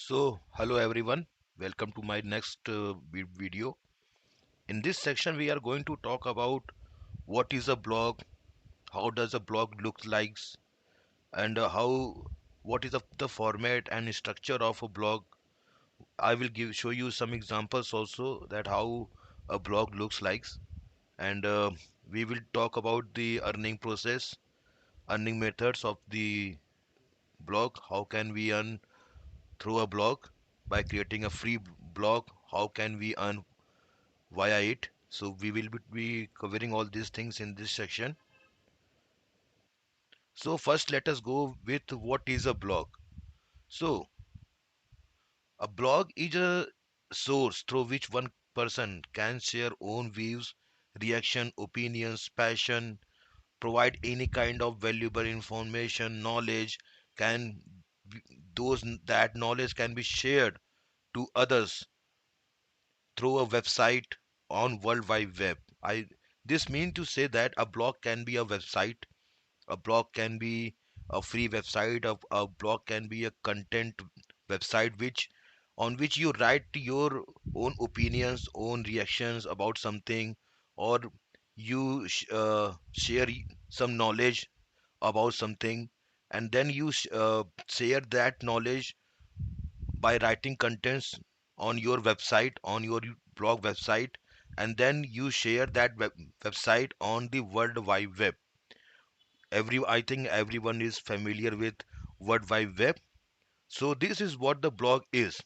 Hello everyone, welcome to my next video. In this section, we are going to talk about what is a blog, how does a blog look like, and what is the format and structure of a blog. I will show you some examples also that how a blog looks like, and we will talk about the earning process, earning methods of the blog. How can we earn through a blog by creating a free blog? How can we earn via it? So we will be covering all these things in this section. So first let us go with what is a blog. So a blog is a source through which one person can share own views, reaction, opinions, passion, provide any kind of valuable information, knowledge, can those that knowledge can be shared to others through a website on World Wide Web. I This means to say that a blog can be a website. A blog can be a free website. A blog can be a content website which you write your own opinions, own reactions about something, or you share some knowledge about something, and then you share that knowledge by writing contents on your website, on your blog website, and then you share that website on the World Wide Web. I think everyone is familiar with World Wide Web. So this is what the blog is.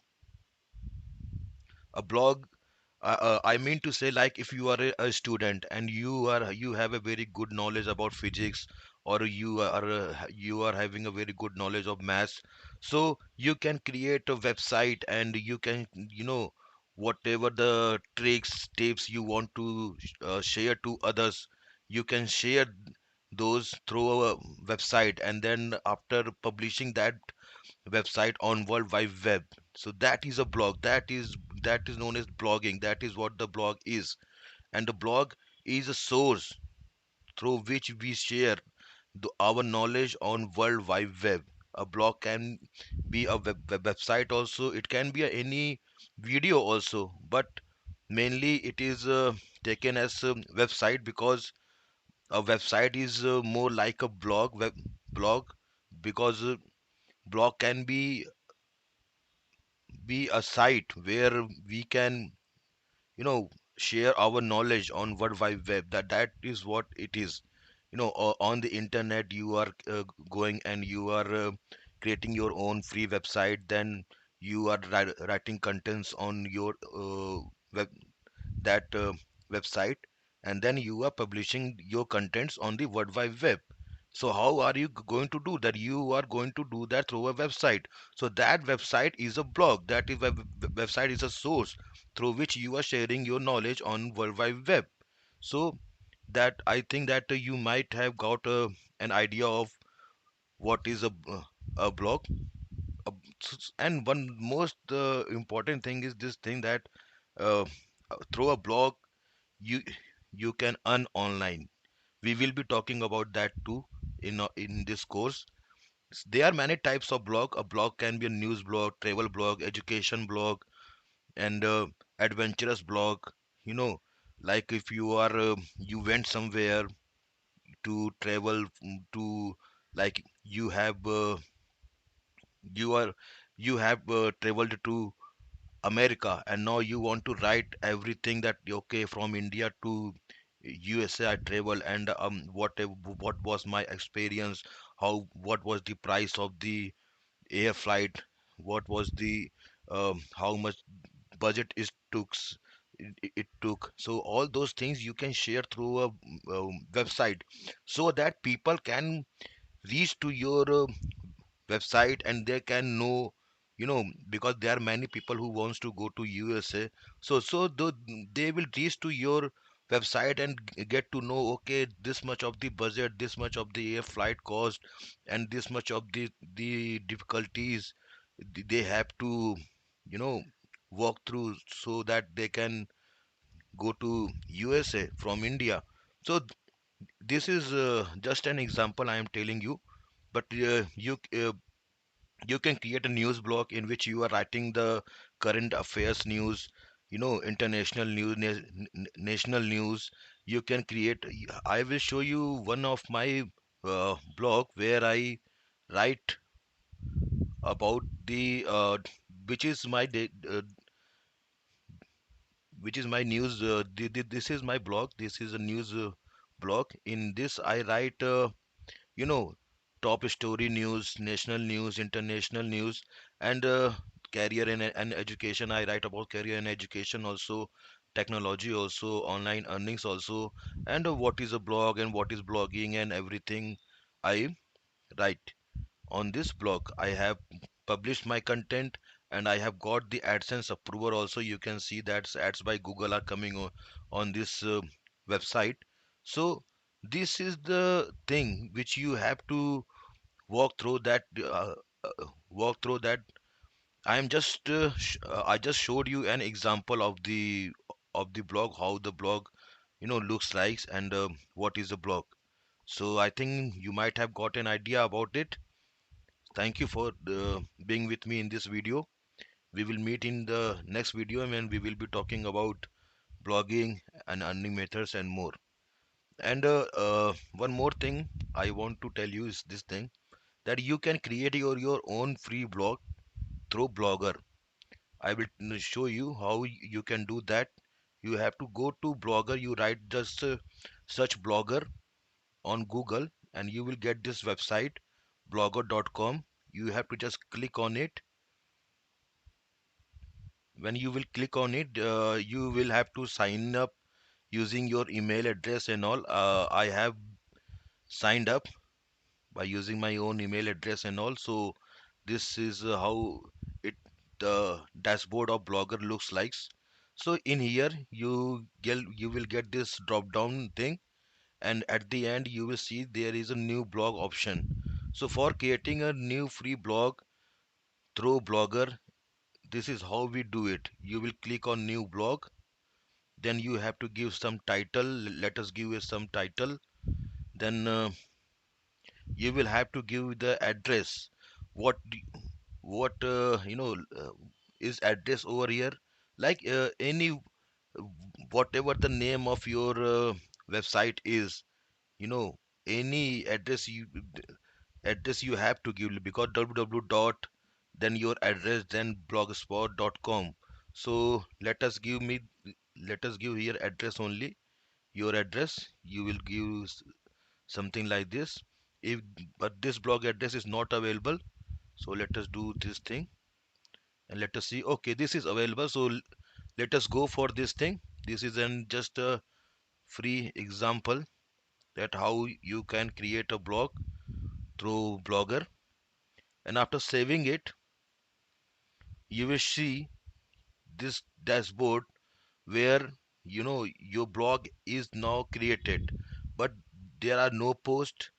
A blog, I mean to say, like if you are a student and you have a very good knowledge about physics, or you are having a very good knowledge of maths, so you can create a website and you can, whatever the tricks, tips you want to share to others, you can share those through a website, and then after publishing that website on World Wide Web. So that is a blog. That is known as blogging. That is what the blog is. And the blog is a source through which we share our knowledge on World Wide Web. A blog can be a website also. It can be any video also, but mainly it is taken as a website because a website is more like a blog, because blog can be a site where we can, you know share our knowledge on World Wide Web. That is what it is. On the internet you are going and you are creating your own free website, then you are writing contents on your web that website, and then you are publishing your contents on the World Wide Web. So how are you going to do that? You are going to do that through a website. So that website is a blog. That is website is a source through which you are sharing your knowledge on World Wide Web. So that I think that you might have got an idea of what is a blog. Uh, and one most important thing is this thing that uh, through a blog you you can earn online. We will be talking about that too in this course. There are many types of blog. A blog can be a news blog, travel blog, education blog, and adventurous blog. You know, like if you are you went somewhere to travel, to, like you are you have traveled to America, and now you want to write everything that okay, from India to USA I travel, and what was my experience, what was the price of the air flight, what was the how much budget it took. So all those things you can share through a website, so that people can reach to your website and they can know, because there are many people who wants to go to USA. So they will reach to your website and get to know, okay, this much of the budget, this much of the air flight cost, and this much of the difficulties they have to, you know walk through, so that they can go to USA from India. So this is just an example I am telling you, but You can create a news blog in which you are writing the current affairs news, international news, national news. You can create. I will show you one of my blog where I write about the which is my which is my news. This is my blog. This is a news blog. In this, I write. You know top story news, national news, international news, and career and education. I write about career and education also, technology also, online earnings also, and what is a blog and what is blogging and everything. I write on this blog. I have published my content, and I have got the AdSense approval also. You can see that ads by Google are coming on this website. So this is the thing which you have to walk through that walk through that. I just showed you an example of the blog, how the blog looks like, and what is a blog. So I think you might have got an idea about it. Thank you for being with me in this video. We will meet in the next video when we will be talking about blogging and earning methods and more. And one more thing I want to tell you is this thing, that you can create your own free blog through Blogger. I will show you how you can do that. You have to go to Blogger. You write just search Blogger on Google, and you will get this website, blogger.com. You have to just click on it. When you will click on it, you will have to sign up using your email address and all. I have signed up by using my own email address and all. So this is how it the dashboard of Blogger looks like. So in here you will get this drop down thing, and at the end you will see there is a new blog option. So for creating a new free blog through Blogger, this is how we do it. You will click on new blog, then you have to give some title. Let us give you some title. Then you will have to give the address. What what is address over here, like any whatever the name of your website is, you know any address you have to give, because www dot then your address then blogspot.com. So let us give here address only, your address. You will give something like this. If but this blog address is not available, so let us do this thing and let us see. Okay, this is available, so let us go for this thing. This is an just a free example that how you can create a blog through Blogger. And after saving it, you will see this dashboard where your blog is now created, but there are no posts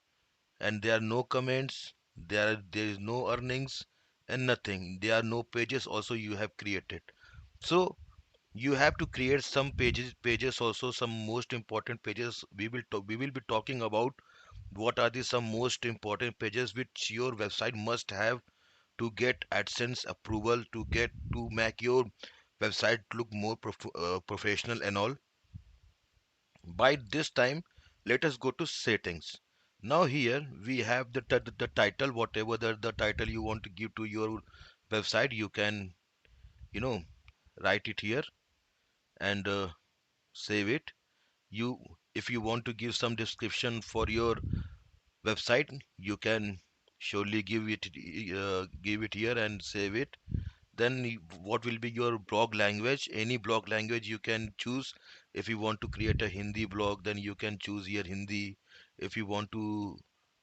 and there are no comments, there is no earnings and nothing. There are no pages also you have created. So you have to create some pages also, some most important pages. We will be talking about what are the some most important pages which your website must have to get AdSense approval, to make your website look more professional and all. By this time, let us go to settings. Now here we have the title, whatever the title you want to give to your website, you can you know write it here and save it. You If you want to give some description for your website, you can surely give it here and save it. Then what will be your blog language? Any blog language you can choose. If you want to create a Hindi blog, then you can choose here Hindi. If you want to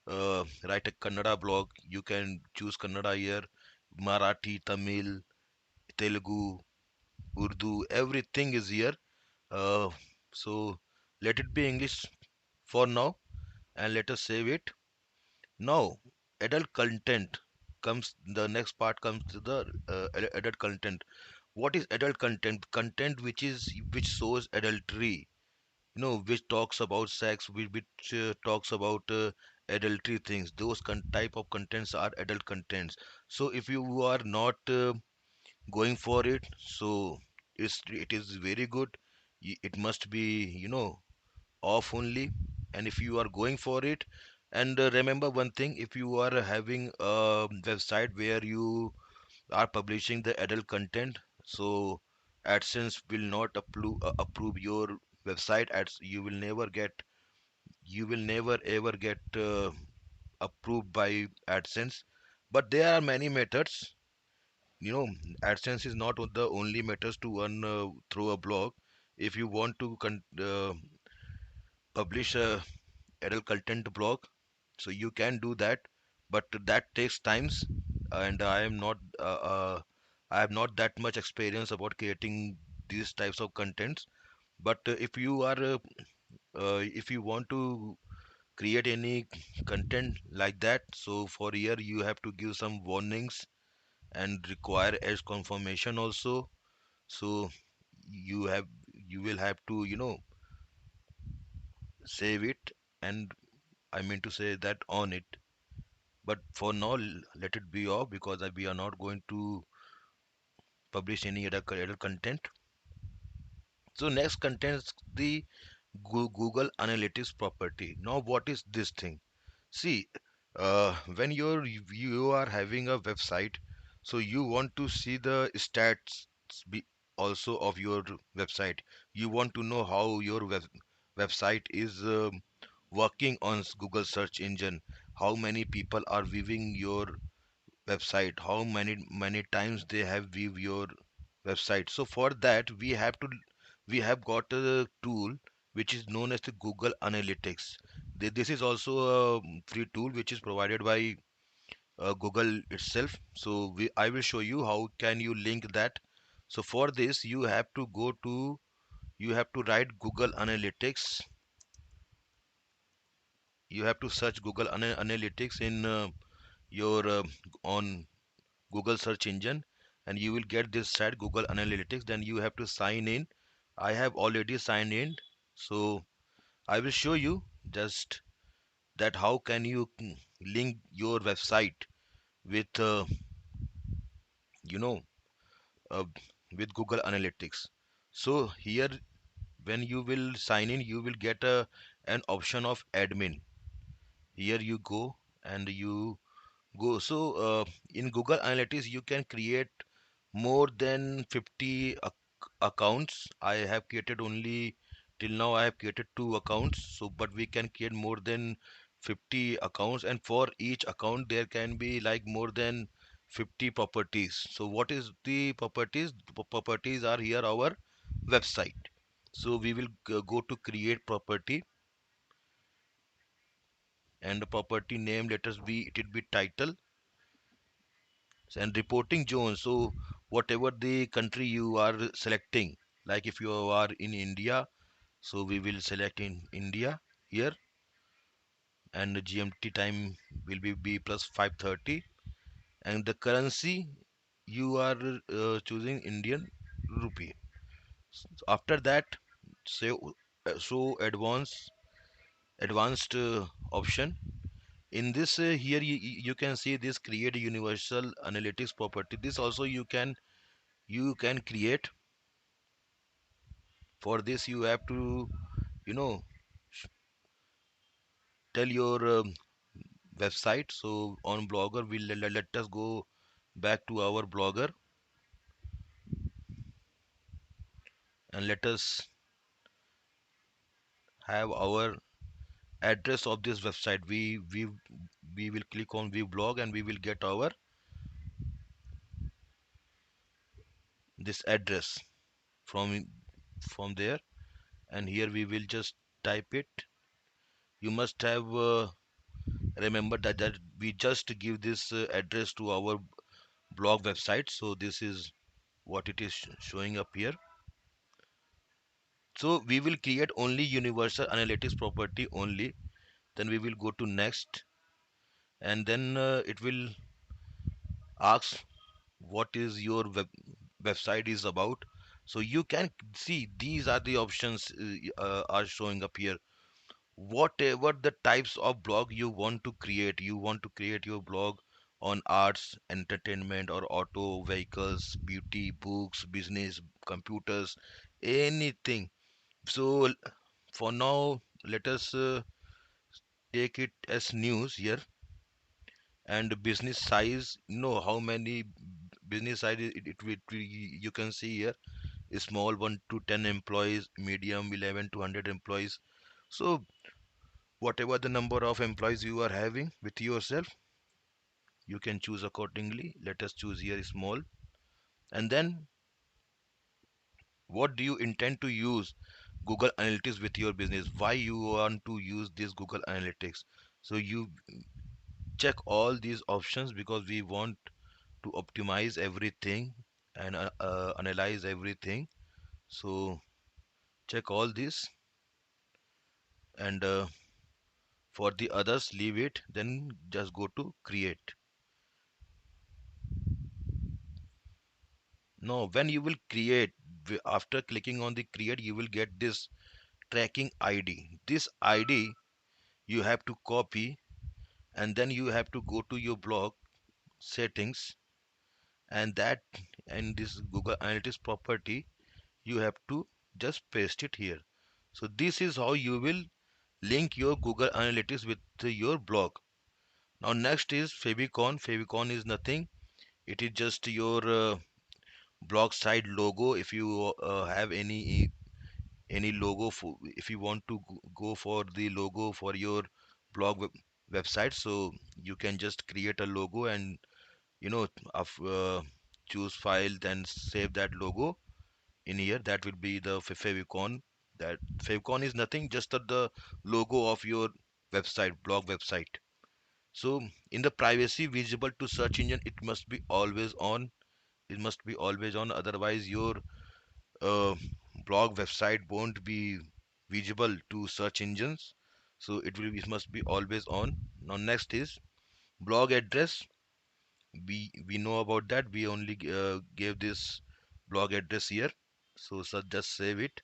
write a Kannada blog, you can choose Kannada here. Marathi, Tamil, Telugu, Urdu, everything is here. uh, so let it be English for now, and let us save it. Now, adult content comes, the next part comes to the adult content. What is adult content? Content which shows adultery, which talks about sex, which talks about adultery things. Those type of contents are adult contents. So if you are not going for it, so it is very good. It must be, off only. And if you are going for it, and remember one thing, if you are having a website where you are publishing the adult content, so AdSense will not approve your website ads. You will never ever get approved by AdSense. But there are many methods. AdSense is not the only methods to earn through a blog. If you want to publish a adult content blog, so you can do that, but that takes times, and I have not that much experience about creating these types of contents. But if you want to create any content like that, so for here you have to give some warnings and require edge confirmation also. So you have you will have to save it, and I mean to say that on it. But for now, let it be off, because we are not going to publish any other content. So next contains the Google Analytics property. Now what is this thing? See, when you are having a website, so you want to see the stats also of your website. You want to know how your website is working on Google search engine. How many people are viewing your website, how many times they have viewed your website. So for that we have got a tool which is known as the Google Analytics. This is also a free tool which is provided by Google itself. So I will show you how can you link that. So for this you have to write Google Analytics. You have to search Google Analytics in your on Google search engine, and you will get this site Google Analytics. Then you have to sign in. I have already signed in, so I will show you just that how can you link your website with you know uh, with Google Analytics. So here, when you will sign in, you will get an option of admin. Here you go, and you go. So in Google Analytics you can create more than 50 accounts. I have created only till now I have created 2 accounts. So but we can create more than 50 accounts, and for each account there can be like more than 50 properties. So what is the properties? The properties are here our website. So we will go to create property, and the property name, let us be, it will be title, and reporting zone. So whatever the country you are selecting, like if you are in India, so we will select in India here, and the GMT time will be plus 5:30, and the currency you are choosing Indian rupee. After that, say so advanced option. In this here you can see this create universal analytics property. This also you can create. For this you have to you know sh- tell your website. So on Blogger, we'll let us go back to our Blogger, and let us have our address of this website. We will click on view blog, and we will get our this address from there, and here we will just type it. You must have remembered that we just give this address to our blog website. So this is what it is showing up here. So we will create only universal analytics property only. Then we will go to next, and then it will ask what is your website is about. So you can see these are the options are showing up here. whatever the types of blog you want to create. You want to create your blog on arts, entertainment, or auto, vehicles, beauty, books, business, computers, anything. So for now, let us take it as news here. And business size, how many business size you can see here. A small 1 to 10 employees, medium 11 to 100 employees. So whatever the number of employees you are having with yourself, you can choose accordingly. Let us choose here small. And then what do you intend to use Google Analytics with your business? Why you want to use this Google Analytics? So you check all these options because we want to optimize everything and analyze everything. So check all this, and for the others leave it, then just go to create. Now when you will create, after clicking on the create, you will get this tracking ID. This ID you have to copy, and then you have to go to your blog settings, and that, and this Google Analytics property, you have to just paste it here. So this is how you will link your Google Analytics with your blog. Now next is favicon. Favicon is nothing, it is just your blog site logo. If you have any logo for, if you want to go for the logo for your blog website, so you can just create a logo and you know of choose file, then save that logo in here. That will be the favicon. That favicon is nothing, just the logo of your website, blog website. So in the privacy visible to search engine, it must be always on. It must be always on, otherwise your uh, blog website won't be visible to search engines. So it must be always on. Now next is blog address. We know about that. We only gave this blog address here, so just save it.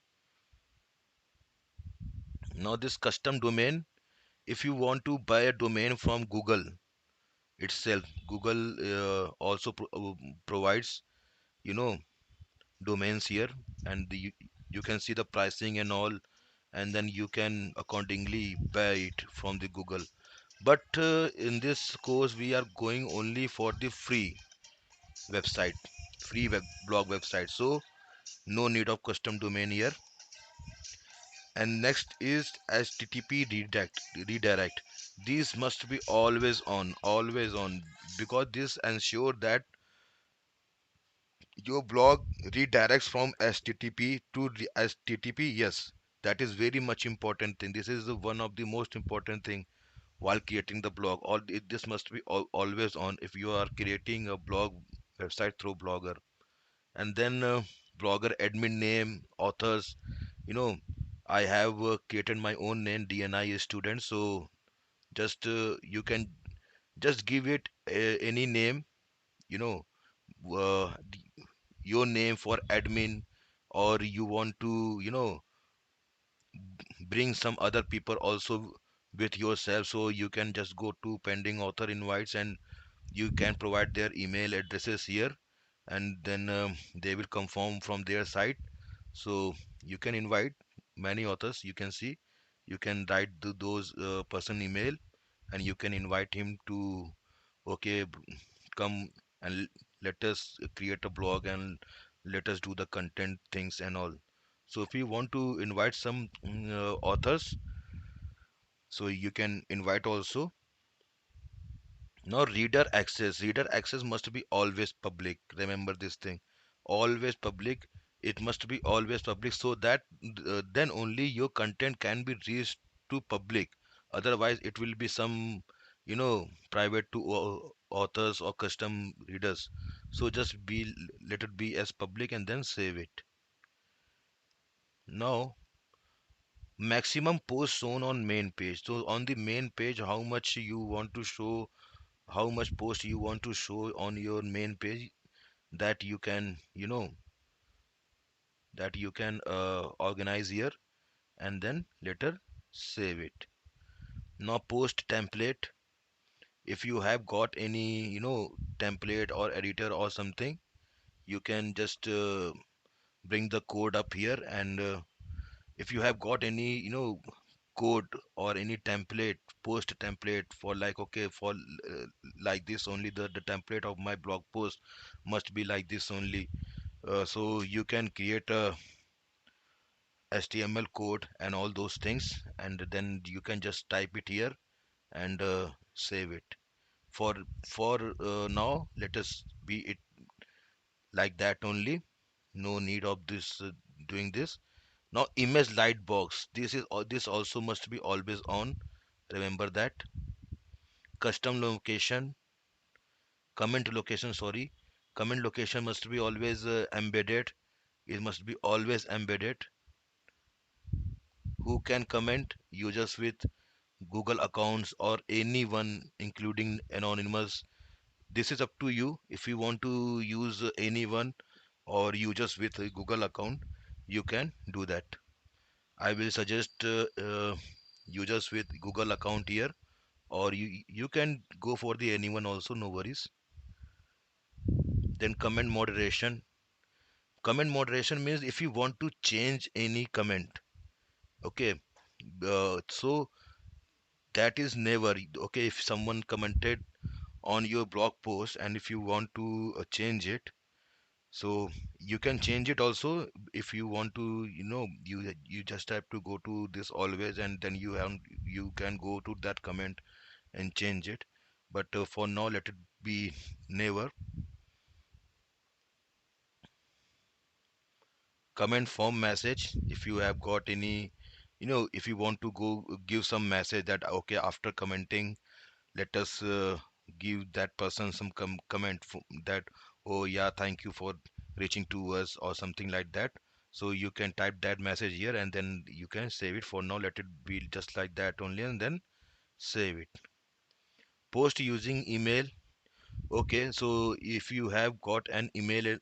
Now this custom domain, if you want to buy a domain from Google itself, Google also provides you know domains here, and you can see the pricing and all, and then you can accordingly buy it from the Google. But in this course we are going only for the free website, free blog website, so no need of custom domain here. And next is HTTP redirect. These must be always on, because this ensure that your blog redirects from HTTP to HTTP. Yes, that is very much important thing. This is one of the most important thing while creating the blog. This must be always on if you are creating a blog website through Blogger. And then Blogger admin name, authors. You know, I have created my own name, DNI student. So just you can just give it any name. You know, your name for admin, or you want to bring some other people also with yourself, so you can just go to pending author invites and you can provide their email addresses here, and then they will confirm from their side. So you can invite many authors. You can see, you can write those person email, and you can invite him to, okay, come and let us create a blog and let us do the content things and all. So if you want to invite some authors, so you can invite also. Now reader access must be always public. Remember this thing, always public. It must be always public, so that then only your content can be reached to public. Otherwise it will be some private to authors or custom readers. So just be, let it be as public and then save it. Now maximum post shown on main page. So on the main page, how much you want to show, how much post you want to show on your main page, that you can organize here, and then later save it. Now post template. If you have got any, template or editor or something, you can just bring the code up here. And if you have got any, code or any template, post template for like, okay, for like this only, the template of my blog post must be like this only. So you can create a HTML code and all those things, and then you can just type it here and save it. For now, let us be it like that only. No need of this doing this. Now image light box. This also must be always on. Remember that. Custom location, comment location. Sorry, comment location must be always embedded. It must be always embedded. Who can comment? Users with Google accounts or anyone, including anonymous. This is up to you. If you want to use anyone or users with a Google account, you can do that. I will suggest users with Google account here, or you can go for the anyone also, no worries. Then comment moderation. Comment moderation means if you want to change any comment, okay. So that is never okay. If someone commented on your blog post and if you want to change it, so you can change it also. If you want to, you just have to go to this always, and then you can go to that comment and change it. But for now, let it be never. Comment form message. If you have got any, if you want to go give some message that okay, after commenting, let us give that person some comment that, oh yeah, thank you for reaching to us or something like that. So you can type that message here and then you can save it. For now, let it be just like that only, and then save it. Post using email. Okay, so if you have got an email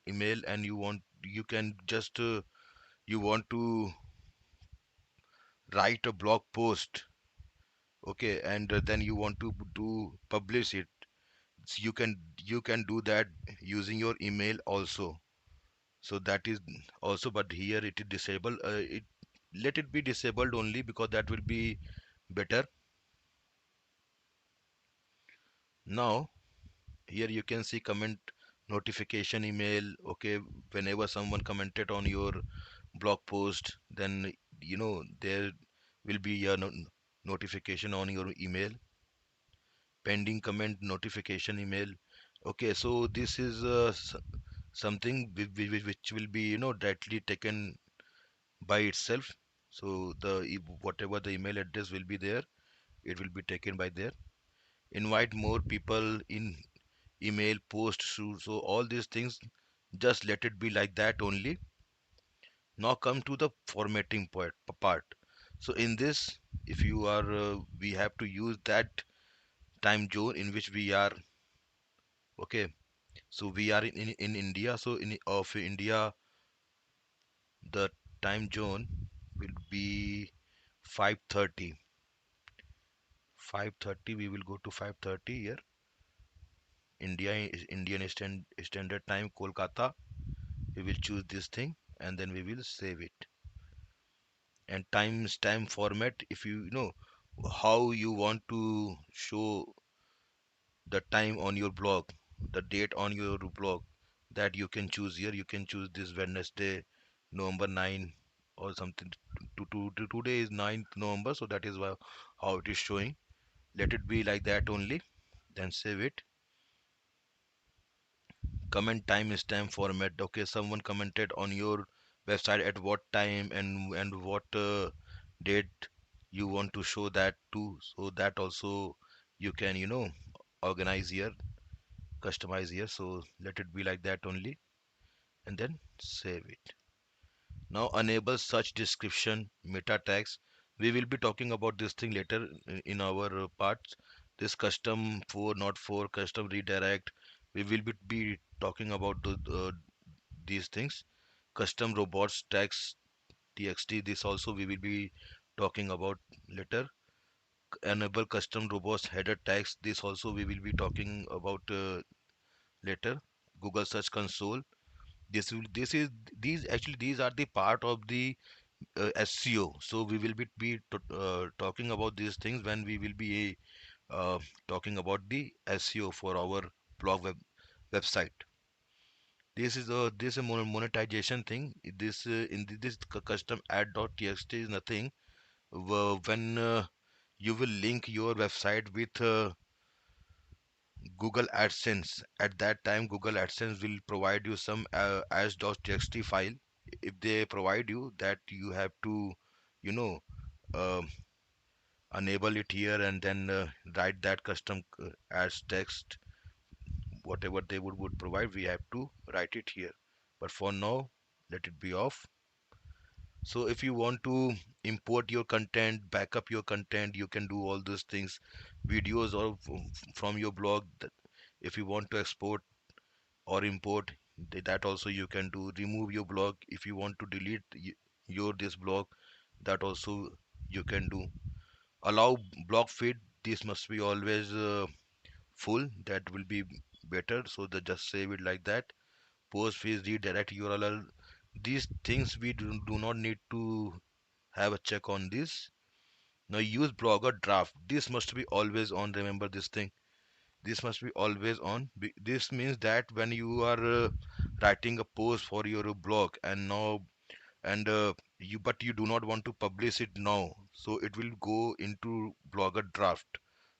and you can just you want to write a blog post, okay, and then you want to do publish it. So you can do that using your email also. So that is also, but here it is disabled. It let it be disabled only because that will be better. Now here you can see comment notification email. Okay, whenever someone commented on your blog post, then there will be a notification on your email. Pending comment notification email. Okay, so this is something which will be directly taken by itself. So whatever the email address will be there, it will be taken by there. Invite more people in email post. So all these things, just let it be like that only. Now come to the formatting part. So in this, if you are we have to use that time zone in which we are. Okay, so we are in India. So in of India, the time zone will be 5:30. 5:30, we will go to 5:30 here. Indian Standard Time, Kolkata. We will choose this thing and then we will save it. And time format, if you know how you want to show the time on your blog, the date on your blog, that you can choose here. You can choose this Wednesday, November 9 or something. Today is 9th November, so that is how it is showing. Let it be like that only, then save it. Comment time is time format. Okay, someone commented on your website at what time and what date you want to show that to. So that also you can organize here, customize here. So let it be like that only, and then save it. Now enable search description meta tags. We will be talking about this thing later in our parts. This custom for not for custom redirect. We will be talking about these things. Custom robots tags txt. This also we will be talking about later. enable custom robust header tags. This also we will be talking about later. Google Search Console. This is these actually these are the part of the SEO. So we will be talking about these things when we will be talking about the SEO for our website. This is a monetization thing. This custom ad.txt is nothing. When you will link your website with Google AdSense, at that time Google AdSense will provide you some ads.txt file. If they provide you that, you have to, you know, um enable it here and then write that custom ads text. Whatever they would provide, we have to write it here. But for now, let it be off. So if you want to import your content, backup your content, you can do all those things. Videos or from your blog. If you want to export or import, that also you can do. Remove your blog. If you want to delete your this blog, that also you can do. Allow blog feed. This must be always full. That will be better. So just save it like that. Post fees, redirect URL. These things we do not need to have a check on this. Now use blogger draft. This must be always on. Remember this thing. This must be always on. This means that when you are writing a post for your blog and now and you but you do not want to publish it now, so it will go into blogger draft.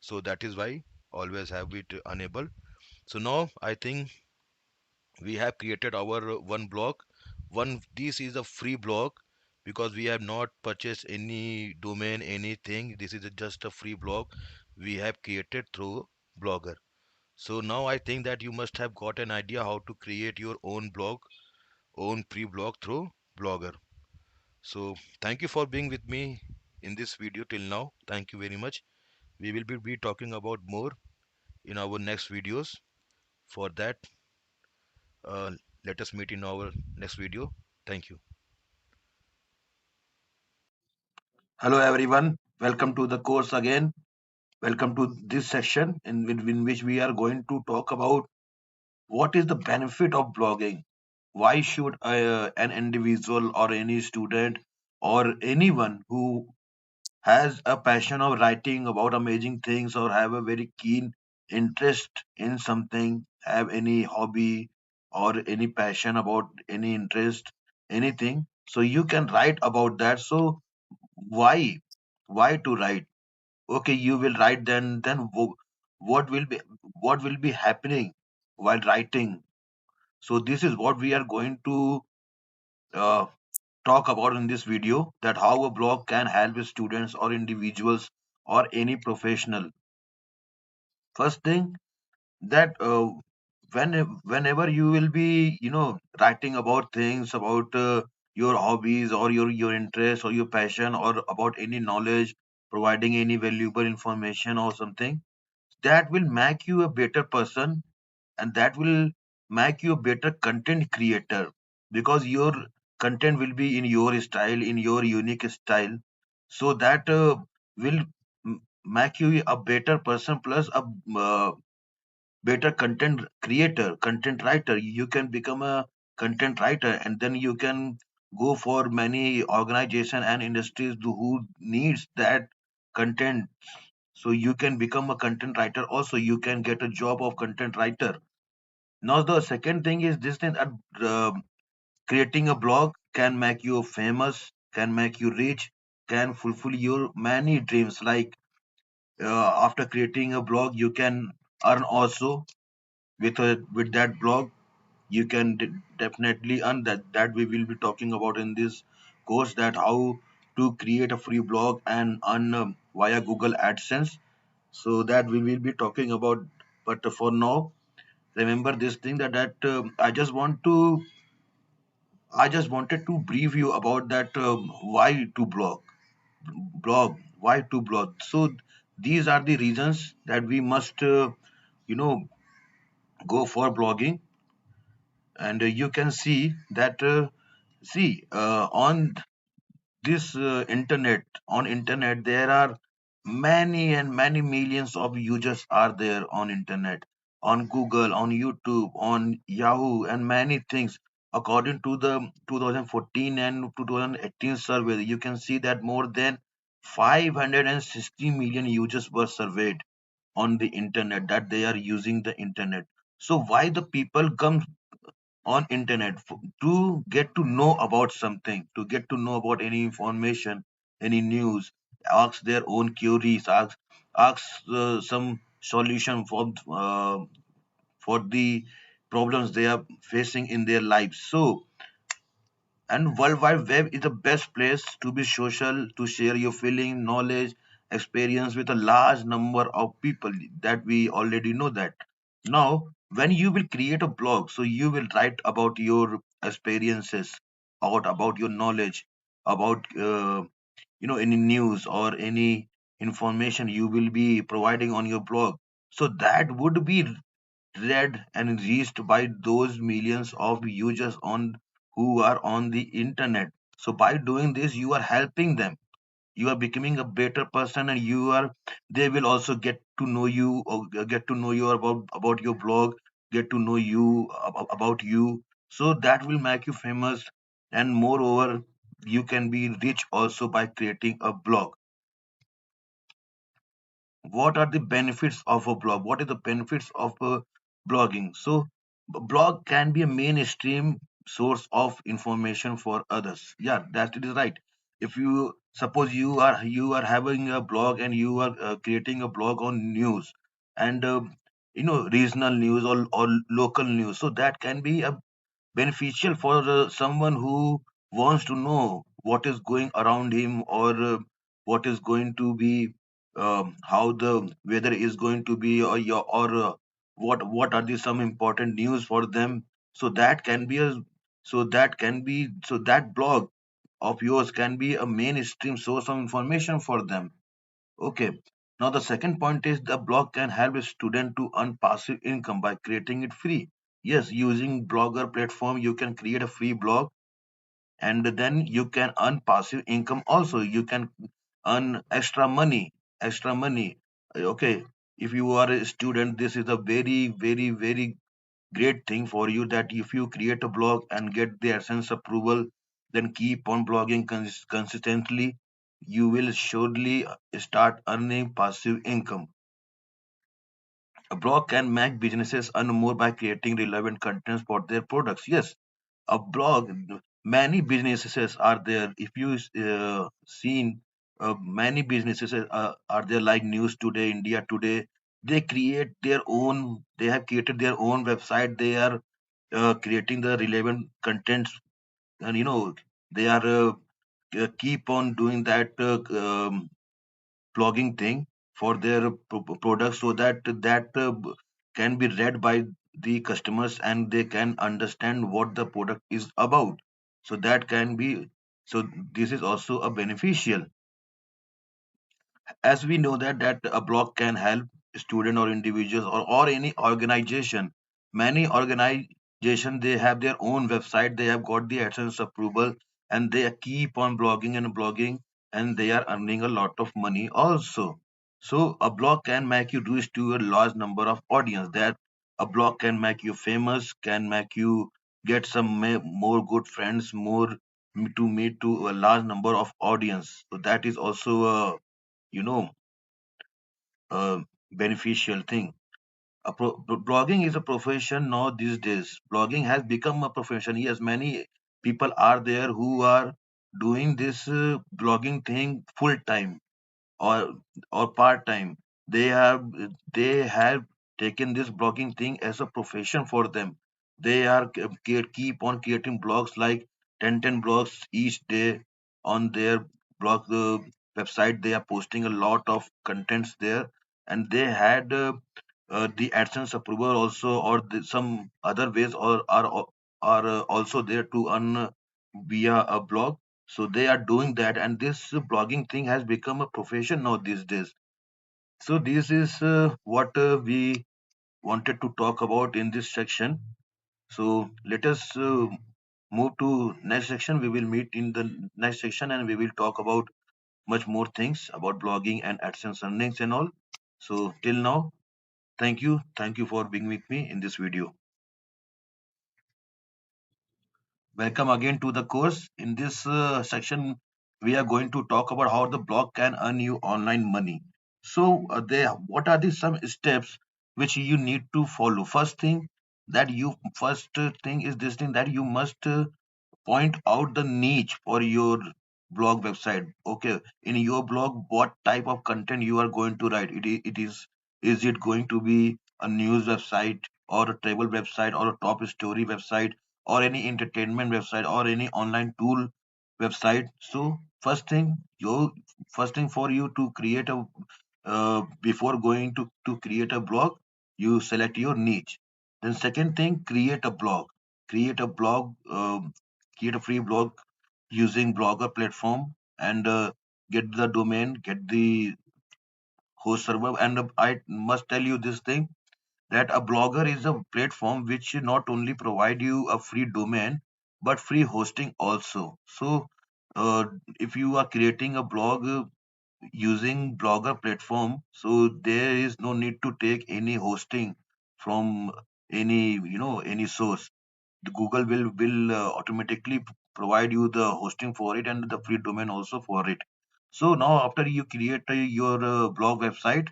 So that is why always have it enabled. So now I think we have created our one blog. This is a free blog because we have not purchased any domain, anything. This is just a free blog we have created through Blogger. So now I think that you must have got an idea how to create your own blog, own pre-blog through Blogger. So thank you for being with me in this video till now. Thank you very much. We will be talking about more in our next videos. For that, uh, let us meet in our next video. Thank you. Hello everyone, welcome to the course again. Welcome to this session in which we are going to talk about what is the benefit of blogging. Why should an individual or any student or anyone who has a passion of writing about amazing things or have a very keen interest in something, have any hobby or any passion about any interest, anything, so you can write about that. So why why to write? Okay, you will write, what will be happening while writing? So this is what we are going to uh, talk about in this video, that how a blog can help students or individuals or any professional. First thing, that whenever you will be writing about things about your hobbies or your interest or your passion or about any knowledge, providing any valuable information or something, that will make you a better person, and that will make you a better content creator, because your content will be in your style, in your unique style. So that will make you a better person, plus a uh, better content creator, content writer. You can become a content writer, and then you can go for many organization and industries who needs that content. So you can become a content writer also, you can get a job of content writer. Now the second thing is this thing, that creating a blog can make you famous, can make you rich, can fulfill your many dreams. Like after creating a blog, you can earn also with that blog. You can definitely earn. That we will be talking about in this course, that how to create a free blog and earn via Google AdSense. So that we will be talking about. But for now, remember this thing, that I just wanted to brief you about that, why to why to blog. So these are the reasons that we must you know go for blogging. And you can see that, on this internet, there are Many and many millions of users are there on internet, on Google, on YouTube, on Yahoo, and many things. According to the 2014 and 2018 survey, you can see that more than 560 million users were surveyed on the internet, that they are using the internet. So why the people come on internet? To get to know about something, to get to know about any information, any news, ask their own queries, ask some solution for the problems they are facing in their lives. So, and World Wide Web is the best place to be social, to share your feeling, knowledge, experience with a large number of people, that we already know that. Now, when you will create a blog, so you will write about your experiences, about your knowledge, about any news or any information you will be providing on your blog. So that would be read and reached by those millions of users on who are on the internet. So by doing this, you are helping them. You are becoming a better person, and they will also get to know you, or get to know you about your blog, get to know you about you. So that will make you famous, and moreover, you can be rich also by creating a blog. What are the benefits of a blog? What are the benefits of blogging? So blog can be a mainstream source of information for others. Yeah, that is right. If you suppose you are having a blog, and you are creating a blog on news, and regional news, or local news, so that can be a beneficial for someone who wants to know what is going around him, or what is going to be, how the weather is going to be, or what are the some important news for them. So that can be a so that blog of yours can be a mainstream source of information for them. Okay. Now the second point is the blog can help a student to earn passive income by creating it free. Yes, using Blogger platform, you can create a free blog, and then you can earn passive income also. You can earn extra money, extra money. Okay. If you are a student, this is a very, very, very great thing for you, that if you create a blog and get the AdSense approval, then keep on blogging consistently. You will surely start earning passive income. A blog can make businesses earn more by creating relevant contents for their products. Yes, a blog, many businesses are there. If you seen, many businesses are there, like News Today, India Today. They have created their own website. They are creating the relevant contents, and they are keep on doing that blogging thing for their products, so that can be read by the customers, and they can understand what the product is about. So that can be, so this is also a beneficial. As we know that a blog can help student or individuals, or any organization. Many organization, they have their own website, they have got the AdSense approval, and they keep on blogging, and they are earning a lot of money also. So a blog can make you reach to a large number of audience. That a blog can make you famous, can make you get some more good friends, more to meet to a large number of audience. So that is also a, you know a beneficial thing. Blogging is a profession now these days. Blogging has become a profession. Yes, many people are there who are doing this blogging thing full time, or part time. They have taken this blogging thing as a profession for them. They are keep on creating blogs, like 10 blogs each day on their blog website. They are posting a lot of contents there, and they had the AdSense approval also, or some other ways, or are also there to earn via a blog. So they are doing that, and this blogging thing has become a profession now these days. So this is what we wanted to talk about in this section. So let us move to next section. We will meet in the next section, and we will talk about much more things about blogging and AdSense earnings and all. So till now, thank you for being with me in this video. Welcome again to the course. In this section, we are going to talk about how the blog can earn you online money. So, what are the some steps which you need to follow? First thing is this thing that you must point out the niche for your blog website. Okay, in your blog, what type of content you are going to write? Is it going to be a news website or a travel website or a top story website or any entertainment website or any online tool website? So first thing for you to create a before going to create a blog, you select your niche. Then second thing, create a blog, create a free blog using Blogger platform and get the domain, get the host server. And I must tell you this thing that a blogger is a platform which not only provide you a free domain but free hosting also. So uh, if you are creating a blog using blogger platform, so there is no need to take any hosting from any source. The Google will automatically provide you the hosting for it and the free domain also for it. So now after you create your blog website,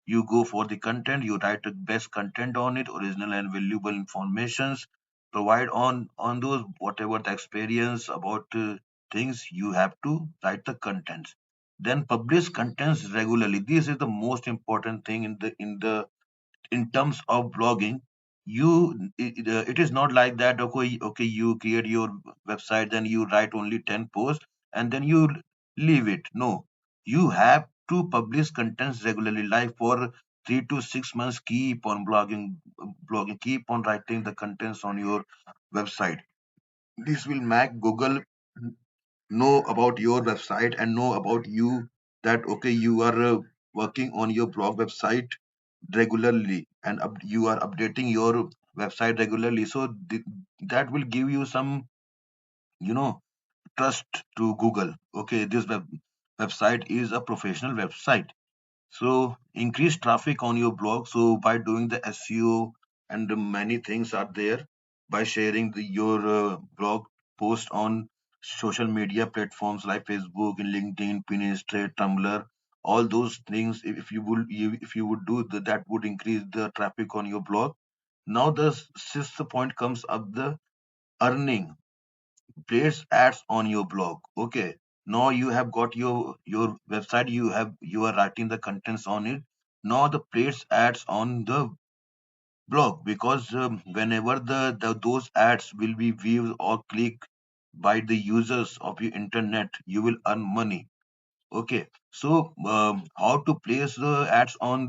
you go for the content, you write the best content on it, original and valuable informations, provide on those whatever the experience about things, you have to write the contents. Then publish contents regularly. This is the most important thing in terms of blogging. It is not like that. Okay, you create your website, then you write only 10 posts and then you leave it. No, you have to publish contents regularly, like for 3 to 6 months. Keep on blogging, keep on writing the contents on your website. This will make Google know about your website and know about you, that okay, you are working on your blog website regularly and you are updating your website regularly. So that will give you some you know trust to Google. Okay, this website is a professional website. So increase traffic on your blog. So by doing the SEO, and many things are there, by sharing your blog post on social media platforms like Facebook and LinkedIn, Pinterest, Tumblr, all those things. If you would do that, that would increase the traffic on your blog. Now the sixth point comes up, the earning. Place ads on your blog. Okay, now you have got your website, you are writing the contents on it. Now the place ads on the blog, because whenever those ads will be viewed or clicked by the users of your internet, you will earn money. Okay, so how to place the ads on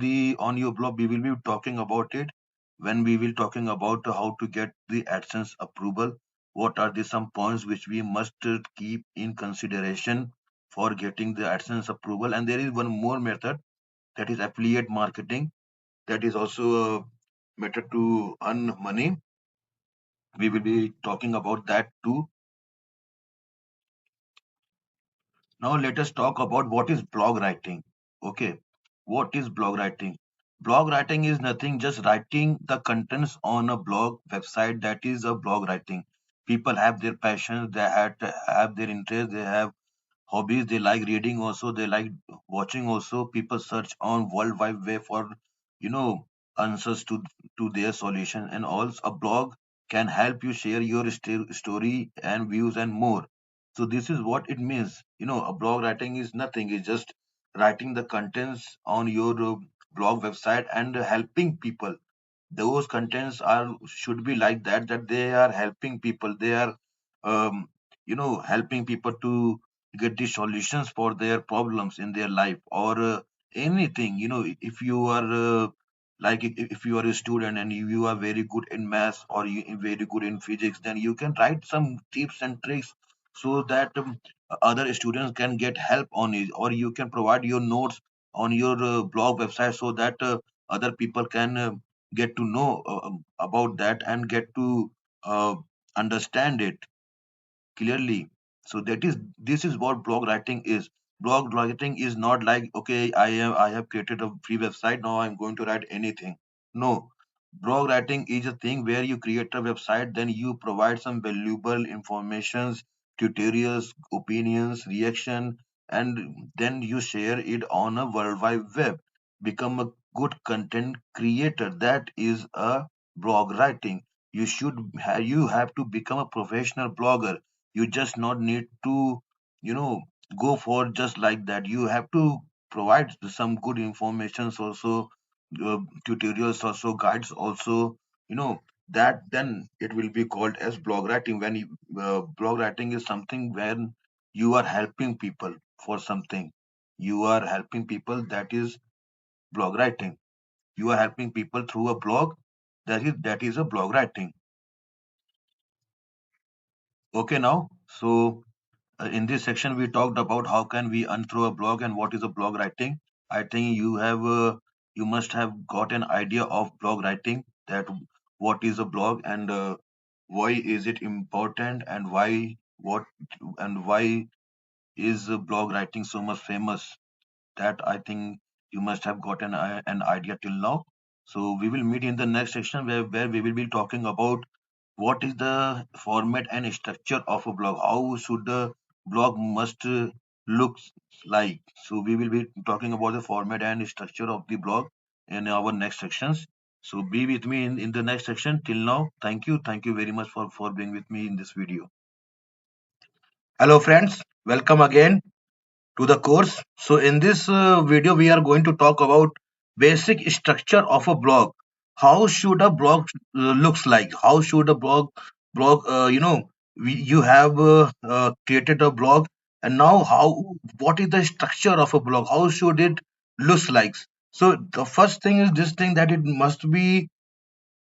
your blog, we will be talking about it when we will talking about how to get the AdSense approval. What are the some points which we must keep in consideration for getting the AdSense approval? And there is one more method, that is affiliate marketing. That is also a method to earn money. We will be talking about that too. Now let us talk about what is blog writing. Okay, what is blog writing? Blog writing is nothing, just writing the contents on a blog website. That is a blog writing. People have their passions, have their interests, they have hobbies, they like reading also, they like watching also. People search on world wide web for you know answers to their solution, and also a blog can help you share your story and views and more. So this is what it means. A blog writing is nothing, it's just writing the contents on your blog website and helping people. Those contents are should be like that they are helping people, they are um, helping people to get the solutions for their problems in their life, or anything. If you are if you are a student and you are very good in maths, or you very good in physics, then you can write some tips and tricks so that other students can get help on it, or you can provide your notes on your blog website so that other people can get to know about that and get to uh, understand it clearly. So this is what blog writing is. Blog writing is not like, okay, I have created a free website, now I'm going to write anything. No. Blog writing is a thing where you create a website, then you provide some valuable informations, tutorials, opinions, reaction, and then you share it on a world wide web. Become a good content creator. That is a blog writing. You have to become a professional blogger. You just not need to, you know, go for just like that. You have to provide some good informations also, uh, tutorials also, guides also, you know, that then it will be called as blog writing. When blog writing is something when you are helping people for something. You are helping people, that is blog writing. You are helping people through a blog, that is a blog writing. Okay, now, so in this section, we talked about how can we unthrow a blog and what is a blog writing. I think you must have got an idea of blog writing, that what is a blog, and why is it important, and why is blog writing so much famous. That I think you must have gotten an idea till now. So we will meet in the next section where we will be talking about what is the format and structure of a blog. How should the blog must look like. So we will be talking about the format and structure of the blog in our next sections. So be with me in the next section. Till now, thank you. Thank you very much for being with me in this video. Hello friends, welcome again to the course. So in this video, we are going to talk about basic structure of a blog. How should a blog looks like? How should a blog? You have created a blog, and now what is the structure of a blog? How should it looks like? So the first thing is this thing, that it must be,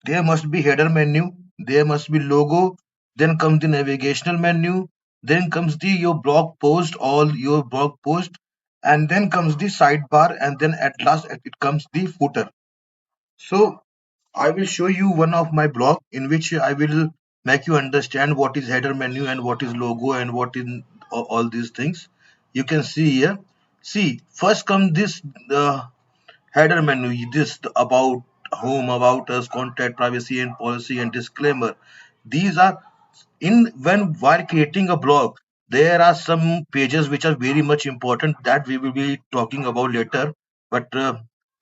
there must be header menu, there must be logo, then comes the navigational menu, then comes the your blog post, all your blog post, and then comes the sidebar, and then at last it comes the footer. So I will show you one of my blog in which I will make you understand what is header menu and what is logo and what is all these things. You can see here. See, first comes this header menu, this about home, about us, contact, privacy and policy, and disclaimer. These are in when while creating a blog, there are some pages which are very much important that we will be talking about later. But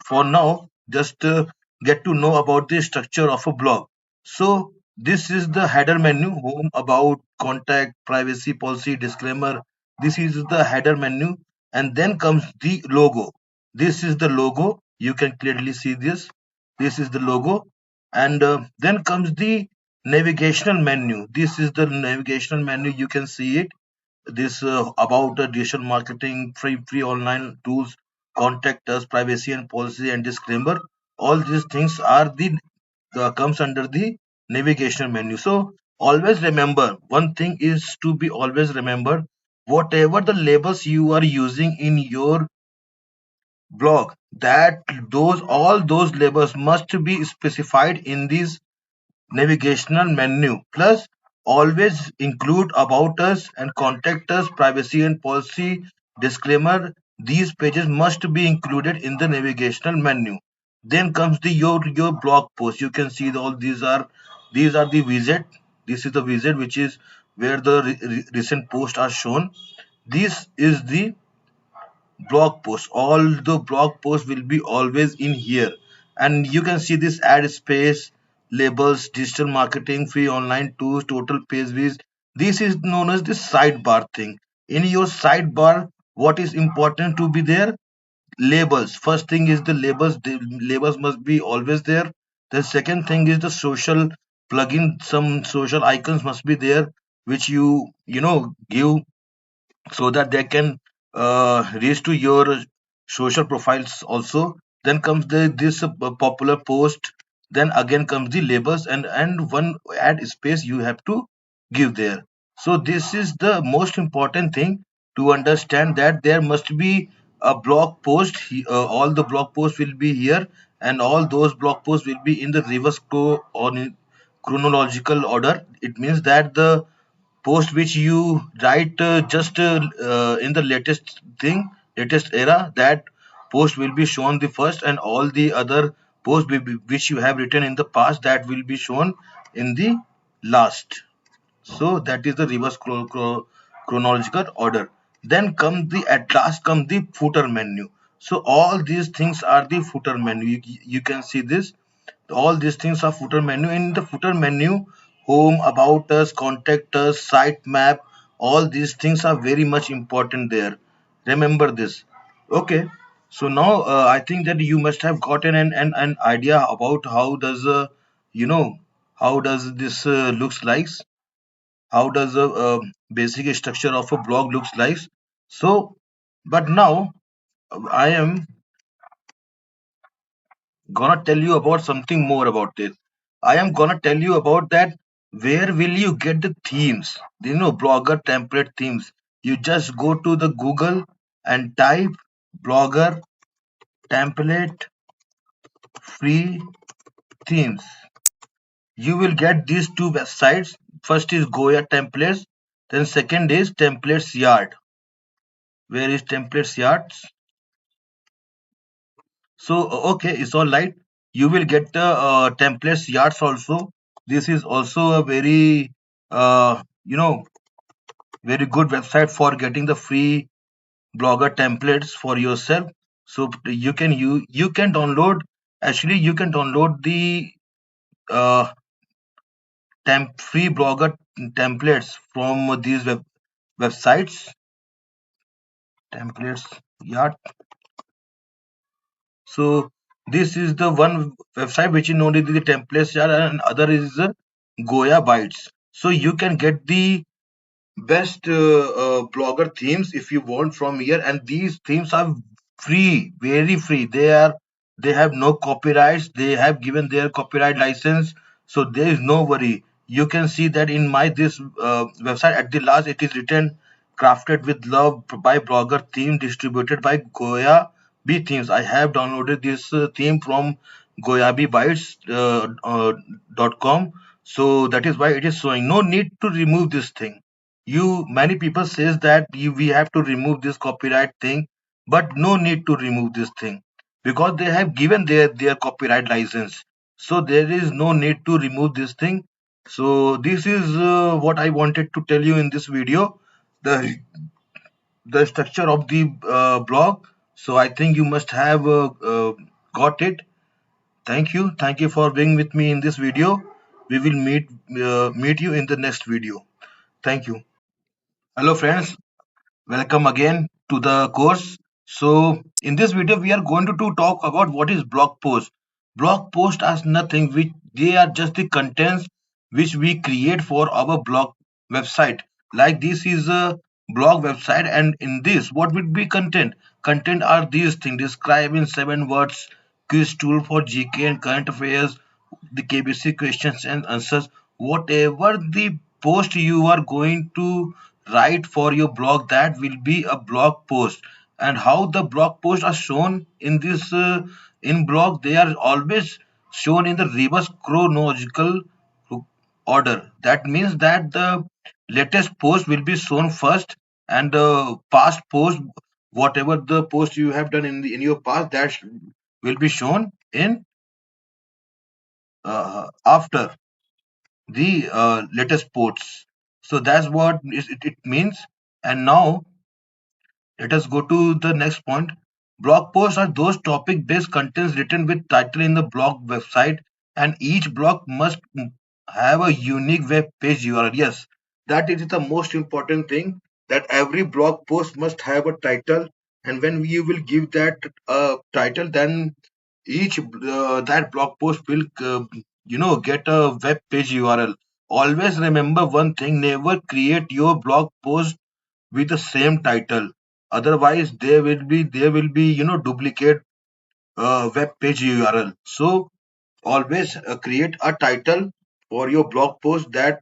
for now, just get to know about the structure of a blog. So this is the header menu: home, about, contact, privacy, policy, disclaimer. This is the header menu, and then comes the logo. This is the logo. You can clearly see this. This is the logo, and then comes the navigational menu. This is the navigational menu. You can see it. This about digital marketing, free online tools, contact us, privacy and policy, and disclaimer. All these things are the comes under the navigational menu. So always remember, one thing is to be always remembered: whatever the labels you are using in your blog, that those all those labels must be specified in these navigational menu. Plus, always include about us and contact us, privacy and policy, disclaimer. These pages must be included in the navigational menu. Then comes the your blog post. You can see all these are the widget. This is the widget which is where the recent posts are shown. This is the blog post. All the blog posts will be always in here, and you can see this ad space, labels, digital marketing, free online tools, total page views. This is known as the sidebar thing. In your sidebar, what is important to be there? Labels. First thing is the labels. The labels must be always there. The second thing is the social plugin. Some social icons must be there, which you give so that they can reach to your social profiles also. Then comes the this popular post. Then again comes the labels, and one ad space you have to give there. So this is the most important thing to understand, that there must be a blog post. All the blog posts will be here, and all those blog posts will be in the reverse or in chronological order. It means that the post which you write just in the latest era, that post will be shown the first, and all the other posts which you have written in the past, that will be shown in the last. So that is the reverse chronological order. Then come the at last come the footer menu. So all these things are the footer menu. You can see this. All these things are footer menu. In the footer menu, home, about us, contact us, site map, all these things are very much important there. Remember this. Okay. So now I think that you must have gotten an idea about how does you know how does this looks like, how does a, basic structure of a blog looks like. So but now I am gonna tell you about something more about this. I am gonna tell you about that, where will you get the themes, blogger template themes. You just go to the Google and type blogger template free themes. You will get these two websites. First is Goya templates, then second is templates yard. Where is templates yards? So, okay, it's all right. You will get the templates yards also. This is also a very, very good website for getting the free blogger templates for yourself. So you can download. Actually, you can download the uh, free blogger templates from these websites. Templates yard. So this is the one website which is known as the templates yard, and other is the Goya Bytes. So you can get the best blogger themes if you want from here, and these themes are free, very free. They have no copyrights. They have given their copyright license, so there is no worry. You can see that in my this website at the last it is written, crafted with love by blogger, theme distributed by Goya B themes. I have downloaded this theme from goyabibytes.com. So that is why it is showing. No need to remove this thing. You Many people says that we have to remove this copyright thing, but no need to remove this thing, because they have given their copyright license. So there is no need to remove this thing. So this is what I wanted to tell you in this video, the the structure of the blog. So I think you must have got it. Thank you for being with me in this video. We will meet you in the next video. Thank you. Hello friends, welcome again to the course. So in this video we are going to talk about what is blog post. Blog post are nothing, which they are just the contents which we create for our blog website. Like this is a blog website, and in this what will be content? Content are these things: describe in 7 words, quiz tool for GK and current affairs, the KBC questions and answers. Whatever the post you are going to write for your blog, that will be a blog post. And how the blog posts are shown in this in blog, they are always shown in the reverse chronological order. That means that the latest post will be shown first, and the past post, whatever the post you have done in your past, that will be shown in after the latest posts. So that's what it means. And now let us go to the next point. Blog posts are those topic based contents written with title in the blog website, and each blog must have a unique web page URL. Yes, that is the most important thing, that every blog post must have a title, and when you will give that title, then each that blog post will get a web page URL. Always remember one thing: never create your blog post with the same title. Otherwise there will be duplicate web page URL. So always create a title for your blog post that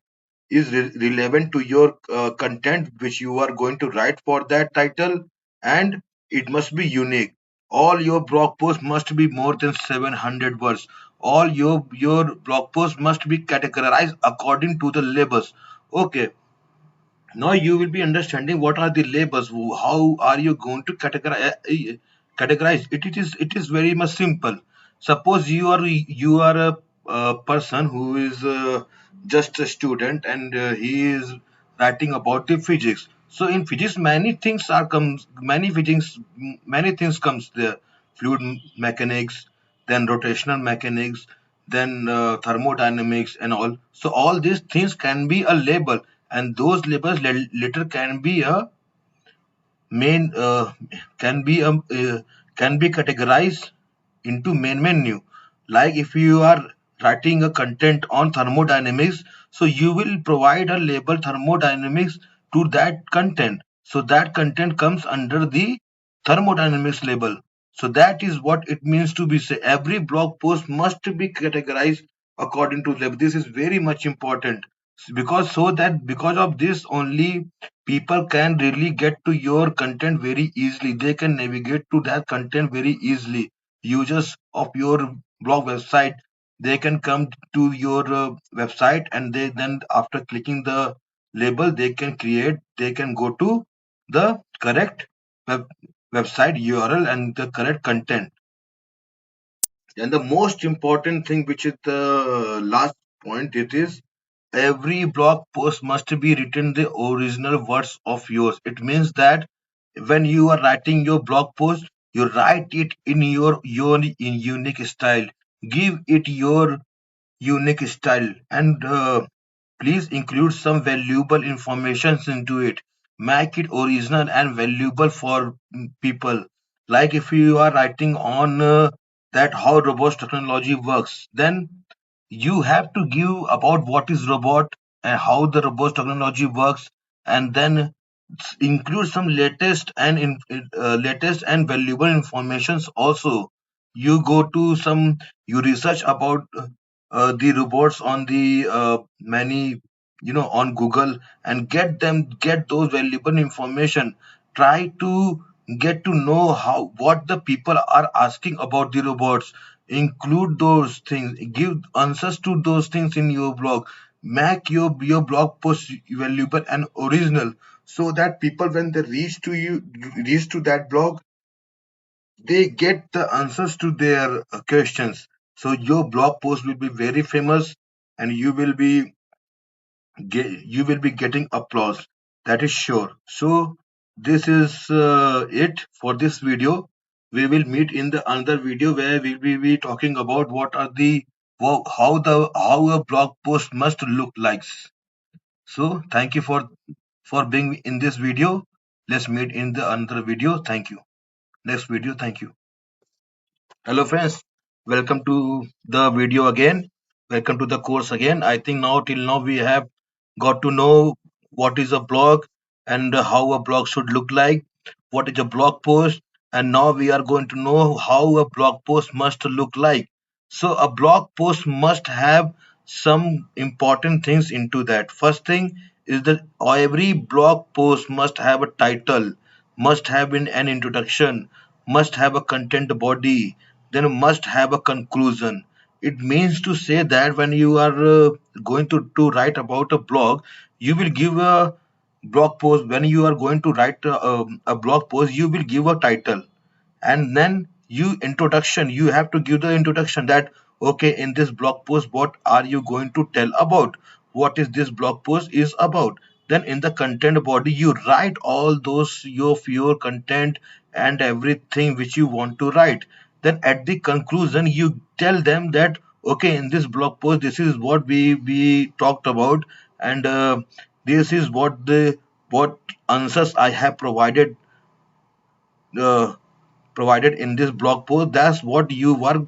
is relevant to your content which you are going to write for that title, and it must be unique. All your blog posts must be more than 700 words. All your blog posts must be categorized according to the labels. Okay, Now you will be understanding what are the labels. How are you going to categorize it? It is very much simple. Suppose you are a person who is just a student, and he is writing about the physics. So in physics, many things comes there: fluid mechanics, then rotational mechanics, then thermodynamics and all. So all these things can be a label, and those labels later can be a main can be a can be categorized into main menu. Like if you are writing a content on thermodynamics, so you will provide a label thermodynamics to that content, so that content comes under the thermodynamics label. So that is what it means to be say every blog post must be categorized according to label. This is very much important, because so that because of this only people can really get to your content very easily. They can navigate to that content very easily. Users of your blog website, they can come to your website, and they then after clicking the label they can go to the correct web, website URL and the correct content. And the most important thing, which is the last point, it is every blog post must be written the original words of yours. It means that when you are writing your blog post, you write it in your in unique style. Give it your unique style, and please include some valuable information into it. Make it original and valuable for people. Like if you are writing on that how robot technology works, then you have to give about what is robot and how the robot technology works, and then include some latest and valuable informations also. You go to some, you research about the robots on the many, on Google, and get those valuable information. Try to get to know how what the people are asking about the robots. Include those things, give answers to those things in your blog. Make your blog post valuable and original, so that people when they reach to that blog, they get the answers to their questions. So your blog post will be very famous, and you will be getting applause, that is sure. So this is it for this video. We will meet in the another video where we will be talking about what are the how a blog post must look like. So thank you for being in this video. Let's meet in the another video. Thank you. Next video. Thank you. Hello friends, welcome to the video again. Welcome to the course again. I think now till now we have got to know what is a blog and how a blog should look like, what is a blog post, and now we are going to know how a blog post must look like. So a blog post must have some important things into that. First thing is that every blog post must have a title, must have an introduction, must have a content body, then must have a conclusion. It means to say that when you are going to write about a blog, you will give a blog post. When you are going to write a blog post, you will give a title, and then you have to give the introduction that okay, in this blog post what are you going to tell about, what is this blog post is about. Then in the content body you write all those your content and everything which you want to write. Then at the conclusion you tell them that okay, in this blog post this is what we talked about, and this is what answers I have uh, provided in this blog post. That's what you were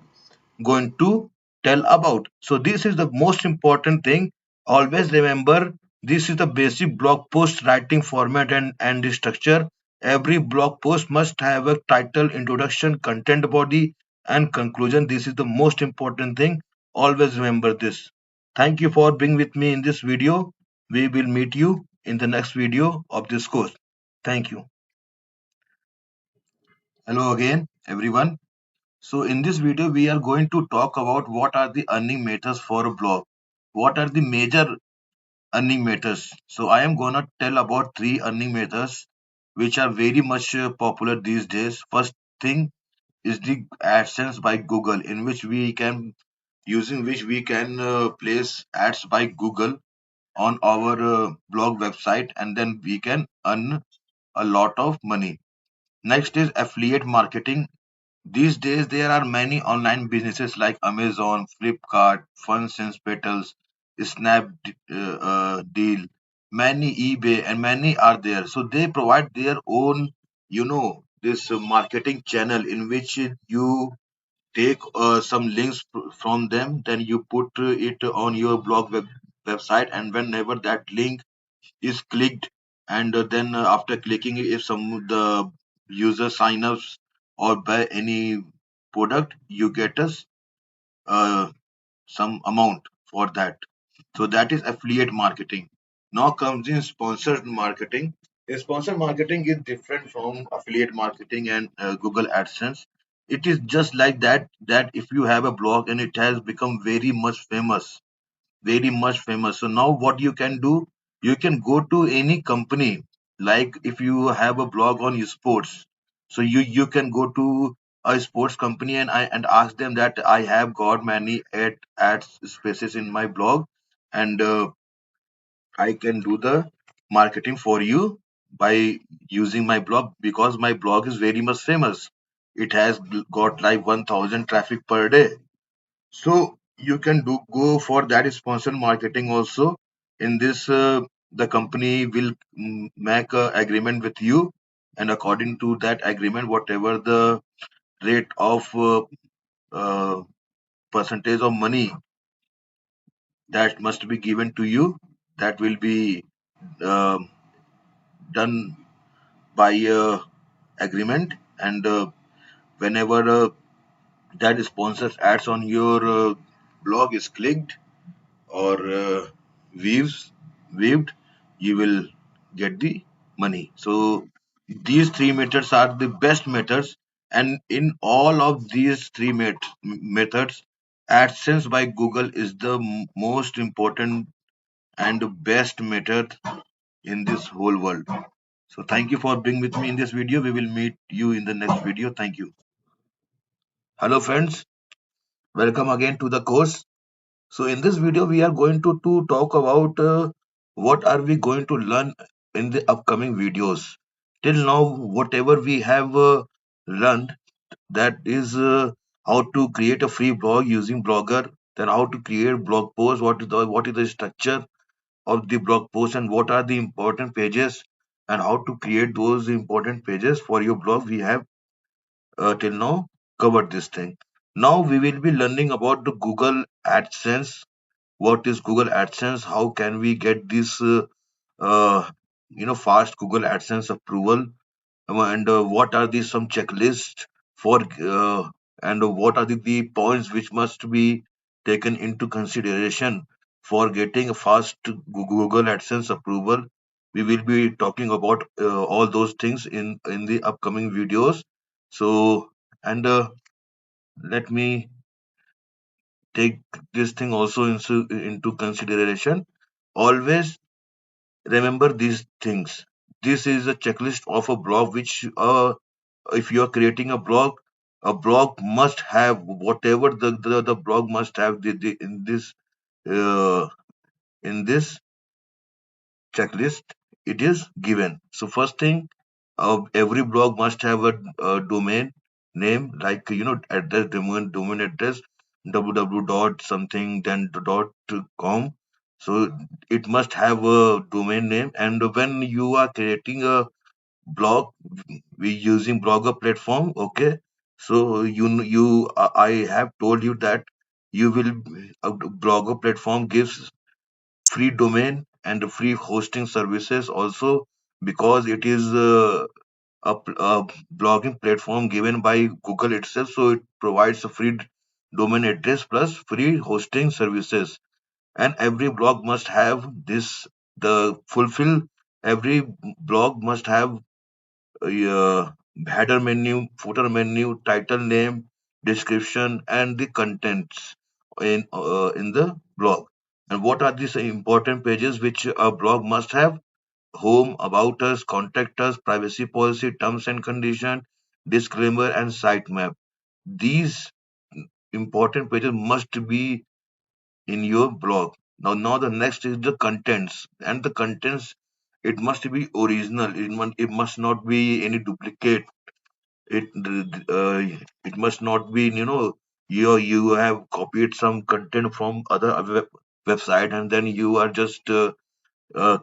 going to tell about. So this is the most important thing. Always remember, this is the basic blog post writing format and the structure. Every blog post must have a title, introduction, content body, and conclusion. This is the most important thing. Always remember this. Thank you for being with me in this video. We will meet you in the next video of this course. Thank you. Hello again, everyone. So in this video, we are going to talk about what are the earning methods for a blog. What are the major earning methods. So I am gonna tell about three earning methods which are very much popular these days. First thing is the AdSense by Google, in which we can using which we can place ads by Google on our blog website, and then we can earn a lot of money. Next is affiliate marketing. These days, there are many online businesses like Amazon, Flipkart, Funsense Petals, Deal, many eBay, and many are there. So they provide their own, this marketing channel in which you take some links from them, then you put it on your website, and whenever that link is clicked, and then after clicking it, if some the user sign ups or buy any product, you get us uh, some amount for that. So that is affiliate marketing. Now comes in sponsored marketing. Sponsored marketing is different from affiliate marketing and Google AdSense. It is just like that if you have a blog and it has become very much famous. So now what you can do, you can go to any company. Like if you have a blog on your sports, so you can go to a sports company and ask them that I have got many ads spaces in my blog, and I can do the marketing for you by using my blog because my blog is very much famous. It has got like 1,000 traffic per day, so you can do go for that sponsor marketing also. In this, the company will make a agreement with you, and according to that agreement, whatever the rate of uh, percentage of money that must be given to you, that will be um done by agreement. And whenever that sponsors ads on your blog is clicked or weaves weaved, you will get the money. So these three methods are the best methods, and in all of these three methods, AdSense by Google is the most important and best method in this whole world. So thank you for being with me in this video. We will meet you in the next video. Thank you. Hello friends, welcome again to the course. So in this video, we are going to talk about what are we going to learn in the upcoming videos. Till now, whatever we have learned, that is how to create a free blog using Blogger, then how to create blog posts, what is the structure of the blog post, and what are the important pages, and how to create those important pages for your blog. We have till now covered this thing. Now we will be learning about the Google AdSense. What is Google AdSense? How can we get this uh, fast Google AdSense approval? And what are the some checklists for and what are the points which must be taken into consideration for getting a fast Google AdSense approval? We will be talking about all those things in the upcoming videos. So, and let me take this thing also into consideration. Always remember these things. This is a checklist of a blog which, if you are creating a blog must have whatever the blog must have uh, in this checklist. It is given. So first thing, every blog must have a domain name, like address, domain address, www dot something then dot com. So it must have a domain name. And when you are creating a blog, we using blogger platform, okay. So I have told you that you will a blogger platform gives free domain and free hosting services also, because it is a blogging platform given by Google itself. So it provides a free domain address plus free hosting services. And every blog must have this, the fulfill every blog must have header menu, footer menu, title name, description, and the contents in the blog. And what are these important pages which a blog must have? Home, about us, contact us, privacy policy, terms and condition, disclaimer, and sitemap. These important pages must be in your blog. Now the next is the contents, and the contents, it must be original. It must not be any duplicate. It it must not be, you have copied some content from other website, and then you are just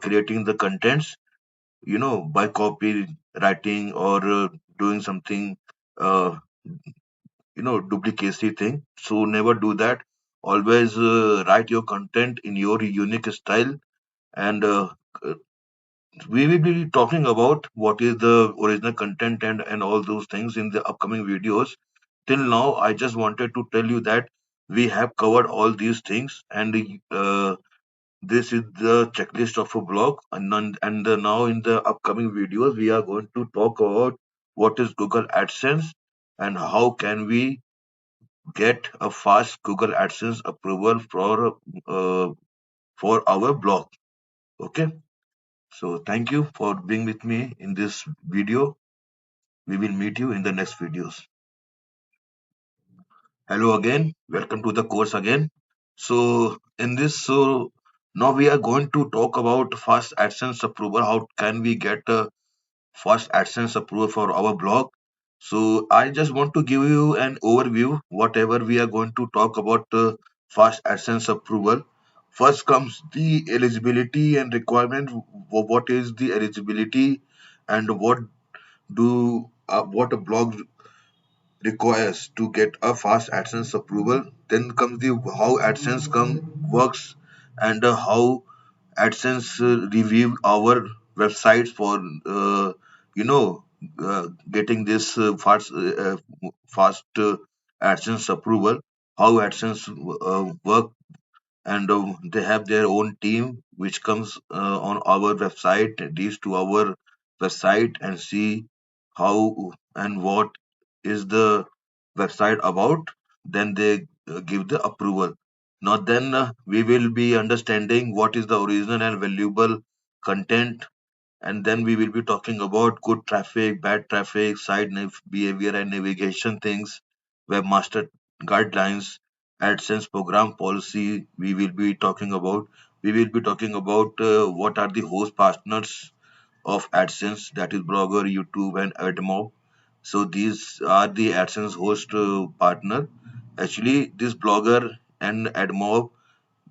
creating the contents, by copywriting or doing something, uh, duplicacy thing. So never do that. Always write your content in your unique style. And uh, we will be talking about what is the original content and all those things in the upcoming videos. Till now, I just wanted to tell you that we have covered all these things, and this is the checklist of a blog. And now in the upcoming videos, we are going to talk about what is Google AdSense and how can we get a fast Google AdSense approval uh, for our blog. Okay, so thank you for being with me in this video. We will meet you in the next videos. Hello again, welcome to the course again. So now we are going to talk about fast AdSense approval. How can we get a fast AdSense approval for our blog? So I just want to give you an overview, whatever we are going to talk about fast AdSense approval. First comes the eligibility and requirement. What is the eligibility, and what a blog requires to get a fast AdSense approval. Then comes the how AdSense works, and how AdSense review our websites for you know getting this fast AdSense approval. How AdSense work, and they have their own team which comes on our website, reach to our website and see how and what is the website about. Then they give the approval. Now then we will be understanding what is the original and valuable content, and then we will be talking about good traffic, bad traffic, behavior and navigation things, webmaster guidelines, AdSense program policy. We will be talking about what are the host partners of AdSense, that is Blogger, YouTube, and AdMob. So these are the AdSense host partner. Actually, this Blogger and AdMob,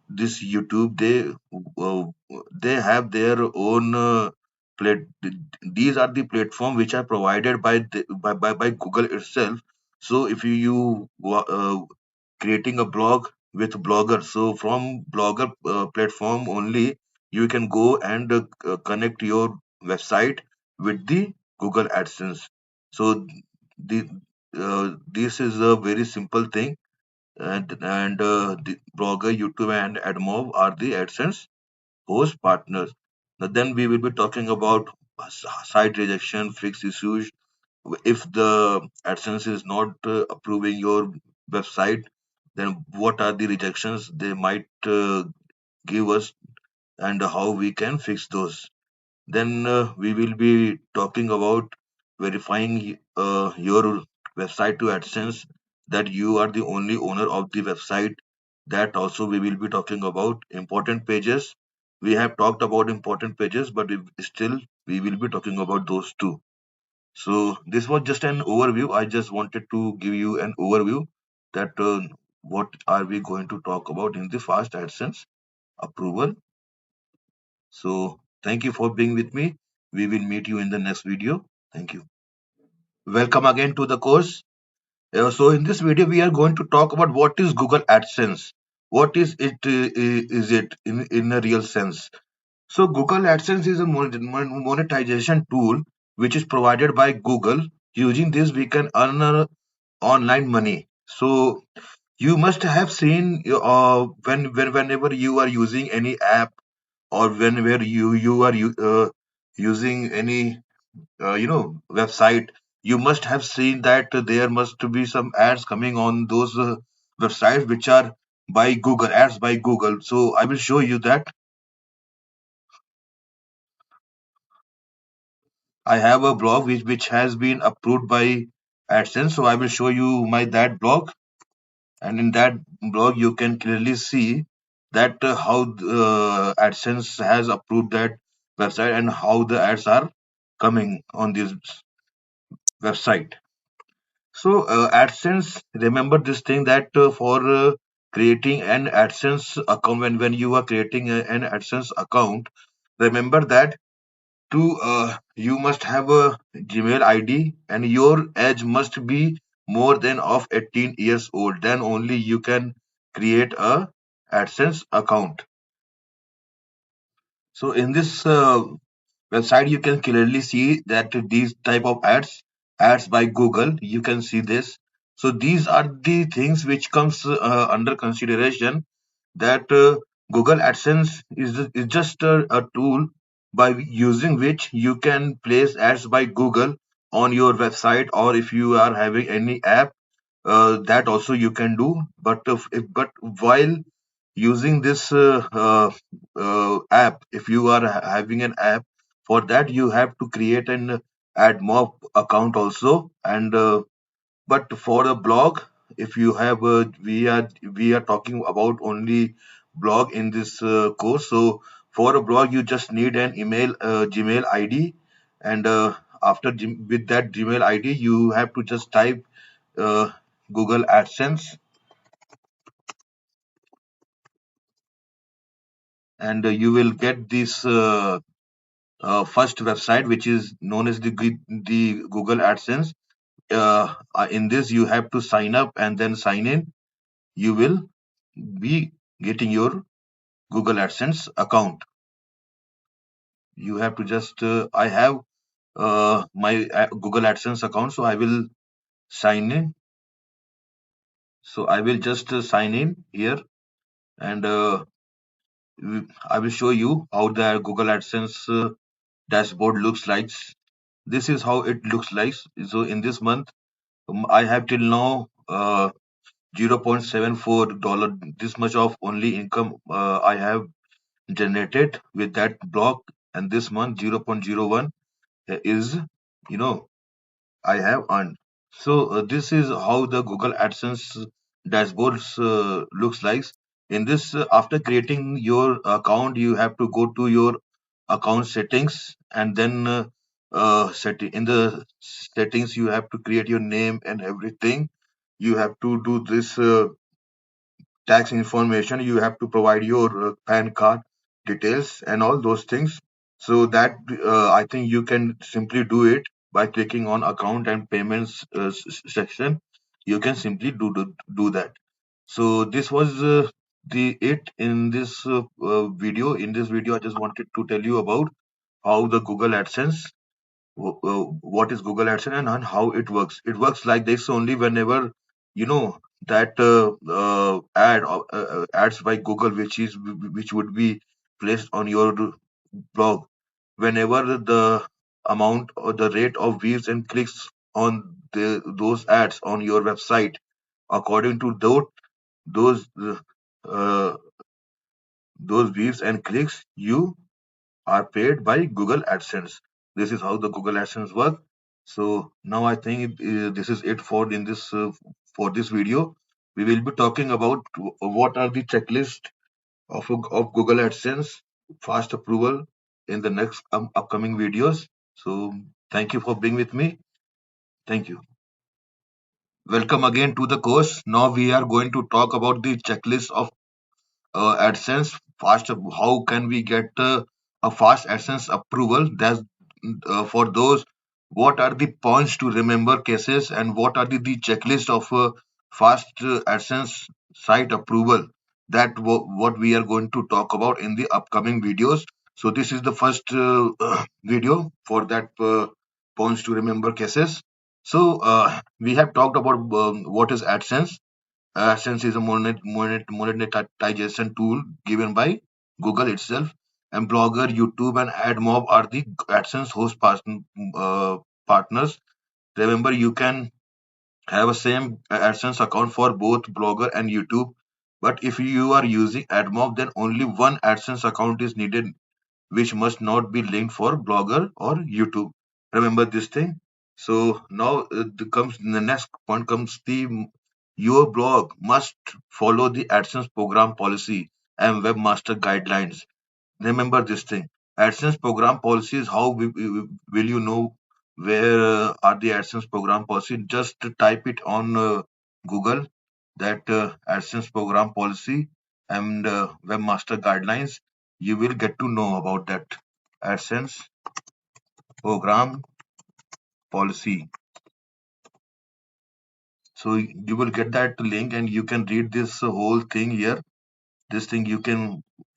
this YouTube, they have their own plat. These are the platform which are provided by Google itself. So if creating a blog with Blogger, so from Blogger platform only you can go and connect your website with the Google AdSense. So the this is a very simple thing, and the Blogger, YouTube, and AdMob are the AdSense host partners. Now, then we will be talking about site rejection, fixed issues. If the AdSense is not approving your website, then what are the rejections they might give us, and how we can fix those. Then we will be talking about verifying your website to AdSense, that you are the only owner of the website. That also we will be talking about important pages. We have talked about important pages, but still we will be talking about those too. So this was just an overview. I just wanted to give you an overview that what are we going to talk about in the fast AdSense approval. So thank you for being with me. We will meet you in the next video. Thank you. Welcome again to the course. So in this video, we are going to talk about what is Google AdSense. What is it in a real sense? So Google AdSense is a monetization tool which is provided by Google. Using this, we can earn online money. So you must have seen whenever you are using any app, or whenever you are using any website, you must have seen that there must be some ads coming on those websites which are by Google, ads by Google. So I will show you that. I have a blog which has been approved by AdSense. So I will show you my that blog, and in that blog you can clearly see that how AdSense has approved that website and how the ads are coming on this website. So AdSense, remember this thing that for creating an AdSense account, when you are creating an AdSense account, remember that to you must have a Gmail ID and your age must be more than of 18 years old. Then only you can create a AdSense account. So in this website, you can clearly see that these type of ads by Google, you can see this. So these are the things which comes under consideration, that Google AdSense is just a tool by using which you can place ads by Google on your website, or if you are having any app, that also you can do. But while using this app, if you are having an app, for that you have to create an AdMob account also. And but for a blog, if you have we are talking about only blog in this course. So for a blog you just need an Gmail ID, and with that Gmail ID you have to just type uh, Google AdSense, and you will get this first website which is known as the Google AdSense. In this you have to sign up and then sign in. You will be getting your Google AdSense account. You have to just I have my Google AdSense account, so I will sign in. So I will just sign in here, and I will show you how the Google AdSense dashboard looks like. This is how it looks like. So in this month, I have till now $0.74. This much of only income I have generated with that block, and this month 0.01 is, you know, I have earned. So this is how the Google AdSense dashboards looks like. In this, after creating your account, you have to go to your account settings, and then in the settings you have to create your name and everything. You have to do this tax information. You have to provide your PAN card details and all those things. So that I think you can simply do it by clicking on account and payments section. You can simply do that. So this was the it in this video. In this video, I just wanted to tell you about how the Google AdSense, what is Google AdSense, and how it works. It works like this only whenever you know that ads by Google, which would be placed on your blog. Whenever the amount or the rate of views and clicks on those ads on your website, according to those uh, those views and clicks, you are paid by Google AdSense. This is how the Google AdSense work. So now I think this is it for this video. We will be talking about what are the checklist of Google AdSense fast approval in the next upcoming videos. So thank you for being with me. Thank you. Welcome again to the course. Now we are going to talk about the checklist of AdSense fast. How can we get a fast AdSense approval? That's for those. What are the points to remember cases, and what are the checklist of fast AdSense site approval? What we are going to talk about in the upcoming videos. So this is the first video for that points to remember cases. So we have talked about what is AdSense. AdSense is a monetization tool given by Google itself, and Blogger, YouTube, and AdMob are the AdSense host partners. Remember, you can have a same AdSense account for both Blogger and YouTube, But if you are using AdMob, then only one AdSense account is needed, which must not be linked for Blogger or YouTube. Remember this thing. So now comes the next point comes the your blog must follow the AdSense program policy and webmaster guidelines. Remember this thing. AdSense program policy is how will you know where are the AdSense program policy? Just type it on Google that AdSense program policy and webmaster guidelines. You will get to know about that AdSense program policy. So you will get that link and you can read this whole thing here. This thing you can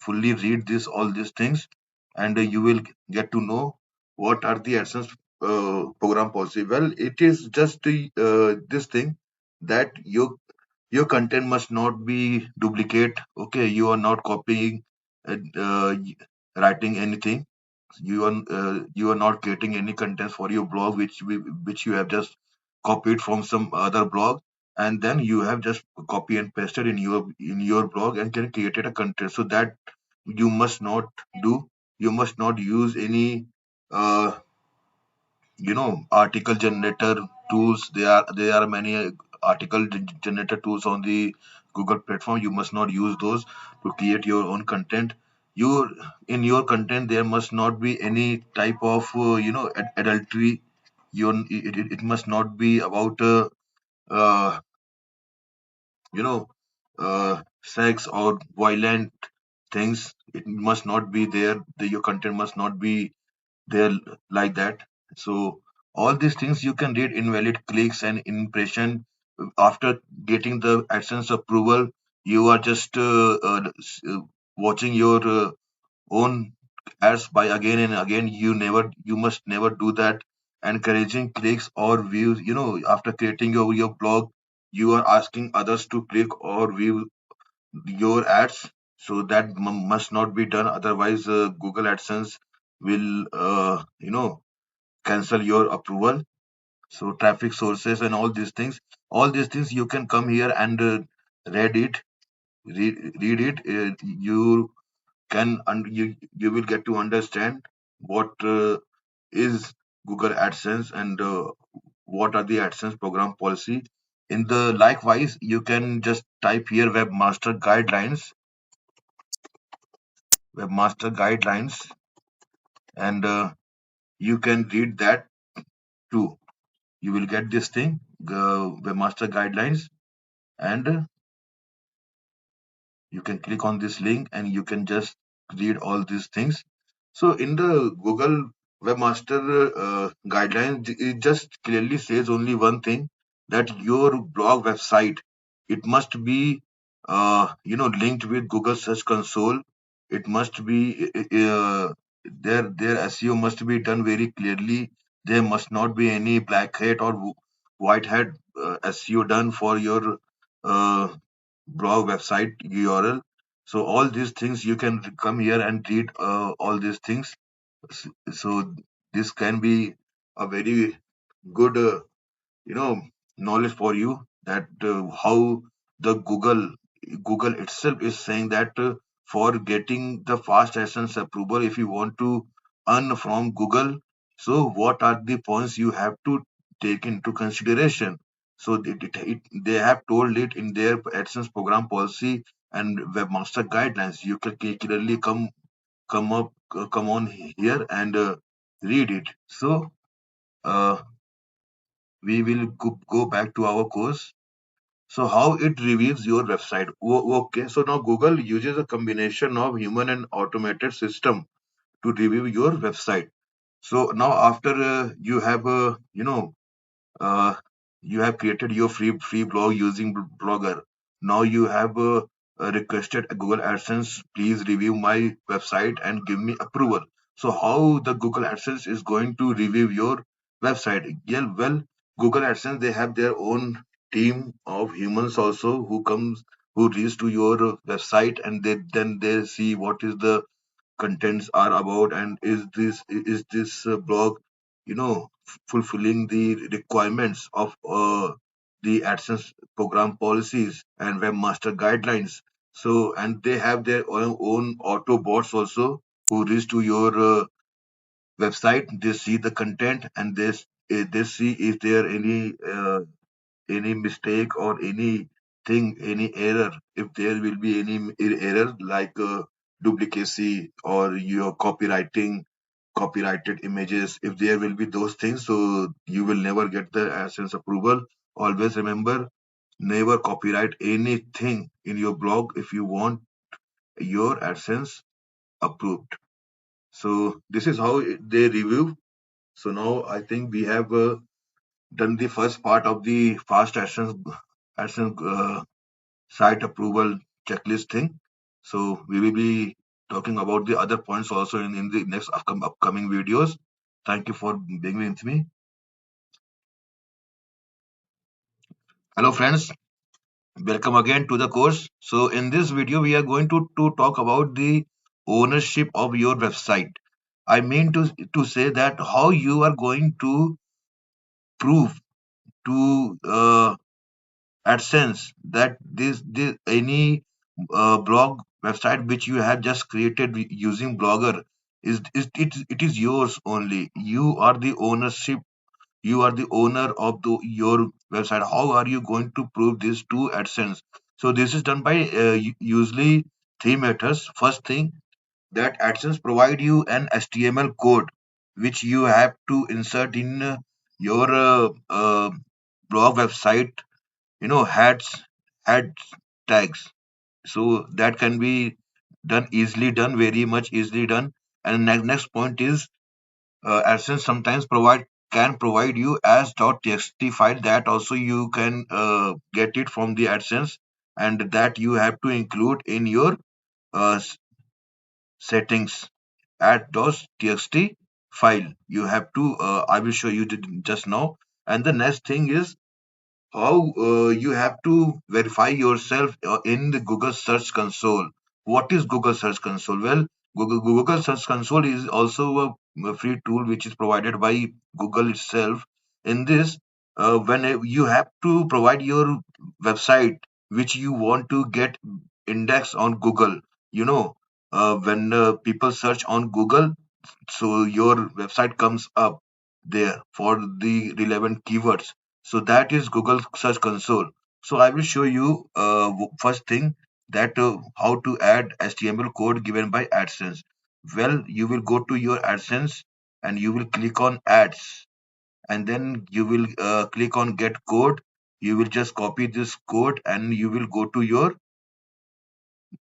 fully read this all these things, and you will get to know what are the AdSense program policy. Well, it is just this thing that your content must not be duplicate. Okay, you are not copying, writing anything. You are not creating any contents for your blog which you have just copied from some other blog, and then you have just copy and pasted in your blog and can create a content. So that you must not do. You must not use any uh, article generator tools. There are many generator tools on the Google platform. You must not use those to create your own content. You In your content there must not be any type of adultery. It must not be about uh, you know sex or violent things. It must not be there. Your content must not be there like that. So all these things you can read: invalid clicks and impression. After getting the AdSense approval, you are just watching your own ads by again and again. You must never do that. Encouraging clicks or views. After creating your blog, you are asking others to click or view your ads. So that must not be done. Otherwise, Google AdSense will cancel your approval. So traffic sources and all these things you can come here and read it read it. You will get to understand what is Google AdSense and what are the AdSense program policy. In the likewise, you can just type here webmaster guidelines, and you can read that too. You will get this thing, webmaster guidelines, and you can click on this link and you can just read all these things. So in the Google webmaster guidelines, it just clearly says only one thing, that your blog website, it must be linked with Google search console. It must be their SEO must be done very clearly. There must not be any black hat or white hat SEO done for your uh, blog website URL. So all these things you can come here and read all these things. So this can be a very good you know knowledge for you, that how the Google itself is saying that for getting the fast AdSense approval, if you want to earn from Google, so what are the points you have to take into consideration. So they have told it in their AdSense program policy and webmaster guidelines. You can clearly come on here and read it. So uh, we will go back to our course. So how it reviews your website. Okay, so now Google uses a combination of human and automated system to review your website. So now after uh, you have created your free blog using Blogger. Now you have requested Google AdSense, please review my website and give me approval. So how the Google AdSense is going to review your website? Yeah, well, Google AdSense, they have their own team of humans also who reach to your website, and they see what is the contents are about, and is this blog fulfilling the requirements of the AdSense program policies and webmaster guidelines. So, and they have their own auto bots also who reach to your website. They see the content and they see if there any mistake or anything, any error. If there will be any error like duplicacy or your copyrighted images, if there will be those things, so you will never get the AdSense approval. Always remember, never copyright anything in your blog if you want your AdSense approved. So this is how they review. So now I think we have done the first part of the fast AdSense site approval checklist thing. So we will be talking about the other points also in the next upcoming videos. Thank you for being with me. Hello friends, welcome again to the course. So in this video, we are going to talk about the ownership of your website. I mean to say that how you are going to prove to AdSense that this any blog website which you have just created using Blogger it is yours only. You are the owner of your website. How are you going to prove this to AdSense? So this is done by usually three methods. First thing, that AdSense provide you an HTML code which you have to insert in your blog website. You know, had tags. So that can be done, very much easily done. And next point is AdSense sometimes provide you as .txt file that also you can get it from the AdSense, and that you have to include in your uh, s- settings at .txt file. You have to I will show you just now. And the next thing is how you have to verify yourself in the Google Search Console. What is Google Search Console? Well, Google Search Console is also a free tool which is provided by Google itself. In this, when you have to provide your website which you want to get index on Google, you know, when people search on Google, so your website comes up there for the relevant keywords. So that is Google Search Console. So I will show you first thing that how to add HTML code given by AdSense. Well, you will go to your AdSense and you will click on ads, and then you will click on get code. You will just copy this code and you will go to your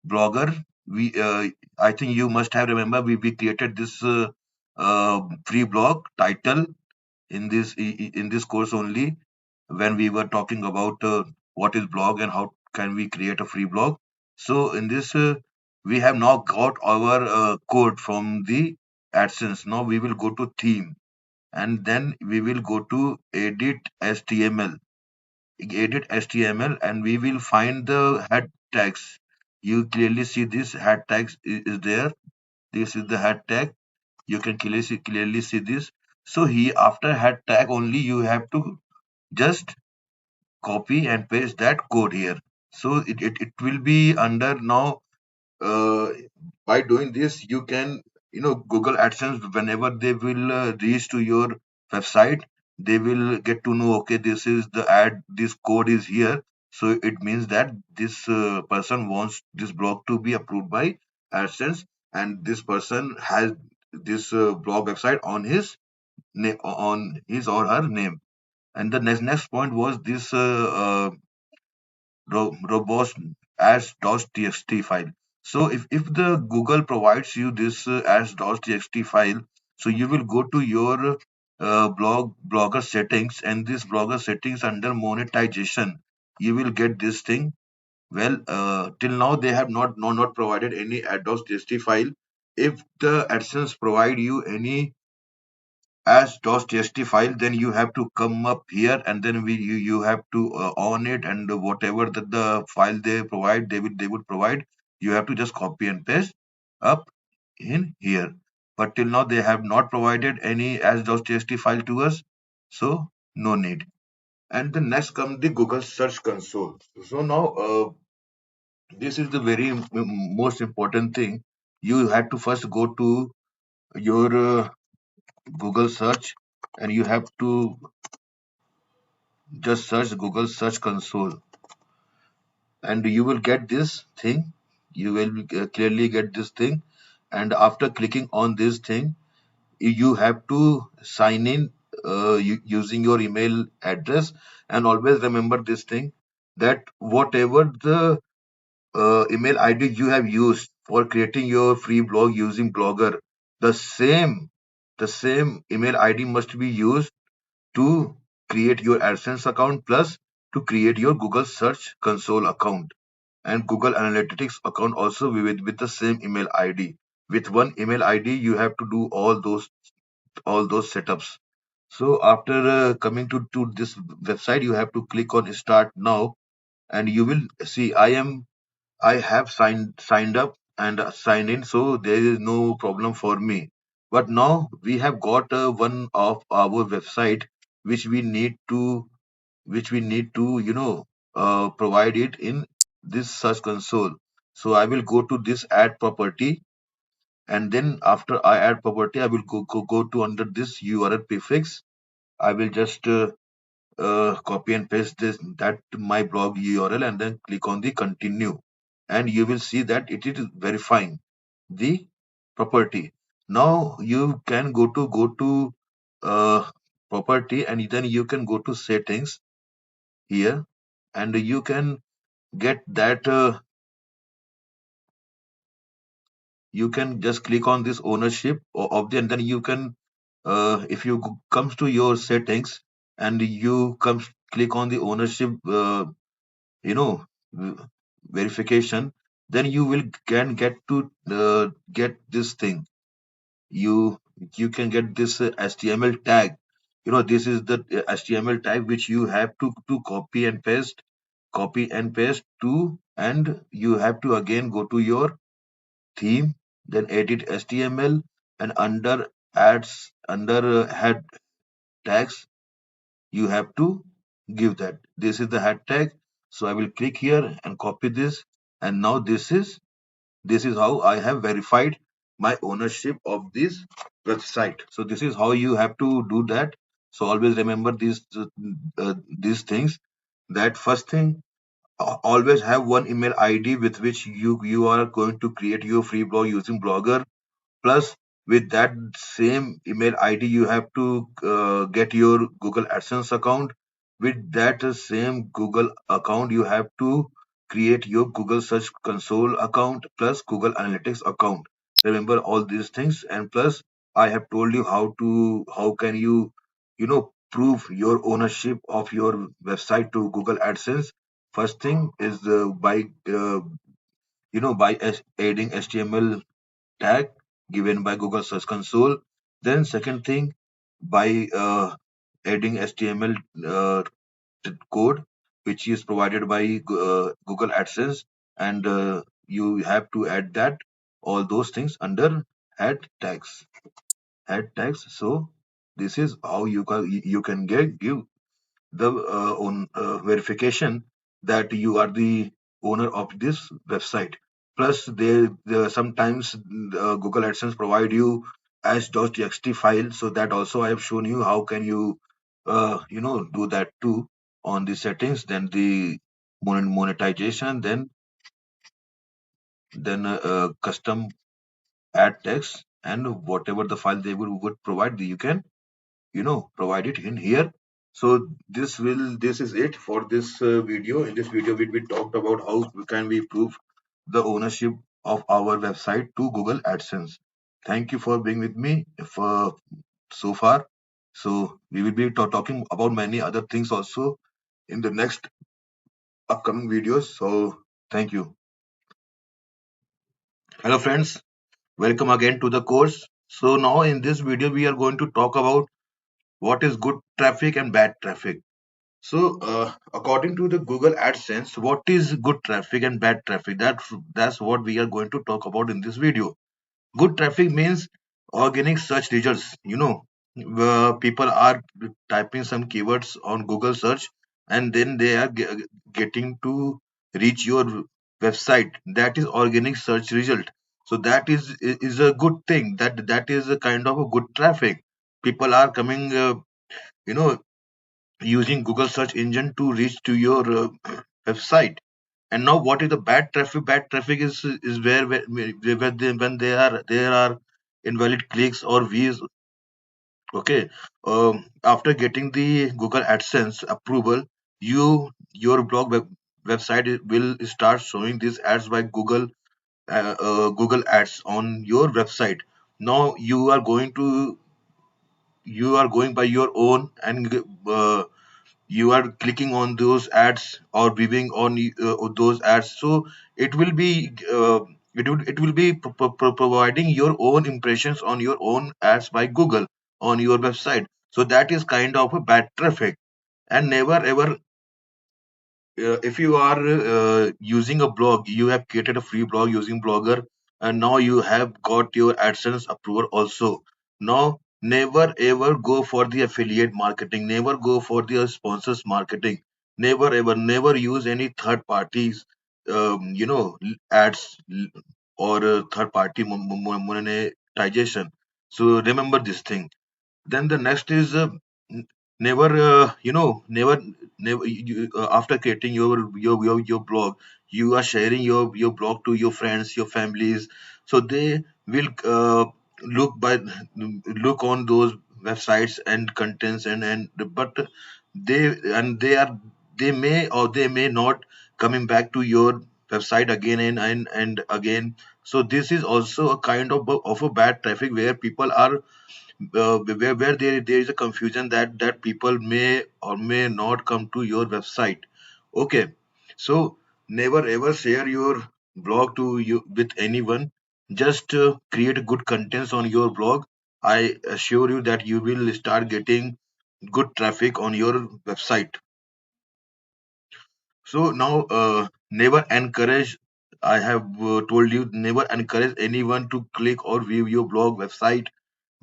blogger. I think you must have remember we created this free blog title in this course only, when we were talking about what is blog and how can we create a free blog. So in this we have now got our code from the AdSense. Now we will go to theme, and then we will go to edit HTML, and we will find the head tags. You clearly see this head tags is there. This is the head tag. You can clearly see this. So here after head tag only you have to just copy and paste that code here. So it will be under now. uh, by doing this, you can, you know, Google AdSense, whenever they will reach to your website, they will get to know, okay, this is the ad, this code is here. So it means that this person wants this blog to be approved by AdSense, and this person has this blog website on his on his or her name. And the next point was this robust as.txt file. So if the Google provides you this as.txt file, so you will go to your blogger settings, and this blogger settings under monetization, you will get this thing. Well, till now they have not provided any as.txt file. If the AdSense provide you any as .txt file, then you have to come up here, and then you have to on it, and whatever the file they provide, they would provide. You have to just copy and paste up in here. But till now they have not provided any as .txt file to us, so no need. And the next comes the Google Search Console. So now This is the very most important thing. You had to first go to your Google search, and you have to just search Google Search Console, and you will get this thing. You will clearly get this thing, and after clicking on this thing, you have to sign in using your email address. And always remember this thing, that whatever the email ID you have used for creating your free blog using Blogger, the same the same email ID must be used to create your AdSense account, plus to create your Google Search Console account and Google Analytics account also with the same email ID. With one email ID, you have to do all those setups. So after coming to this website, you have to click on Start Now, and you will see I have signed up and signed in, so there is no problem for me. But now we have got one of our website which we need to provide it in this search console. So I will go to this add property, and then after I add property, I will go to under this URL prefix. I will just copy and paste that my blog URL, and then click on the continue, and you will see that it is verifying the property. Now you can go to property, and then you can go to settings here, and you can get that you can just click on this ownership of the, and then you can if you comes to your settings, and you comes click on the ownership you know v- verification, then you will can get this thing. You you can get this HTML tag. This is the HTML tag which you have to copy and paste to, and you have to again go to your theme, then edit HTML, and under ads, under head tags, you have to give that. This is the head tag. So I will click here and copy this. And now this is how I have verified my ownership of this website. So this is how you have to do that. So always remember these things. That first thing, always have one email ID with which you are going to create your free blog using Blogger. Plus, with that same email ID, you have to get your Google AdSense account. With that same Google account, you have to create your Google Search Console account plus Google Analytics account. Remember all these things, and plus, I have told you how can you prove your ownership of your website to Google AdSense. First thing is by adding HTML tag given by Google Search Console. Then second thing, by adding HTML code which is provided by Google AdSense, and you have to add that all those things under head tags. Head tags. So this is how you can give the on verification that you are the owner of this website. Plus, there sometimes Google AdSense provide you as .txt file, so that also I have shown you how can you do that too on the settings. Then the monetization, then custom ad text, and whatever the file they would provide, you can provide it in here. So this is it for this video. In this video, we talked about how can we prove the ownership of our website to Google AdSense. Thank you for being with me for so far. So we will be talking about many other things also in the next upcoming videos. So thank you. Hello friends, welcome again to the course. So now in this video we are going to talk about what is good traffic and bad traffic. So, according to the Google AdSense, what is good traffic and bad traffic? That's what we are going to talk about in this video. Good traffic means organic search results. Where people are typing some keywords on Google search, and then they are getting to reach your website, that is organic search result. So that is a good thing. That is a kind of a good traffic. People are coming, you know, using Google search engine to reach to your website. And now, what is the bad traffic? Bad traffic is where when there are invalid clicks or views. Okay, after getting the Google AdSense approval, your website will start showing these ads by Google Ads on your website. Now you are going by your own, and you are clicking on those ads or viewing on those ads. So it will be it will be providing your own impressions on your own ads by Google on your website. So that is kind of a bad traffic. And never ever, if you are using a blog, you have created a free blog using Blogger, and now you have got your AdSense approval also. Now, never ever go for the affiliate marketing, never go for the sponsors marketing, never ever, never use any third parties, ads or third party monetization. So remember this thing. Then the next is never, never after creating your blog, you are sharing your blog to your friends, your families, so they will look on those websites and contents, and but they are, they may or they may not coming back to your website again and again. So this is also a kind of a bad traffic where people are where there is a confusion that people may or may not come to your website. Okay, so never ever share your blog to you with anyone. Just create good contents on your blog. I assure you that you will start getting good traffic on your website. So now, never encourage. I have told you, never encourage anyone to click or view your blog website.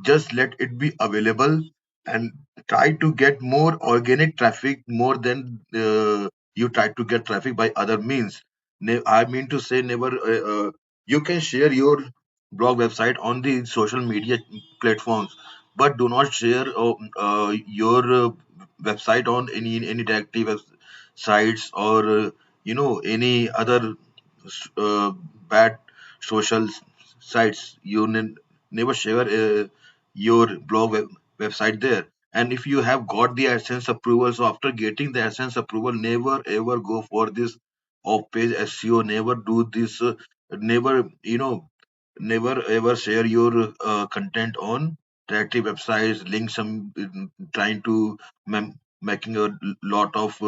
Just let it be available and try to get more organic traffic more than you try to get traffic by other means. I mean to say, never, you can share your blog website on the social media platforms, but do not share your website on any directory sites or any other uh, bad social sites. You never share your website there. And if you have got the AdSense approval, so after getting the AdSense approval, never ever go for this off page SEO. Never do this. Never, never ever share your content on directory websites, links, some trying to making a lot of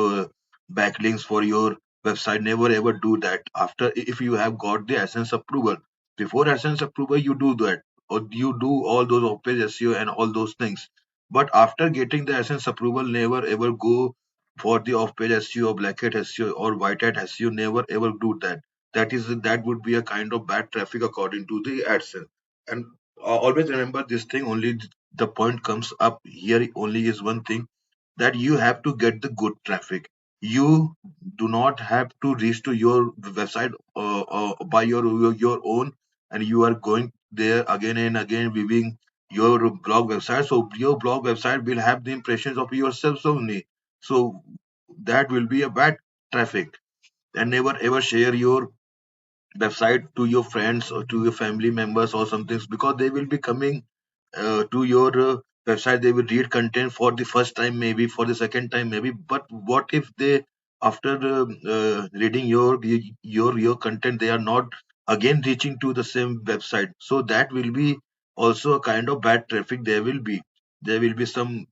backlinks for your website. Never ever do that. After, if you have got the AdSense approval, before AdSense approval, you do that, or you do all those off-page SEO and all those things. But after getting the AdSense approval, never ever go for the off-page SEO or black hat SEO or white hat SEO. Never ever do that. That would be a kind of bad traffic according to the AdSense. And always remember this thing. Only the point comes up here. Only is one thing, that you have to get the good traffic. You do not have to reach to your website by your own, and you are going there again and again viewing your blog website. So your blog website will have the impressions of yourself only. So that will be a bad traffic. And never ever share your website to your friends or to your family members or something, because they will be coming to your website. They will read content for the first time, maybe for the second time, maybe. But what if they, after reading your content, they are not again reaching to the same website? So that will be also a kind of bad traffic. There will be some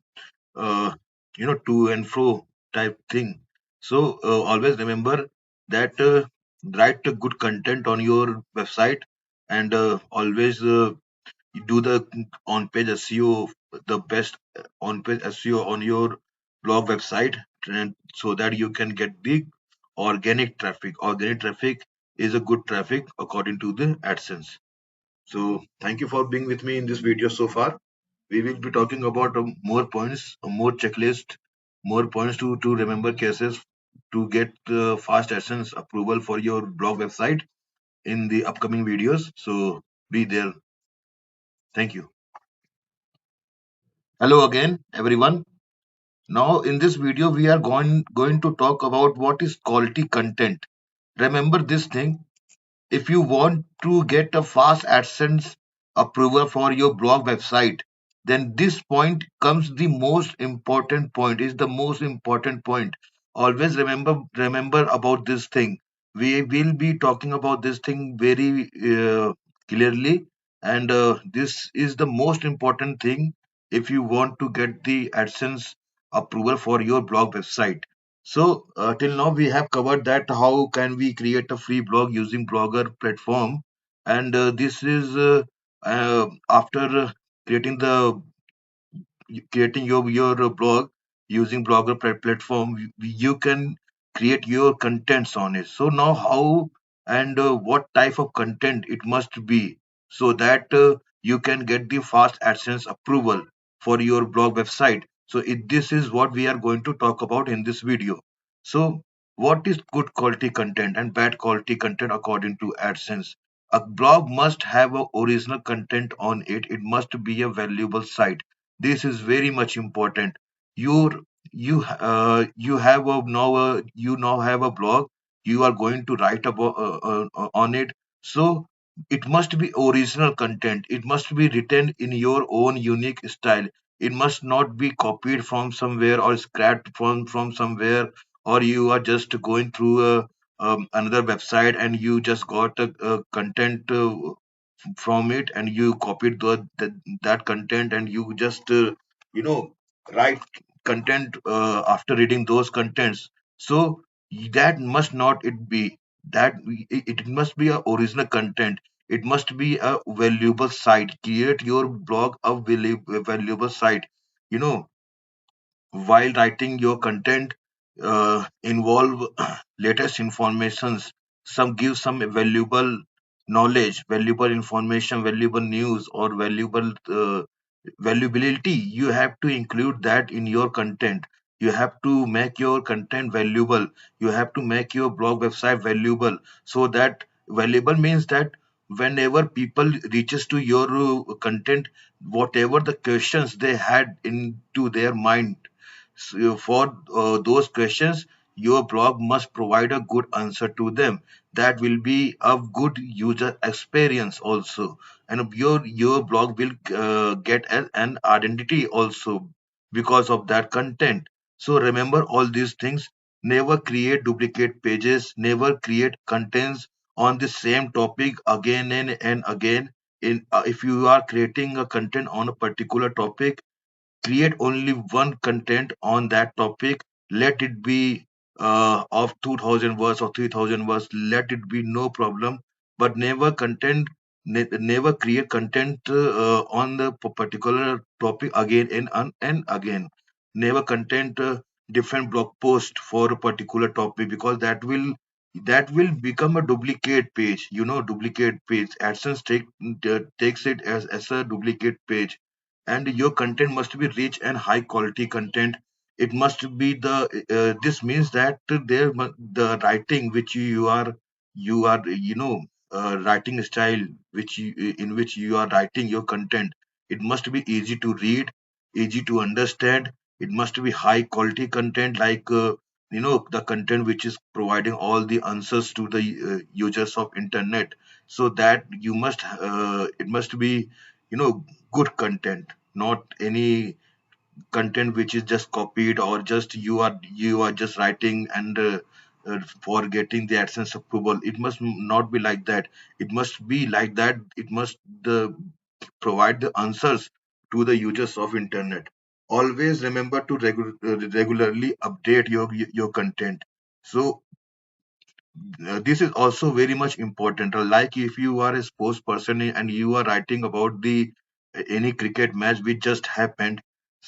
to and fro type thing. So always remember that write a good content on your website, and always do the on-page SEO, the best on-page SEO on your blog website, and so that you can get the organic traffic. Organic traffic is a good traffic according to the AdSense. So thank you for being with me in this video so far. We will be talking about more points, more checklist, more points to remember cases to get fast AdSense approval for your blog website in the upcoming videos. So be there. Thank you. Hello again, everyone. Now in this video, we are going to talk about what is quality content. Remember this thing. If you want to get a fast AdSense approval for your blog website, then this point comes the most important point, is the most important point. Always remember about this thing. We will be talking about this thing very clearly, and this is the most important thing if you want to get the AdSense approval for your blog website. So till now we have covered that how can we create a free blog using Blogger platform, and this is after creating the creating your blog using Blogger platform, you can create your contents on it. So now how and what type of content it must be so that you can get the fast AdSense approval for your blog website. So this is what we are going to talk about in this video. So what is good quality content and bad quality content according to AdSense? A blog must have a original content on it. It must be a valuable site. This is very much important. You have a now you now have a blog. You are going to write about on it. So it must be original content. It must be written in your own unique style. It must not be copied from somewhere or scrapped from somewhere, or you are just going through another website and you just got a content from it and you copied that content and you just you know write content after reading those contents. So that must not it be that it must be a original content. It must be a valuable site. Create your blog a valuable site. you know while writing your content, involve latest informations. Some give some valuable knowledge, valuable information, valuable news, or valuable valuability. You have to include that in your content. You have to make your content valuable. You have to make your blog website valuable. So that valuable means that whenever people reaches to your content, whatever the questions they had into their mind, so for those questions, your blog must provide a good answer to them. That will be a good user experience also, and your blog will get an identity also because of that content. So remember all these things. Never create duplicate pages. Never create contents on the same topic again and again. If you are creating a content on a particular topic, create only one content on that topic. Let it be of 2000 words or 3000 words. Let it be no problem. But never create content on the particular topic again and again. Never content different blog post for a particular topic, because that will become a duplicate page. Duplicate page. AdSense takes it as a duplicate page, and your content must be rich and high quality content. It must be this means that the writing which you are writing style in which you are writing your content, it must be easy to read, easy to understand. It must be high quality content, like the content which is providing all the answers to the users of internet. So that it must be good content, not any content which is just copied, or just you are just writing and for getting the AdSense approval. It must not be like that. It must be like that. It must provide the answers to the users of internet. Always remember to regularly update your content. So this is also very much important. Like if you are a sports person and you are writing about the any cricket match which just happened,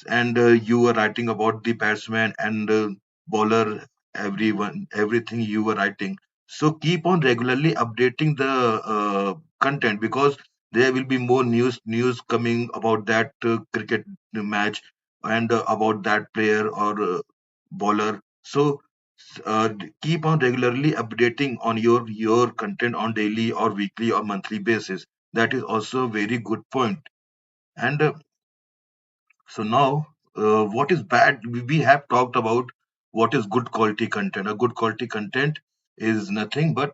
and you are writing about the batsman and bowler, everything you were writing. So keep on regularly updating the content, because there will be more news coming about that cricket match and about that player or bowler. So Keep on regularly updating on your content on daily or weekly or monthly basis. That is also a very good point. And so now, what is bad? We have talked about what is good quality content. A good quality content is nothing but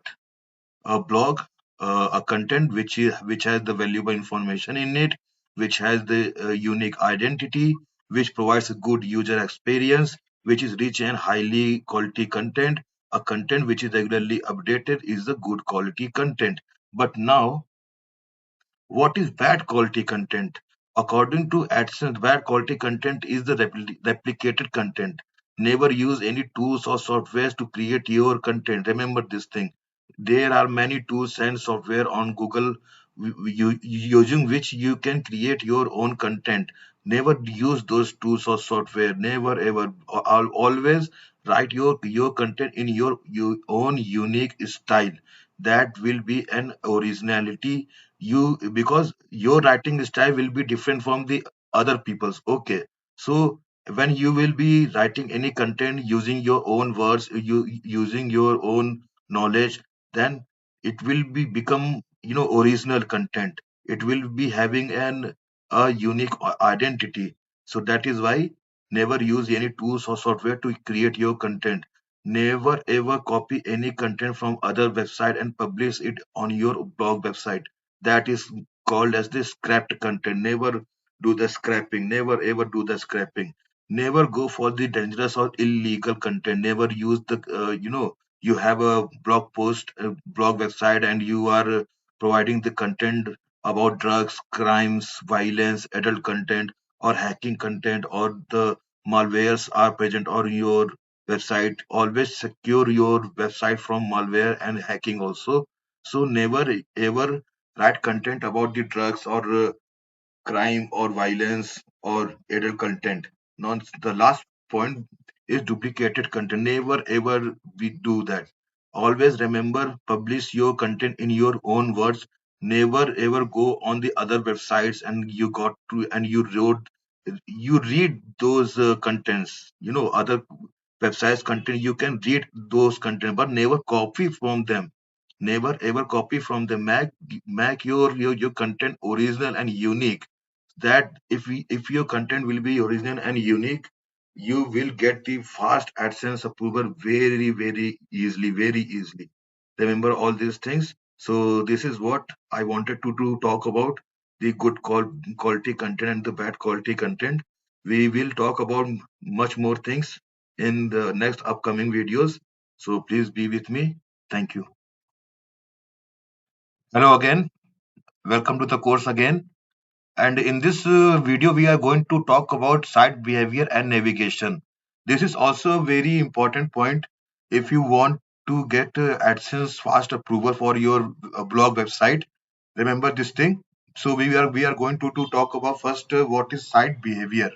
a blog, a content which has the valuable information in it, which has the unique identity, which provides a good user experience, which is rich and highly quality content. A content which is regularly updated is the good quality content. But now, what is bad quality content? According to AdSense, bad quality content is the replicated content. Never use any tools or softwares to create your content. Remember this thing. There are many tools and software on Google using which you can create your own content. Never use those tools or software. Never ever. Always write your content in your own unique style. That will be an originality you, because your writing style will be different from the other people's. Okay, so when you will be writing any content using your own words, you using your own knowledge, then it will be become, original content. It will be having an a unique identity. So that is why never use any tools or software to create your content. Never ever copy any content from other website and publish it on your blog website. That is called as the scrapped content. Never do the scrapping. Never ever do the scrapping. Never go for the dangerous or illegal content. Never use the, you have a blog post, a blog website, and you are providing the content about drugs, crimes, violence, adult content, or hacking content, or the malwares are present on your website. Always secure your website from malware and hacking also. So never ever write content about the drugs or crime or violence or adult content. Now, the last point is duplicated content. Never ever we do that. Always remember, publish your content in your own words. Never ever go on the other websites and you got to and you read those contents. Other websites content, you can read those content, but never copy from them. Never ever copy from them. Make your content original and unique. That if your content will be original and unique, you will get the fast AdSense approval very easily. Remember all these things. So this is what I wanted to talk about: the quality content and the bad quality content. We will talk about much more things in the next upcoming videos. So please be with me. Thank you. Hello again. Welcome to the course again. And in this video, we are going to talk about site behavior and navigation. This is also a very important point if you want to get AdSense fast approval for your blog website. Remember this thing. So we are going to talk about first what is site behavior.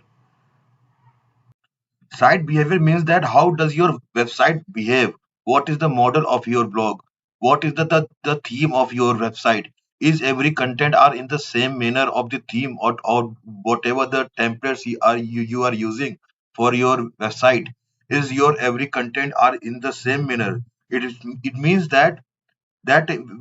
Site behavior means that how does your website behave? What is the model of your blog? What is the theme of your website? Is every content are in the same manner of the theme, or whatever the templates you are using for your website? Is your every content are in the same manner? It means that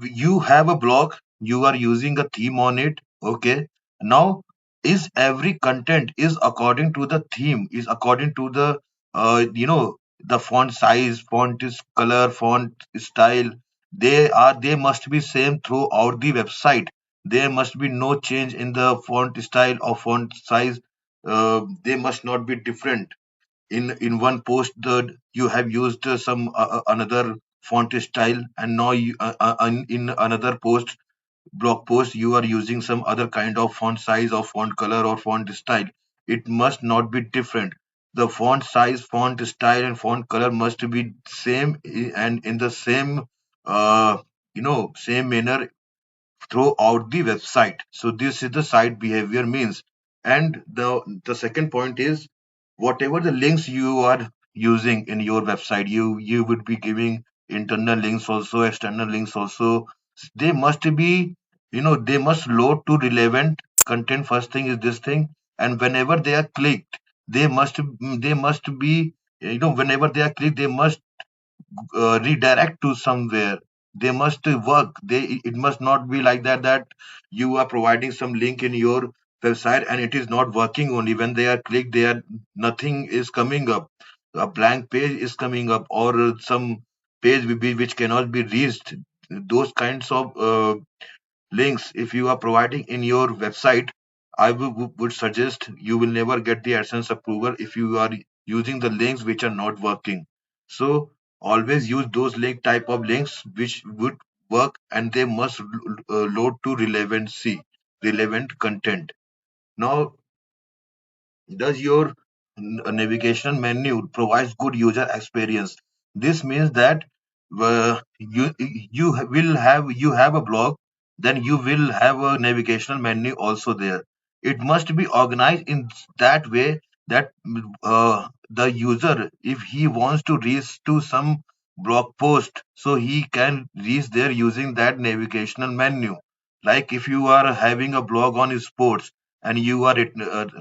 you have a blog, you are using a theme on it. Okay, now is every content is according to the theme, is according to the the font size, font is color, font style. They must be same throughout the website. There must be no change in the font style or font size. They must not be different. In one post that you have used some another font style, and now in another blog post you are using some other kind of font size or font color or font style. It must not be different. The font size, font style, and font color must be same, and in the same same manner throughout the website. So this is the site behavior means. And the second point is, whatever the links you are using in your website, you would be giving internal links also, external links also. They must be, they must load to relevant content. First thing is this thing, and whenever they are clicked, they must be whenever they are clicked, they must redirect to somewhere. They must work. It must not be like that you are providing some link in your website and it is not working. Only when they are clicked, they are nothing is coming up. A blank page is coming up, or some page which cannot be reached. Those kinds of links, if you are providing in your website, I would suggest you will never get the AdSense approval if you are using the links which are not working. So always use those link type of links which would work, and they must load to relevant content. Now, does your navigation menu provides good user experience? This means that you have a blog, then you will have a navigational menu also there. It must be organized in that way that the user, if he wants to reach to some blog post, so he can reach there using that navigational menu. Like if you are having a blog on sports, and you are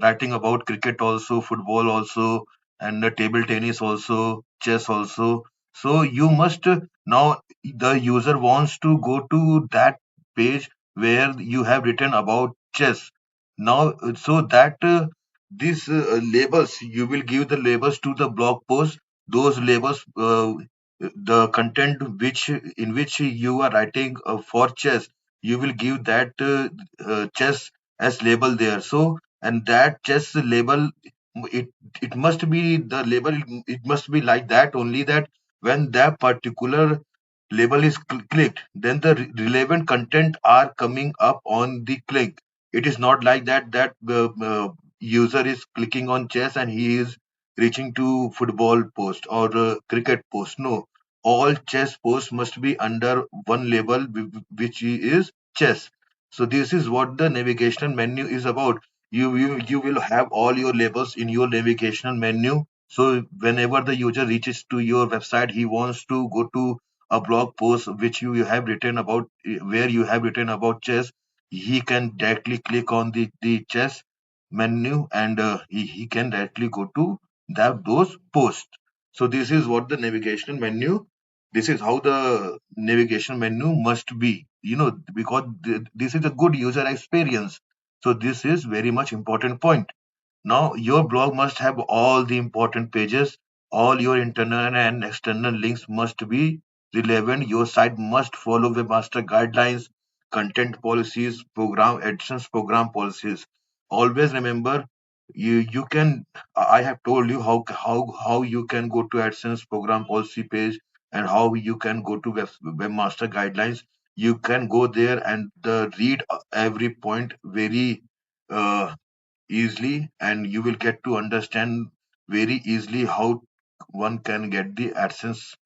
writing about cricket also, football also, and table tennis also, chess also. So you must now the user wants to go to that page where you have written about chess. Now, so that these labels, you will give the labels to the blog post. Those labels, the content which you are writing for chess, you will give that chess as label there. So, and that chess label, it it must be the label. It must be like that only, that when that particular label is clicked, then the relevant content are coming up on the click. It is not like that user is clicking on chess and he is reaching to football post or cricket post. No, all chess posts must be under one label, which is chess. So this is what the navigational menu is about. You will have all your labels in your navigational menu. So whenever the user reaches to your website, he wants to go to a blog post which you have written about, where you have written about chess, he can directly click on the chess menu, and he can directly go to those posts. So this is what the navigational menu, this is how the navigation menu must be, because this is a good user experience. So this is very much important point. Now, your blog must have all the important pages. All your internal and external links must be relevant. Your site must follow webmaster guidelines, content policies, program AdSense program policies. Always remember, you can. I have told you how you can go to AdSense program policy page, and how you can go to webmaster guidelines. You can go there and read every point very uh, easily, and you will get to understand very easily how one can get the AdSense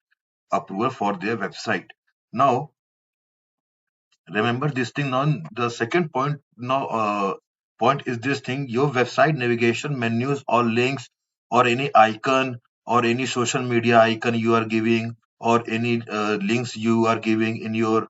approval for their website. Now, remember this thing. Now, the second point now point is this thing: your website navigation menus or links, or any icon, or any social media icon you are giving, or any links you are giving in your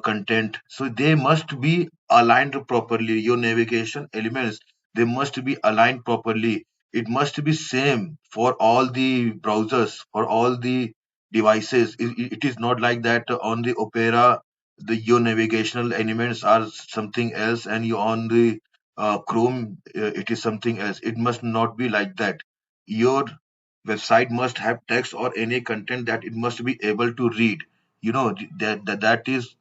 content, so they must be aligned properly. Your navigation elements, they must be aligned properly. It must be same for all the browsers, for all the devices. It is not like that on the Opera your navigational elements are something else, and you on the Chrome, it is something else. It must not be like that. Your website must have text or any content that it must be able to read. That is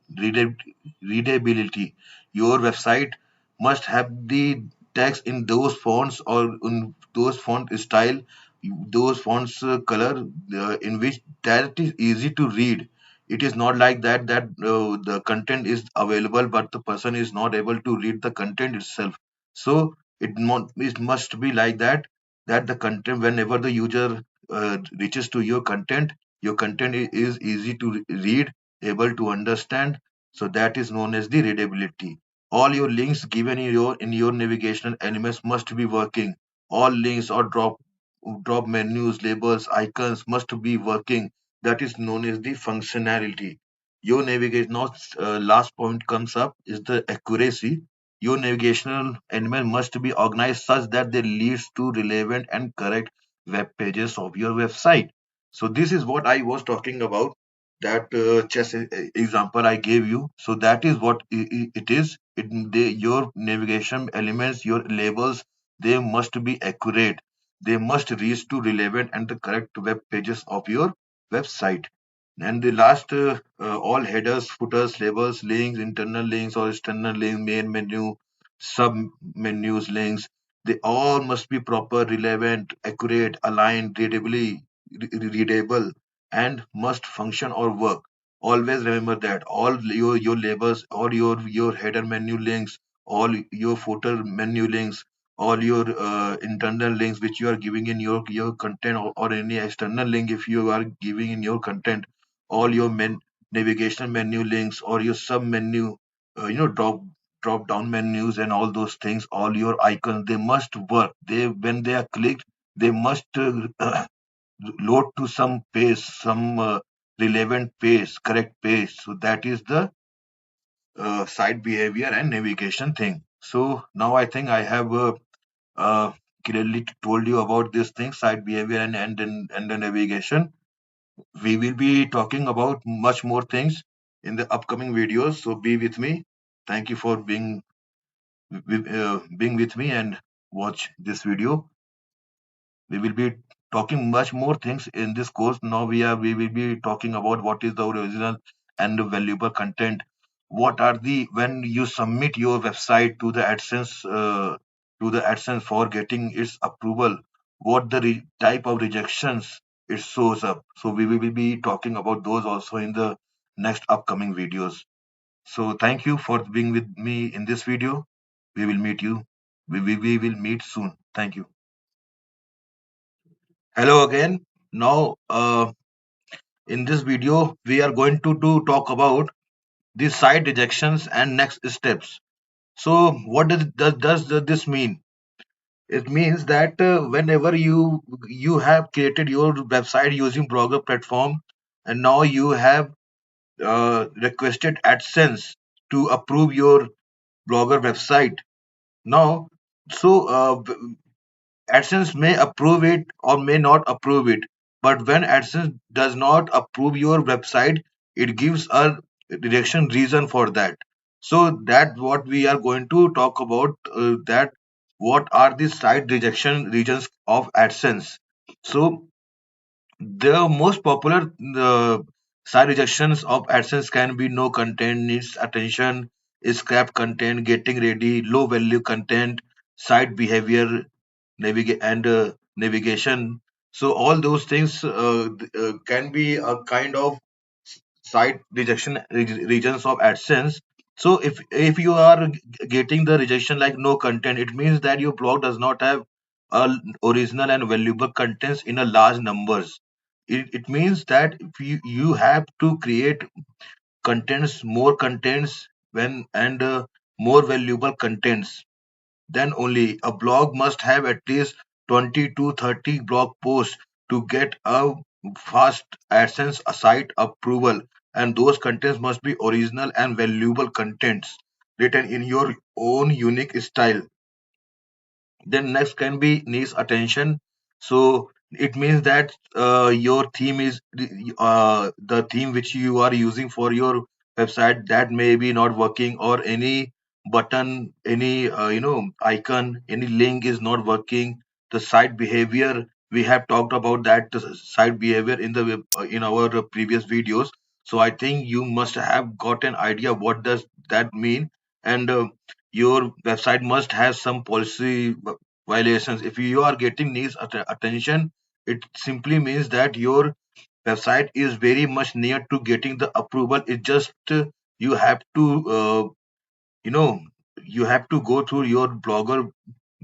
readability. Your website must have the text in those fonts, or in those font style, those fonts color, in which that is easy to read. It is not like that the content is available but the person is not able to read the content itself. So it must be like that the content, whenever the user reaches to your content is easy to read, able to understand. So that is known as the readability. All your links given in your navigational elements must be working. All links or drop menus, labels, icons must be working. That is known as the functionality. Your navigation, now last point comes up is the accuracy. Your navigational element must be organized such that they leads to relevant and correct web pages of your website. So this is what I was talking about. That chess example I gave you. So that is what it is. Your navigation elements, your labels, they must be accurate. They must reach to relevant and the correct web pages of your website. And the last, all headers, footers, labels, links, internal links or external links, main menu, sub menus, links, they all must be proper, relevant, accurate, aligned, readable, and must function or work. Always remember that all your labels, all your header menu links, all your footer menu links, all your internal links which you are giving in your content, or any external link if you are giving in your content, all your navigation menu links or your sub menu, drop down menus and all those things, all your icons, they must work. They, when they are clicked, they must load to some page, some relevant page, correct page. So that is the site behavior and navigation thing. So now I think I have uh, clearly told you about this thing, site behavior and the navigation. We will be talking about much more things in the upcoming videos. So be with me. Thank you for being with me and watch this video. We will be talking much more things in this course. Now we will be talking about what is the original and the valuable content. What are the, when you submit your website to the AdSense for getting its approval, what the type of rejections it shows up. So we will be talking about those also in the next upcoming videos. So thank you for being with me in this video. We will meet you. We will meet soon. Thank you. Hello again. Now, in this video, we are going to talk about the site rejections and next steps. So, what does this mean? It means that whenever you have created your website using Blogger platform, and now you have requested AdSense to approve your Blogger website. Now, so AdSense may approve it or may not approve it. But when AdSense does not approve your website, it gives a rejection reason for that. So that what we are going to talk about, that what are the site rejection regions of AdSense. So the most popular side rejections of AdSense can be no content needs attention, scrap content, getting ready, low value content, site behavior, navigation. So all those things can be a kind of site rejection regions of AdSense. So if you are getting the rejection like no content, it means that your blog does not have original and valuable contents in a large numbers. It means that if you have to create contents, more contents, when and more valuable contents, then only a blog must have at least 20 to 30 blog posts to get a fast AdSense site approval, and those contents must be original and valuable contents written in your own unique style. Then next can be needs attention. So it means that your theme is the theme which you are using for your website, that may be not working, or any button, any icon, any link is not working. The site behavior, we have talked about that, the site behavior in the in our previous videos. So I think you must have got an idea what does that mean. And your website must have some policy violations. If you are getting needs attention, it simply means that your website is very much near to getting the approval. It just you have to you know you have to go through your blogger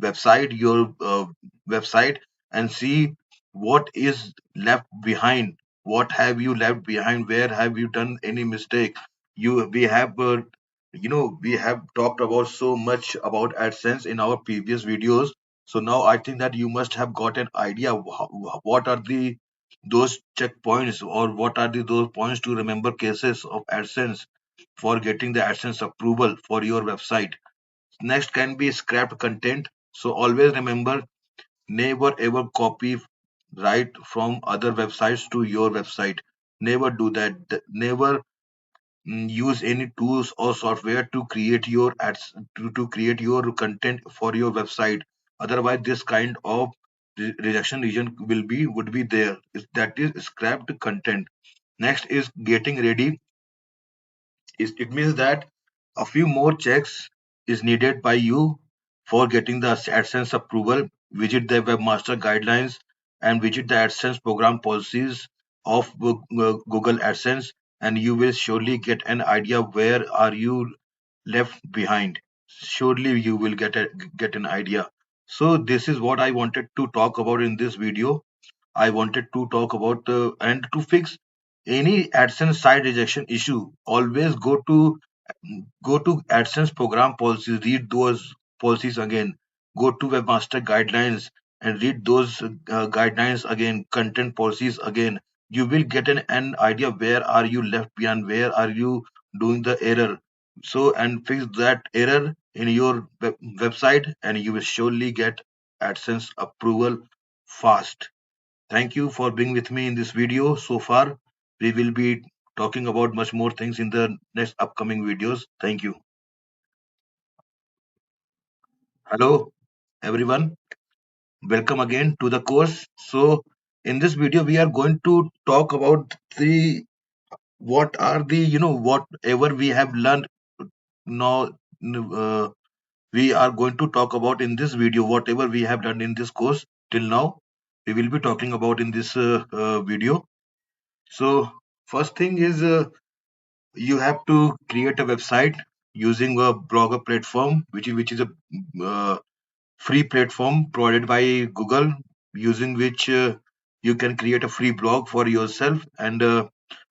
website, your website, and see what is left behind. What have you left behind? Where have you done any mistake? We have we have talked about so much about AdSense in our previous videos. So now I think that you must have got an idea what are the those checkpoints, or what are those points to remember cases of AdSense for getting the AdSense approval for your website. Next can be scrapped content. So always remember, never ever copy. right from other websites to your website. Never do that. Never use any tools or software to create your ads, to create your content for your website. Otherwise this kind of rejection region would be there. That is scrapped content. Next is getting ready. It means that a few more checks is needed by you for getting the AdSense approval. Visit the webmaster guidelines and visit the AdSense program policies of Google AdSense, and you will surely get an idea where are you left behind. Surely you will get an idea. So this is what I wanted to talk about in this video. I wanted to talk about and to fix any AdSense site rejection issue. Always go to AdSense program policies, read those policies again. Go to Webmaster guidelines and read those guidelines again, content policies again. You will get an idea where are you left behind, where are you doing the error. So and fix that error in your website, and you will surely get AdSense approval fast. Thank you for being with me in this video so far. We will be talking about much more things in the next upcoming videos. Thank you. Hello, everyone. Welcome again to the course. So, in this video, we are going to talk about the what are the whatever we have learned now. Uh, we are going to talk about in this video whatever we have done in this course till now. We will be talking about in this video. So, first thing is you have to create a website using a blogger platform, which is a uh, free platform provided by Google, using which you can create a free blog for yourself and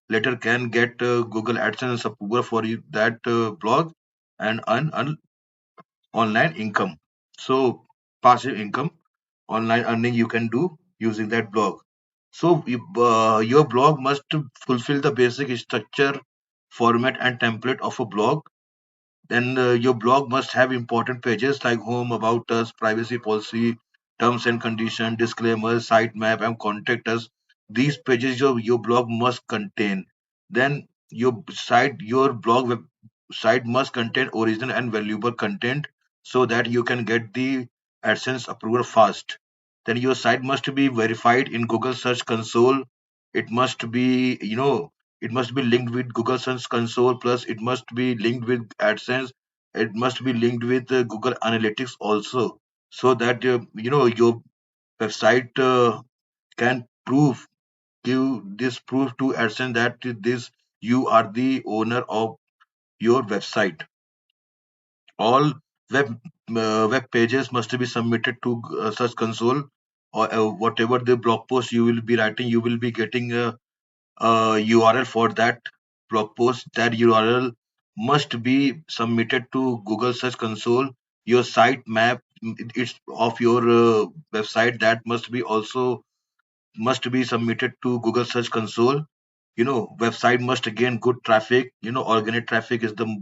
later can get Google AdSense approval for that blog and earn online income. So passive income, online earning you can do using that blog. So your blog must fulfill the basic structure, format, and template of a blog. Then your blog must have important pages like home, about us, privacy policy, terms and condition, disclaimers, site map, and contact us. These pages your blog must contain. Then your blog website must contain original and valuable content so that you can get the AdSense approval fast. Then your site must be verified in Google Search Console. It must be, it must be linked with Google Search Console, plus it must be linked with AdSense. It must be linked with Google Analytics also, so that your website can give this proof to AdSense that this you are the owner of your website. All web pages must be submitted to Search Console, or whatever the blog post you will be writing, you will be getting URL for that blog post. That URL must be submitted to Google Search Console. Your site map, it's of your website, that must be submitted to Google Search Console. Website must gain good traffic. Organic traffic is the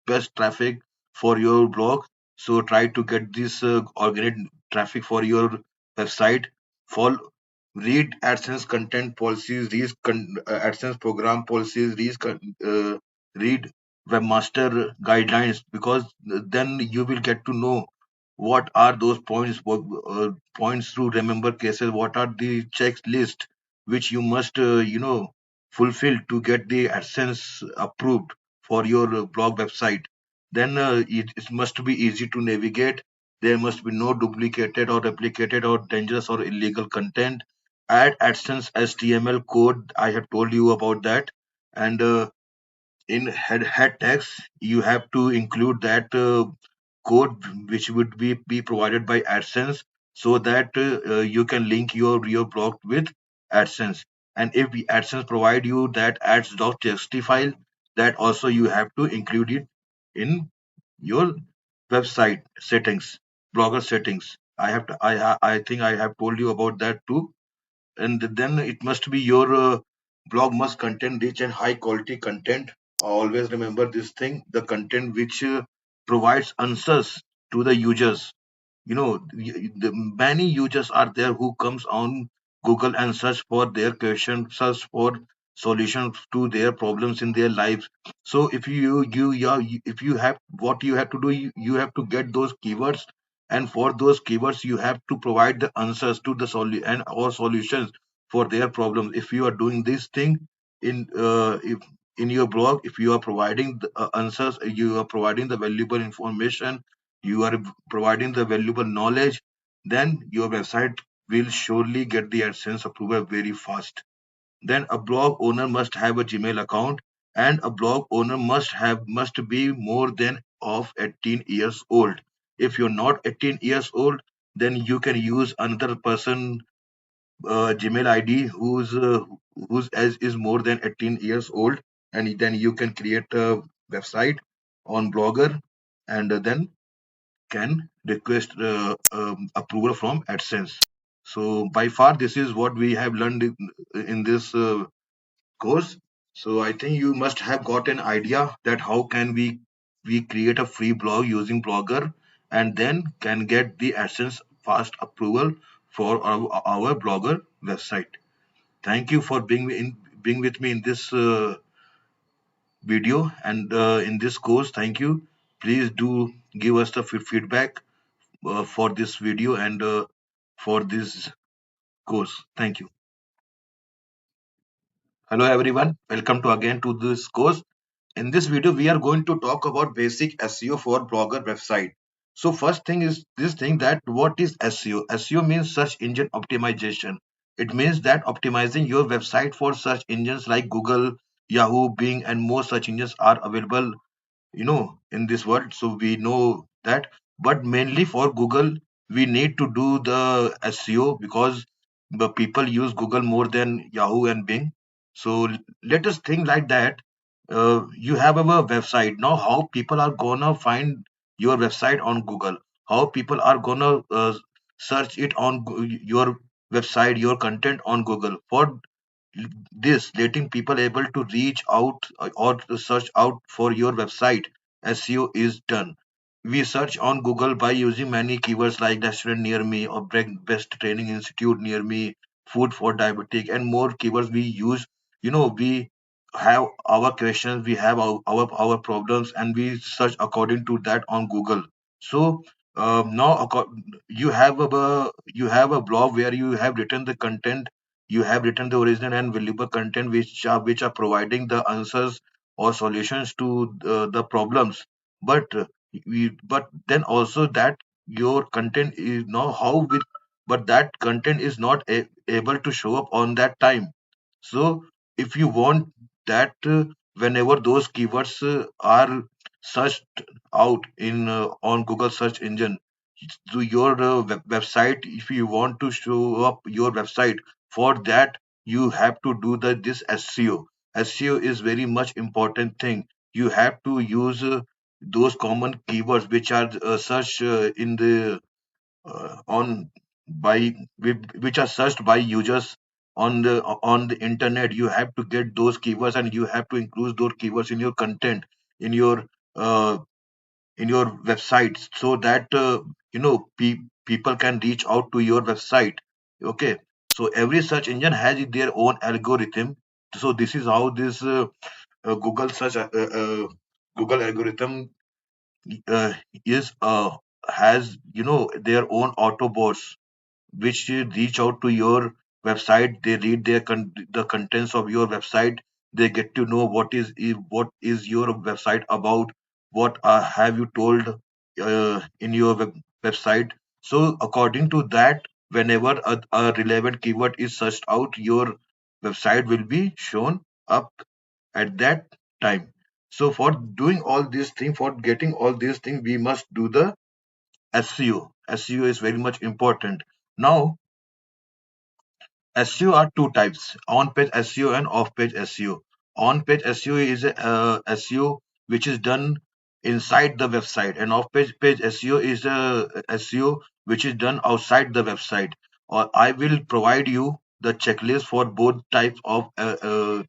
best traffic for your blog. So try to get this organic traffic for your website. Follow, read AdSense content policies, read AdSense program policies, read webmaster guidelines, because then you will get to know what are those points, points to remember cases, what are the checklist which you must fulfill to get the AdSense approved for your blog website. Then it must be easy to navigate. There must be no duplicated or replicated or dangerous or illegal content. Add AdSense HTML code. I have told you about that. And in head text, you have to include that code which would be provided by AdSense, so that you can link your blog with AdSense. And if the AdSense provide you that ads.txt file, that also you have to include it in your website settings, blogger settings. I think I have told you about that too. And then it must be your blog must contain rich and high quality content. Always remember this thing: the content which provides answers to the users. The many users are there who comes on Google and search for their question, search for solutions to their problems in their lives. So if you yeah, if you have what you have to do, you have to get those keywords, and for those keywords you have to provide the answers to the and or solutions for their problems. If you are doing this thing in if in your blog, if you are providing the answers, you are providing the valuable information, you are providing the valuable knowledge, then your website will surely get the AdSense approval very fast. Then a blog owner must have a Gmail account, and a blog owner must be more than of 18 years old. If you're not 18 years old, then you can use another person Gmail ID whose as is more than 18 years old, and then you can create a website on Blogger, and then can request approval from AdSense. So by far, this is what we have learned in this course. So I think you must have got an idea that how can we create a free blog using Blogger, and then can get the AdSense fast approval for our Blogger website. Thank you for being with me in this video and in this course. Thank you. Please do give us the feedback for this video and for this course. Thank you. Hello everyone. Welcome to again to this course. In this video, we are going to talk about basic SEO for blogger website. So first thing is this thing that what is SEO? SEO means search engine optimization. It means that optimizing your website for search engines like Google, Yahoo, Bing, and more search engines are available in this world, so we know that. But mainly for Google, we need to do the SEO because the people use Google more than Yahoo and Bing. So let us think like that. You have a website now. How people are gonna find your website on Google? How people are gonna search it on your website, your content on Google? For this letting people able to reach out or to search out for your website, SEO is done. We search on Google by using many keywords like restaurant near me or best training institute near me, food for diabetic, and more keywords we use. We have our questions, we have our problems, and we search according to that on Google. So now you have a blog where you have written the content, you have written the original and valuable content which are providing the answers or solutions to the problems. But uh, we but then also that your content is now how with but that content is not able to show up on that time. So if you want that, whenever those keywords are searched out in on Google search engine to your website, if you want to show up your website, for that you have to do this SEO. SEO is very much important thing. You have to use those common keywords which are searched in the on by which are searched by users on the internet. You have to get those keywords, and you have to include those keywords in your content, in your uh, in your website, so that people can reach out to your website. Okay, so every search engine has their own algorithm. So this is how this google search google algorithm uh, is has their own autobots which reach out to your website. They read the contents of your website. They get to know what is your website about, what have you told in your website. So according to that, whenever a relevant keyword is searched out, your website will be shown up at that time. So for doing all these things, for getting all these things, we must do the SEO. SEO is very much important. Now, SEO are two types: on-page SEO and off-page SEO. On-page SEO is a SEO which is done inside the website, and off-page SEO is a SEO which is done outside the website. Or I will provide you the checklist for both types of SEO: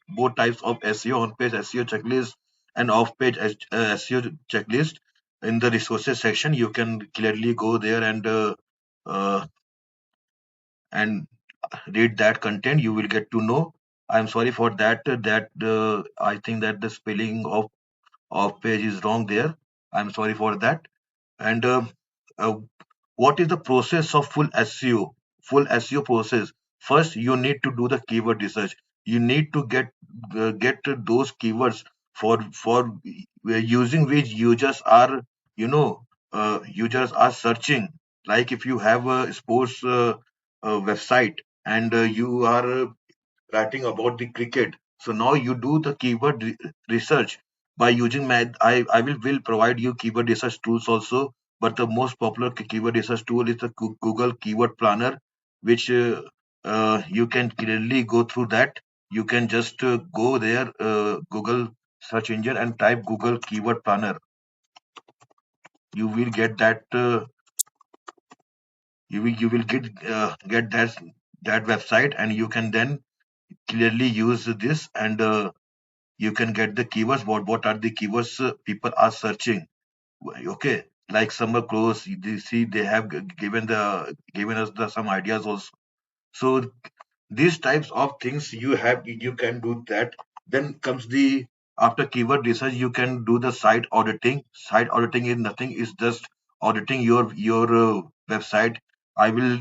on-page SEO checklist and off-page SEO checklist in the resources section. You can clearly go there and uh, and read that content, you will get to know. I'm sorry for that. I think that the spelling of page is wrong there. I'm sorry for that. And uh, what is the process of full SEO? Full SEO process. First, you need to do the keyword research. You need to get those keywords for using which users are, users are searching. Like if you have a sports website and you are writing about the cricket. So now you do the research by using math. I will provide you keyword research tools also, but the most popular keyword research tool is the Google Keyword Planner, which you can clearly go through that. You can just go there, Google search engine, and type Google Keyword Planner. You will get that. You will get that website, and you can then clearly use this and you can get the keywords. What are the keywords people are searching? Okay, like summer clothes. You see, they have given us the some ideas also. So these types of things you can do that. Then comes the after keyword research, you can do the site auditing. Site auditing is nothing, is just auditing your website. I will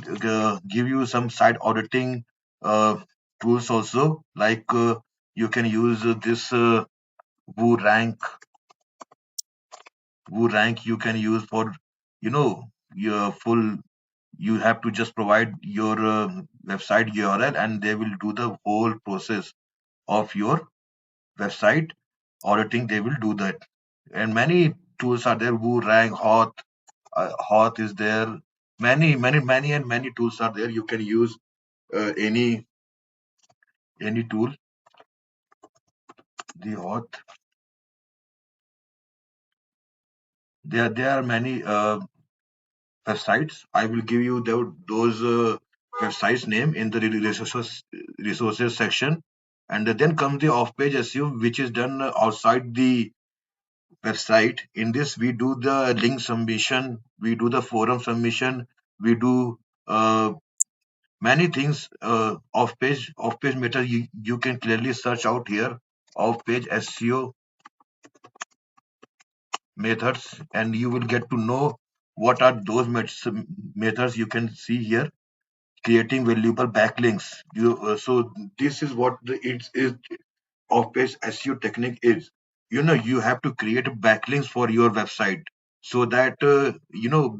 give you some site auditing uh, tools also, like you can use this who rank who rank. You can use for your full. You have to just provide your website URL, and they will do the whole process of your website auditing. They will do that. And many tools are there. Who rank, Hoth is there. Many tools are there. You can use any tool. The Hoth. There are many websites. I will give you those websites name in the resources section. And then comes the off-page SEO, which is done outside the website. In this, we do the link submission, we do the forum submission, we do many things. Off-page meta, you can clearly search out here. Off-page SEO methods, and you will get to know what are those methods. You can see here, creating valuable backlinks. So this is what it is of page SEO technique is. You have to create backlinks for your website, so that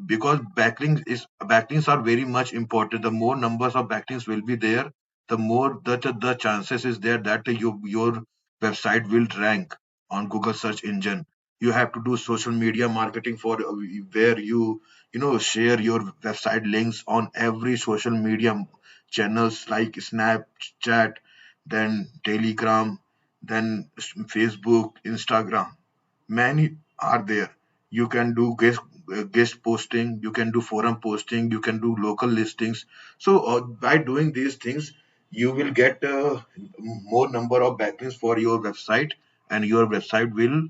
because backlinks are very much important. The more numbers of backlinks will be there, the more the chances is there that your website will rank on Google search engine. You have to do social media marketing for where share your website links on every social media channels like Snapchat, then Telegram, then Facebook, Instagram. Many are there. You can do guest posting, you can do forum posting, you can do local listings. So by doing these things, you will get more number of backlinks for your website, and your website will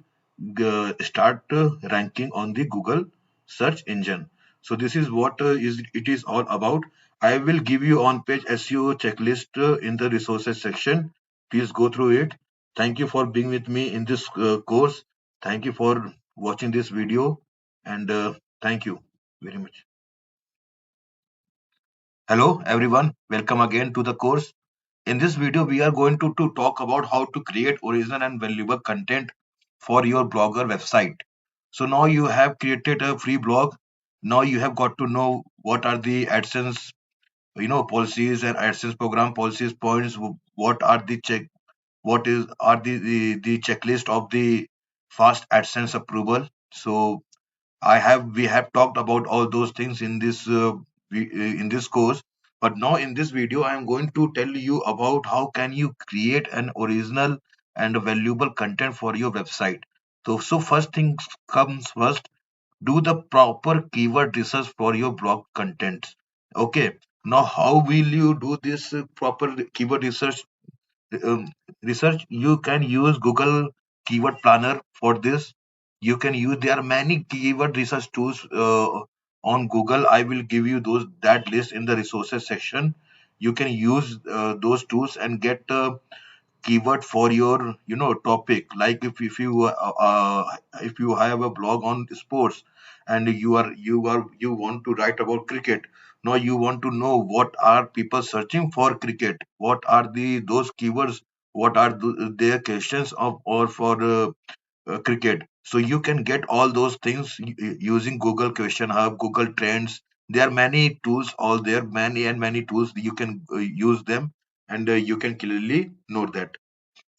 start ranking on the Google search engine. So this is what is it is all about. I will give you on-page SEO checklist in the resources section. Please go through it. Thank you for being with me in this course. Thank you for watching this video, and thank you very much. Hello everyone, welcome again to the course. In this video, we are going to talk about how to create original and valuable content for your blogger website. So now you have created a free blog. Now you have got to know what are the AdSense, policies and AdSense program policies points. What are the what is are the checklist of the fast AdSense approval. So we have talked about all those things in in this course, but now in this video I am going to tell you about how can you create an original and valuable content for your website. So first things comes first, do the proper keyword research for your blog contents. Okay, now how will you do this proper keyword um, research? You can use Google Keyword Planner for this. You can use, there are many keyword research tools on Google. I will give you that list in the resources section. you can use those tools and get keyword for your topic. Like if you have a blog on sports, and you want to write about cricket. Now you want to know what are people searching for cricket, what are those keywords, what are their questions of or for cricket. So you can get all those things using Google Question Hub, Google Trends. There are many tools, all there, many and many tools. You can use them, and you can clearly note that.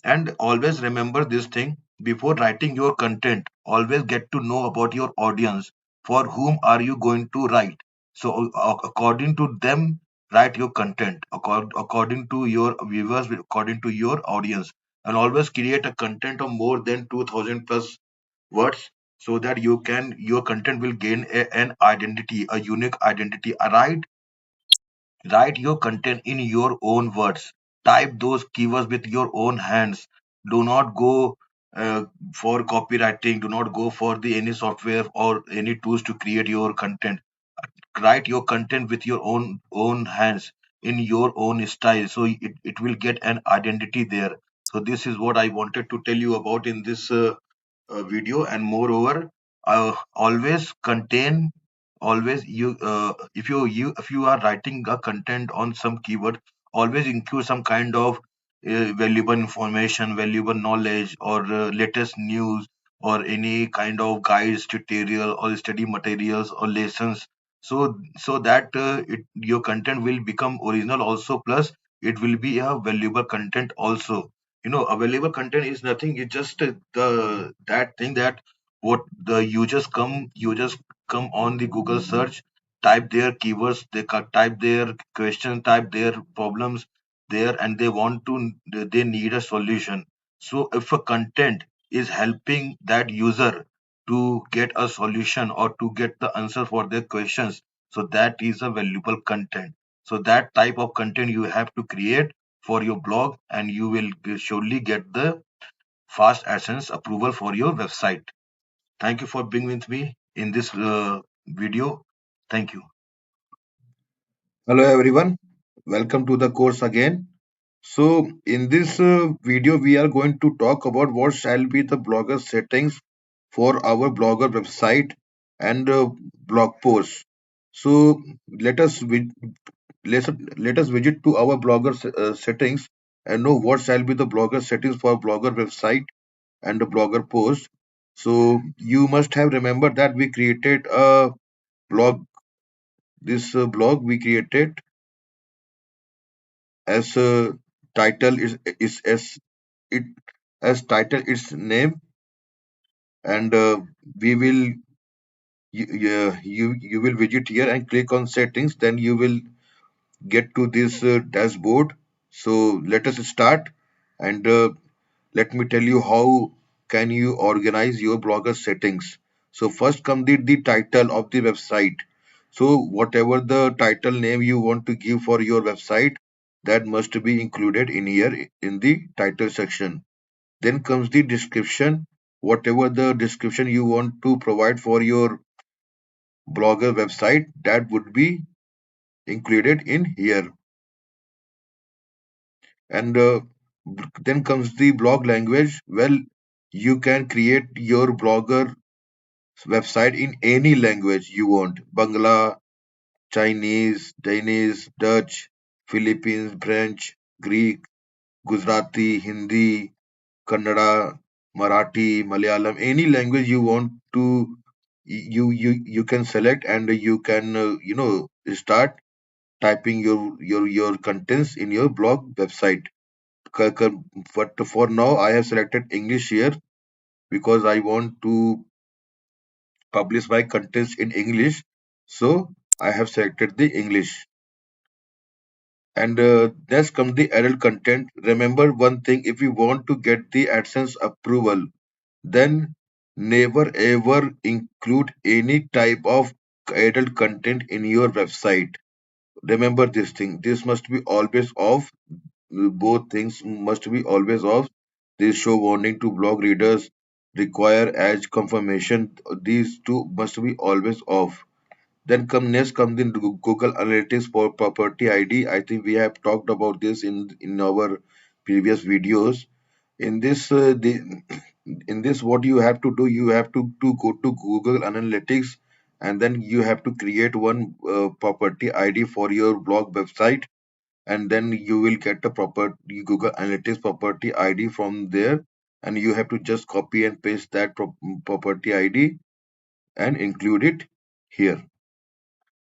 And always remember this thing: before writing your content, always get to know about your audience. For whom are you going to write? So, according to them, write your content according to your viewers, according to your audience. And always create a content of more than 2000 plus words, so that your content will gain an identity, a unique identity. Write your content in your own words. Type those keywords with your own hands. Do not go for copywriting. Do not go for the any software or any tools to create your content. Write your content with your own hands, in your own style, so it will get an identity there. So this is what I wanted to tell you about in this video. And moreover, always contain, always if you are writing a content on some keyword, always include some kind of valuable information, valuable knowledge, or latest news, or any kind of guides, tutorial, or study materials or lessons. So that your content will become original also, plus it will be a valuable content also. Available content is nothing. It's just the that thing that what the users come on the Google search, type their keywords, type their question, type their problems there, and they need a solution. So if a content is helping that user to get a solution or to get the answer for their questions, so that is a valuable content. So that type of content you have to create for your blog, and you will surely get the fast AdSense approval for your website. Thank you for being with me in this video. Thank you. Hello everyone, welcome to the course again. So in this video we are going to talk about what shall be the blogger settings for our blogger website and blog posts. So let us let us visit to our blogger settings and know what shall be the blogger settings for blogger website and a blogger post. So you must have remembered that we created a blog. This blog we created as a title is as it as title its name, and we will you will visit here and click on settings. Then you will get to this dashboard. So let us start, and let me tell you how can you organize your blogger settings. So first come the title of the website. So whatever the title name you want to give for your website, that must be included in here in the title section. Then comes the description. Whatever the description you want to provide for your blogger website, that would be included in here. And then comes the blog language. Well, you can create your blogger website in any language you want: Bangla, Chinese, Danish, Dutch, Philippines, French, Greek, Gujarati, Hindi, Kannada, Marathi, Malayalam, any language you want to, you can select, and you can start typing your contents in your blog website. But for now, I have selected English here because I want to publish my contents in English. So I have selected the English. And next comes the adult content. Remember one thing: if you want to get the AdSense approval, then never ever include any type of adult content in your website. Remember this thing. This must be always off. Both things must be always off. This show warning to blog readers, require edge confirmation. These two must be always off. Then come the Google Analytics for property ID. I think we have talked about this in our previous videos. In this, in this, what you have to do, you have to go to Google Analytics, and then you have to create one property ID for your blog website, and then you will get the proper Google Analytics property ID from there, and you have to just copy and paste that property ID and include it here.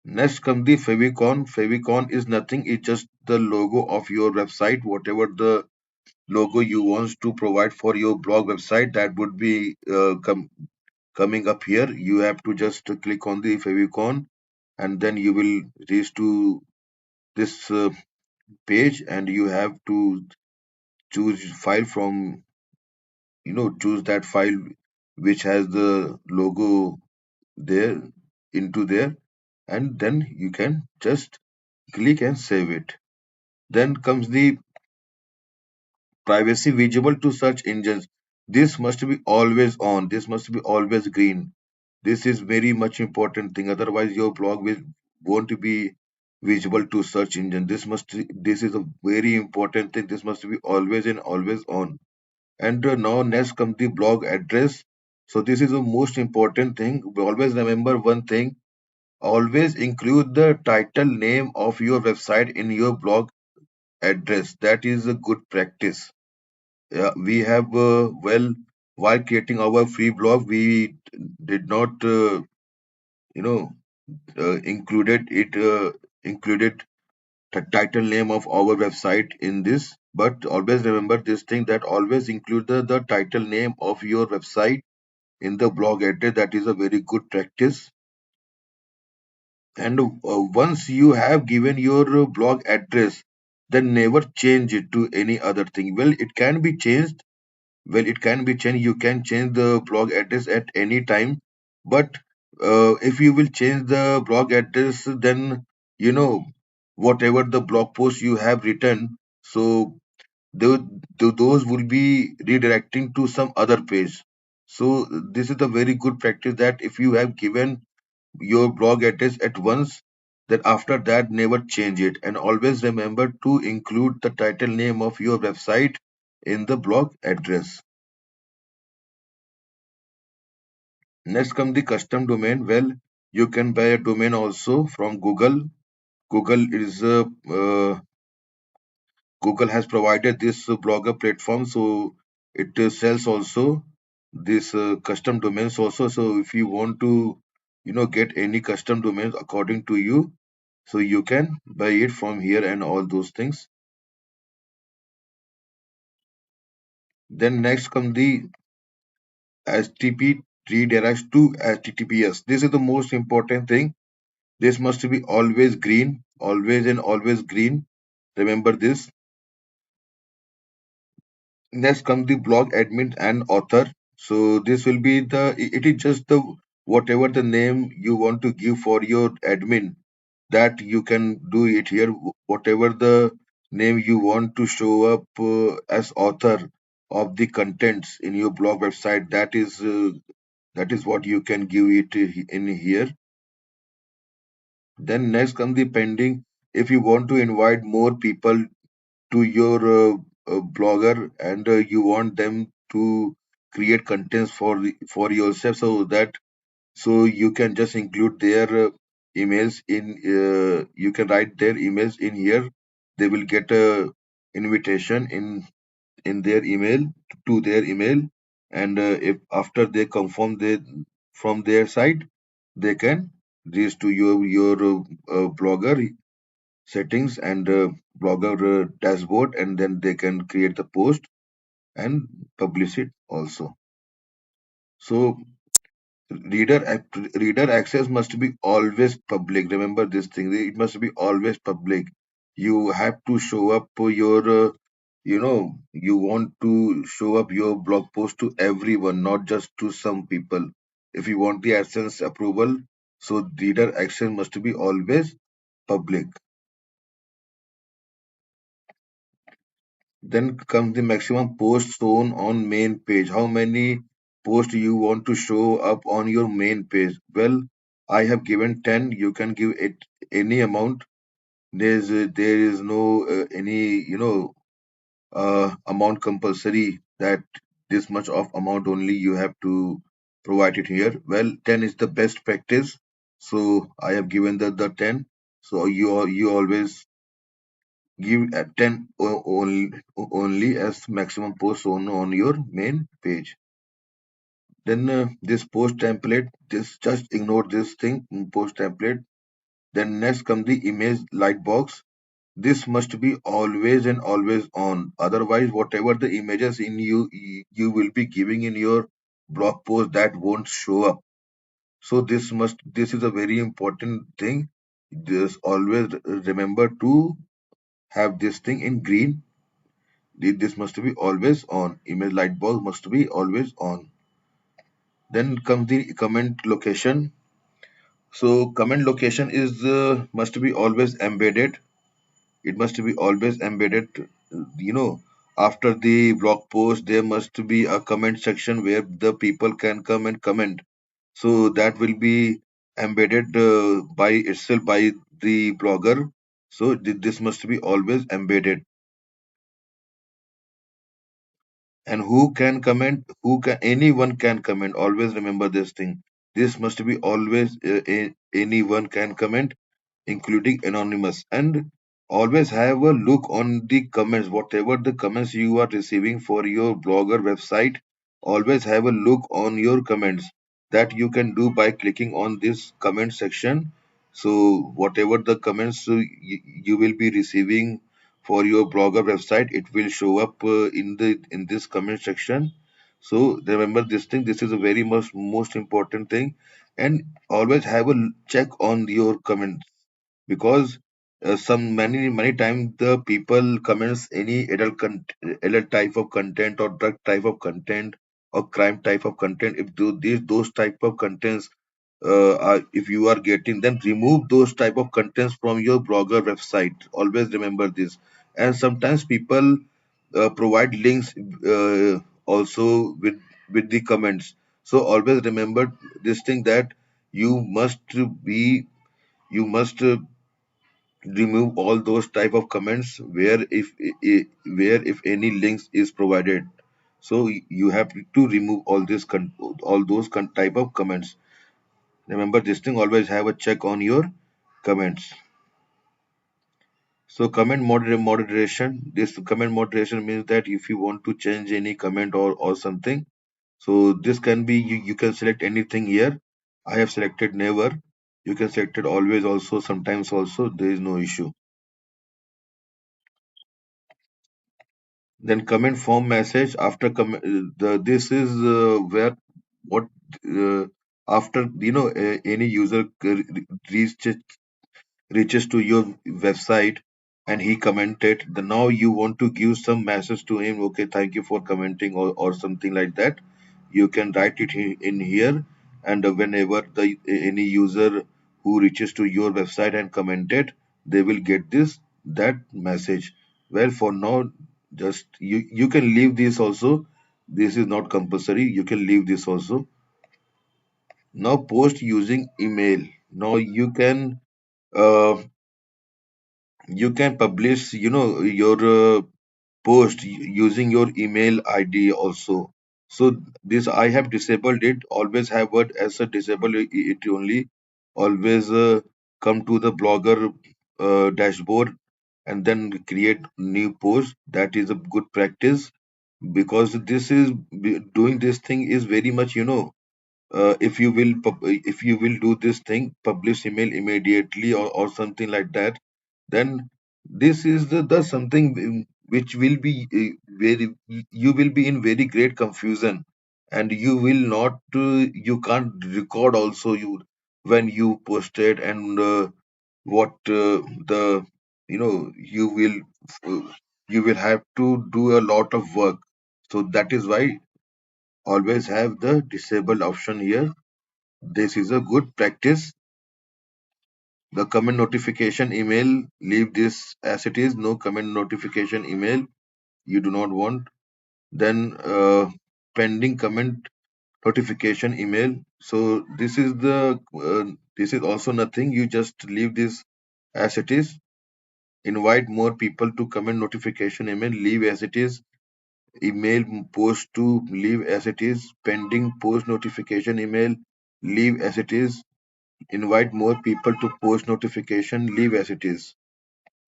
Next comes the favicon. Favicon is nothing, it's just the logo of your website, whatever the logo you want to provide for your blog website, that would be coming up here. You have to just click on the favicon, and then you will reach to this page, and you have to choose file from, choose that file which has the logo there into there, and then you can just click and save it. Then comes the privacy visible to search engines. This must be always on. This must be always green. This is very much important thing. Otherwise, your blog won't be visible to search engine. This is a very important thing. This must be always and always on. And now next comes the blog address. So this is the most important thing. Always remember one thing. Always include the title name of your website in your blog address. That is a good practice. Yeah, we have, while creating our free blog, we did not, you know, included the title name of our website in this. But always remember this thing, that always include the title name of your website in the blog address. That is a very good practice. And once you have given your blog address, then never change it to any other thing. Well, it can be changed. Well, it can be changed. You can change the blog address at any time. But if you will change the blog address, then you know whatever the blog post you have written, so those will be redirecting to some other page. So this is a very good practice, that if you have given your blog address at once, then after that never change it, and always remember to include the title name of your website in the blog address. Next come the custom domain. Well, you can buy a domain also from Google. Google has provided this blogger platform, so it sells also this custom domains also. So if you want to, get any custom domains according to you, so you can buy it from here and all those things. Then next come the HTTP redirects to HTTPS. This is the most important thing. This must be always green, always and always green. Remember this. Next comes the blog admin and author. So this will be it is just the whatever the name you want to give for your admin, that you can do it here. Whatever the name you want to show up as author of the contents in your blog website, that is what you can give it in here. Then next comes the pending. If you want to invite more people to your blogger, and you want them to create contents for yourself, so that so you can just include their emails in, you can write their emails in here. They will get a invitation in their email, to their email, and if after they confirm they from their side, they can reach to your blogger settings and blogger dashboard, and then they can create the post and publish it also. So reader access must be always public. Remember this thing, it must be always public. You have to show up for your you want to show up your blog post to everyone, not just to some people. If you want the AdSense approval, so reader access must be always public. Then comes the maximum posts shown on main page. How many posts you want to show up on your main page? Well, I have given 10. You can give it any amount. There is no any amount compulsory that this much of amount only you have to provide it here. Well, 10 is the best practice, so I have given the 10. So you always give at 10 only as maximum post on your main page. Then this post template, this just ignore this thing, post template. Then next come the image light box. This must be always and always on. Otherwise, whatever the images in you will be giving in your blog post, that won't show up. So this is a very important thing. Just always remember to have this thing in green. This must be always on. Image light bulb must be always on. Then comes the comment location. So comment location is must be always embedded. It must be always embedded. You know, after the blog post, there must be a comment section where the people can come and comment. So that will be embedded by itself by the blogger. So this must be always embedded. And who can comment? Who can? Anyone can comment. Always remember this thing. This must be always anyone can comment, including anonymous. And always have a look on the comments, whatever the comments you are receiving for your blogger website. Always have a look on your comments. That you can do by clicking on this comment section. So whatever the comments you will be receiving for your blogger website, it will show up in this comment section. So remember this thing. This is a very most important thing. And always have a check on your comments, because some many times the people comments any adult type of content or drug type of content or crime type of content. If those type of contents if you are getting, then remove those type of contents from your blogger website. Always remember this. And sometimes people provide links also with the comments. So always remember this thing, that you must be you must remove all those type of comments where where if any links is provided. So you have to remove all those type of comments. Remember this thing, always have a check on your comments. So comment moderation, this comment moderation means that if you want to change any comment or something, so this can be, you can select anything here. I have selected never. You can select it always also, sometimes also, there is no issue. Then comment form message after this is where what uh, after any user reaches to your website and he commented, the now you want to give some message to him, okay, thank you for commenting, or something like that. You can write it in here. And whenever the any user who reaches to your website and commented, they will get this that message. Well, for now, just you can leave this also. This is not compulsory, you can leave this also. Now post using email. Now uh, you can publish your post using your email id also. So this I have disabled it. Always have it as a disable it only. Always come to the blogger dashboard and then create new post. That is a good practice, because doing this thing is very much, if you will do this thing, publish email immediately, or something like that, then this is the something which will be very, you will be in very great confusion. And you will not you can't record also you when you posted. And what the you will uh, you will have to do a lot of work. So that is why always have the disable option here. This is a good practice. The comment notification email, leave this as it is. No comment notification email, you do not want. Then pending comment notification email. So this is the This is also nothing. You just leave this as it is. Invite more people to comment notification email. Leave as it is. Email post to leave as it is. Pending post notification email. Leave as it is. Invite more people to post notification. Leave as it is.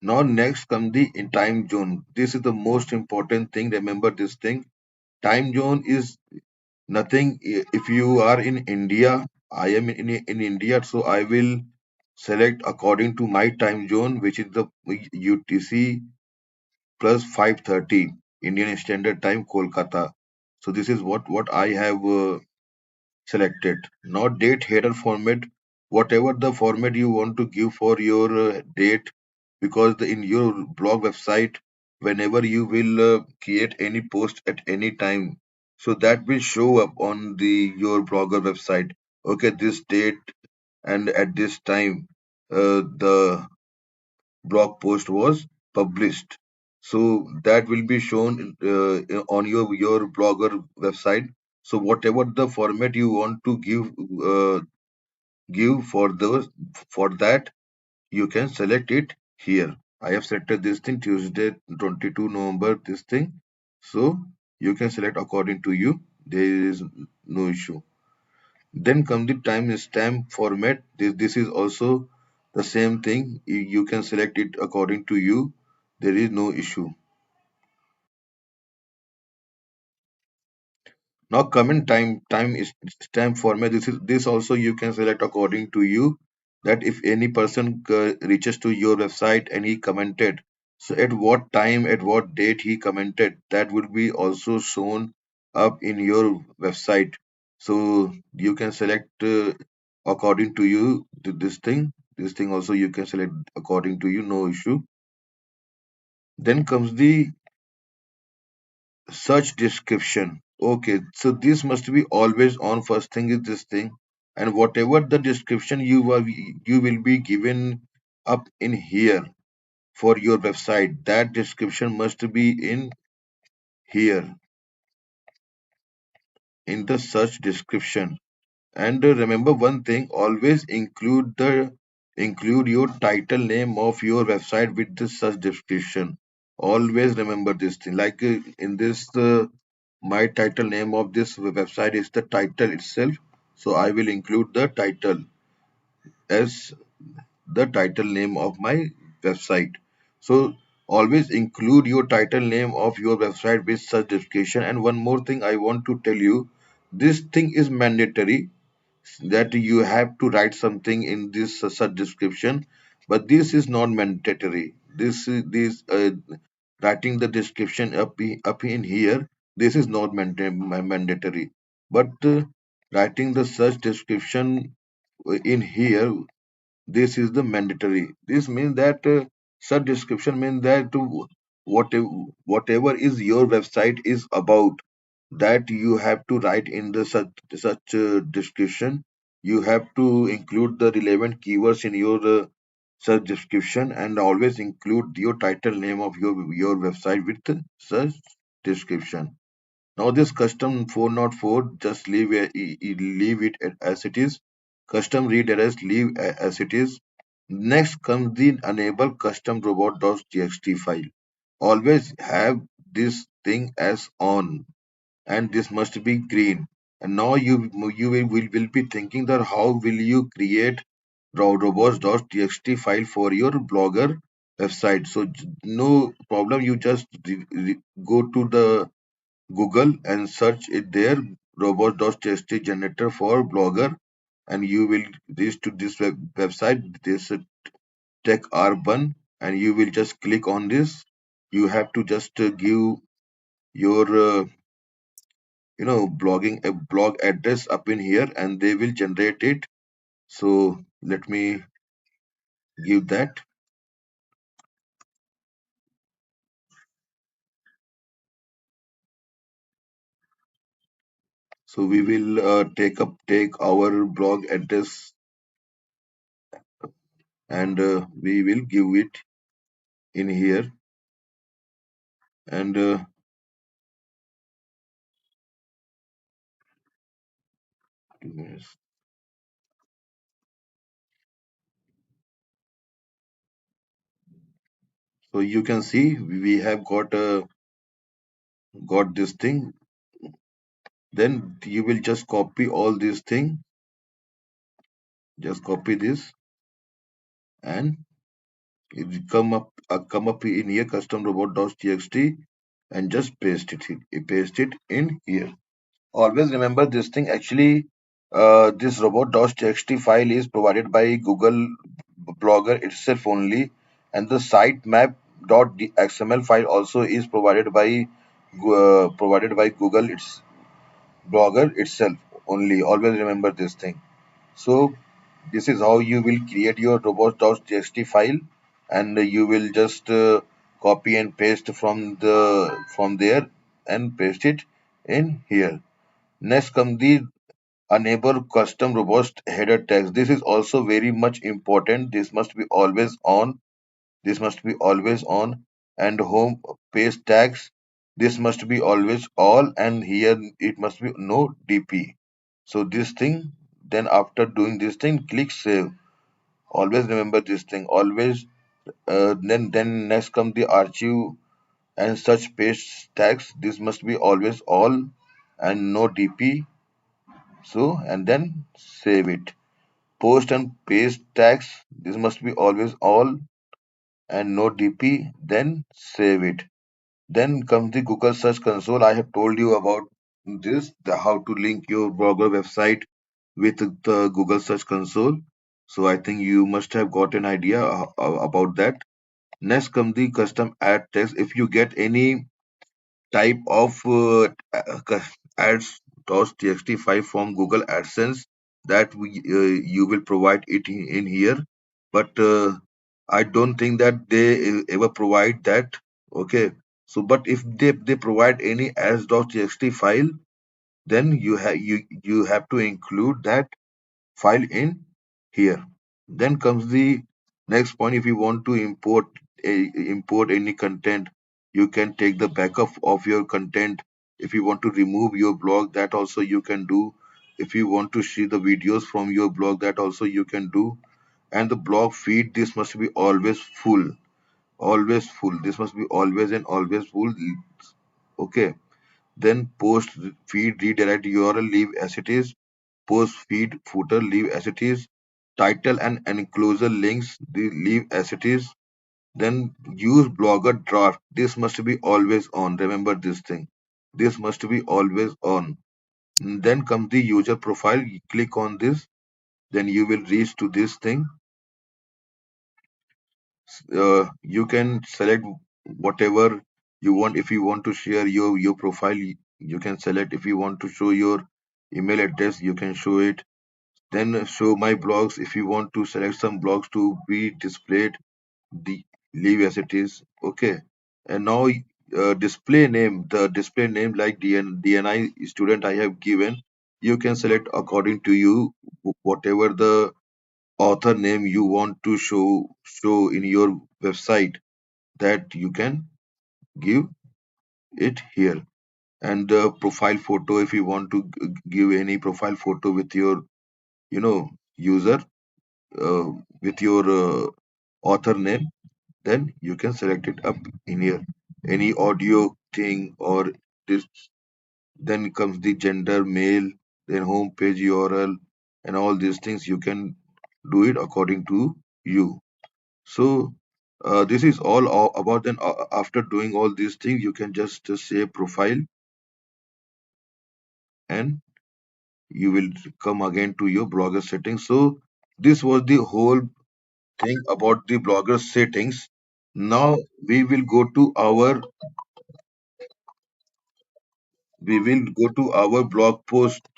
Now next comes the in time zone. This is the most important thing. Remember this thing. Time zone is nothing. If you are in India, I am in India, so I will select according to my time zone, which is the UTC plus 5:30 Indian Standard Time, Kolkata. So this is what I have selected. Now date header format, whatever the format you want to give for your date, because in your blog website, whenever you will create any post at any time, so that will show up on the your blogger website. Okay, this date and at this time, the blog post was published. So that will be shown on your blogger website. So whatever the format you want to give for those for that, you can select it here. I have selected this thing Tuesday 22 November this thing. So you can select according to you. There is no issue. Then come the timestamp format. This is also the same thing. You can select it according to you. There is no issue. Now comment time is stamp format. This also you can select according to you. That if any person reaches to your website and he commented, so at what time, at what date he commented, that will be also shown up in your website. So you can select according to you this thing. This thing also you can select according to you, no issue. Then comes the search description. Okay, so this must be always on. First thing is this thing, and whatever the description you will be given up in here for your website, that description must be in here in the search description. And remember one thing, always include your title name of your website with the search description. Always remember this thing. Like in this, my title name of this website is the title itself. So I will include the title as the title name of my website. So always include your title name of your website with such description. And one more thing I want to tell you, this thing is mandatory that you have to write something in this such description, but this is not mandatory. This writing the description up in here, this is not mandatory, but writing the search description in here, this is the mandatory. This means that search description means that whatever whatever is your website is about, that you have to write in the such description. You have to include the relevant keywords in your search description, and always include your title name of your website with the search description. Now this custom 404, just leave it as it is. Custom read address, leave as it is. Next comes the enable custom robot.txt file. Always have this thing as on, and this must be green. And now you will be thinking that how will you create robots.txt file for your blogger website. So no problem, you just go to the Google and search it there, robots.txt generator for blogger, and you will reach to this website, this tech urban, and you will just click on this. You have to just give your blogging a blog address up in here, and they will generate it. So let me give that. So we will take our blog address, and we will give it in here. And So you can see we have got this thing. Then you will just copy all these thing. Just copy this and it will come up in here custom robot.txt and just paste it in here. Always remember this thing. Actually, this robot.txt file is provided by Google Blogger itself only, and the sitemap.xml file also is provided by Google Blogger itself only. Always remember this thing. So this is how you will create your robots.txt file, and you will just copy and paste from there and paste it in here. Next come the enable custom robust header tags. This is also very much important. This must be always on. This must be always on. And home page tags. This must be always all. And here it must be no DP. So this thing. Then after doing this thing, click save. Always remember this thing. Always. Then next come the archive and such page tags. This must be always all and no DP. So and then save it. Post and paste tags. This must be always all and no DP. Then save it. Then comes the Google Search Console. I have told you about this, how to link your blogger website with the Google Search Console. So I think you must have got an idea about that. Next comes the custom ad text. If you get any type of ads.txt file from Google AdSense that you will provide it in here. But I don't think that they ever provide that. Okay. So, but if they provide any ads.txt file, then you have to include that file in here. Then comes the next point. If you want to import any content, you can take the backup of your content. If you want to remove your blog, that also you can do. If you want to see the videos from your blog, that also you can do. And the blog feed, this must be always full. Always full. This must be always and always full. Okay. Then post feed redirect URL leave as it is. Post feed footer leave as it is. Title and enclosure links leave as it is. Then use blogger draft. This must be always on. Remember this thing. This must be always on. Then comes the user profile. You click on this. Then you will reach to this thing. You can select whatever you want. If you want to share your profile, you can select. If you want to show your email address, you can show it. Then show my blogs. If you want to select some blogs to be displayed, the leave as it is. Okay. And now the display name like DNI student I have given, you can select according to you whatever the author name you want to show in your website, that you can give it here. And the profile photo, if you want to give any profile photo with your user, uh, with your author name, then you can select it up in here. Any audio thing or this. Then comes the gender male, then home page URL, and all these things you can do it according to you. So this is all about. Then after doing all these things, you can just say profile, and you will come again to your blogger settings. So this was the whole thing about the blogger settings. Now we will go to our blog post.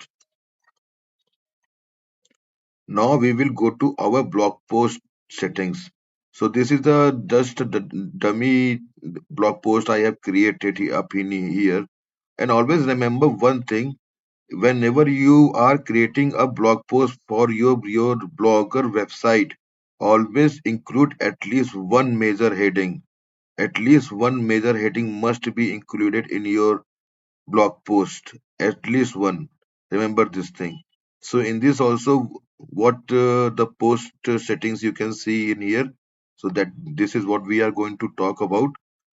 Now we will go to our blog post settings. So this is the just the dummy blog post I have created up in here. And always remember one thing: whenever you are creating a blog post for your blogger website, always include at least one major heading. At least one major heading must be included in your blog post. At least one. Remember this thing. So in this also, what the post settings you can see in here. So that this is what we are going to talk about.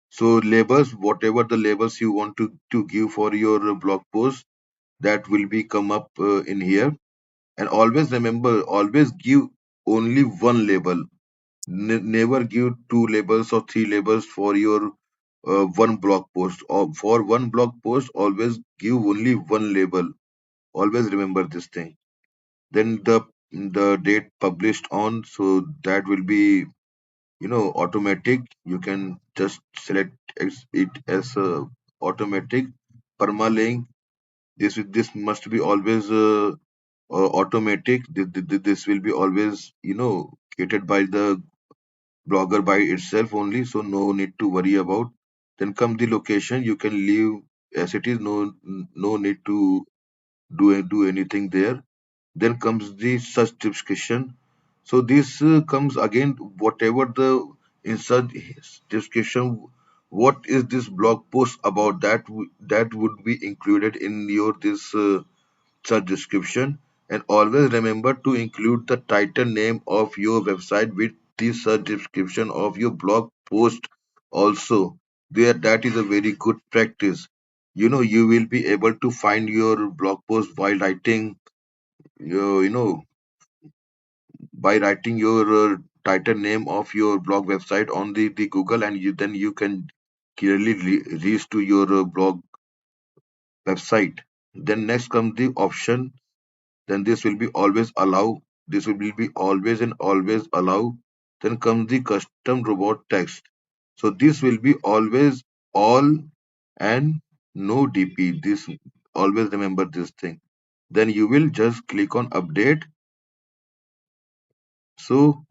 So labels, whatever the labels you want to give for your blog post, that will be come up in here. And always remember, always give only one label. Never give two labels or three labels for your one blog post. Or for one blog post, always give only one label. Always remember this thing. Then the date published on, so that will be automatic. You can just select it as automatic. Permalink. This must be always automatic. This will be always created by the blogger by itself only, so no need to worry about. Then come the location. You can leave as it is. No need to do anything there. Then comes the search description. So this comes again, whatever the in search description, what is this blog post about, that would be included in your this search description. And always remember to include the title name of your website with the search description of your blog post also. There, that is a very good practice. You will be able to find your blog post while writing you, you know by writing your title name of your blog website on the Google, and then you can clearly reach to your blog website. Then next comes the option. Then this will be always allow. This will be always and always allow. Then comes the custom robot text. So this will be always all and no DP. This always remember this thing. Then you will just click on update. So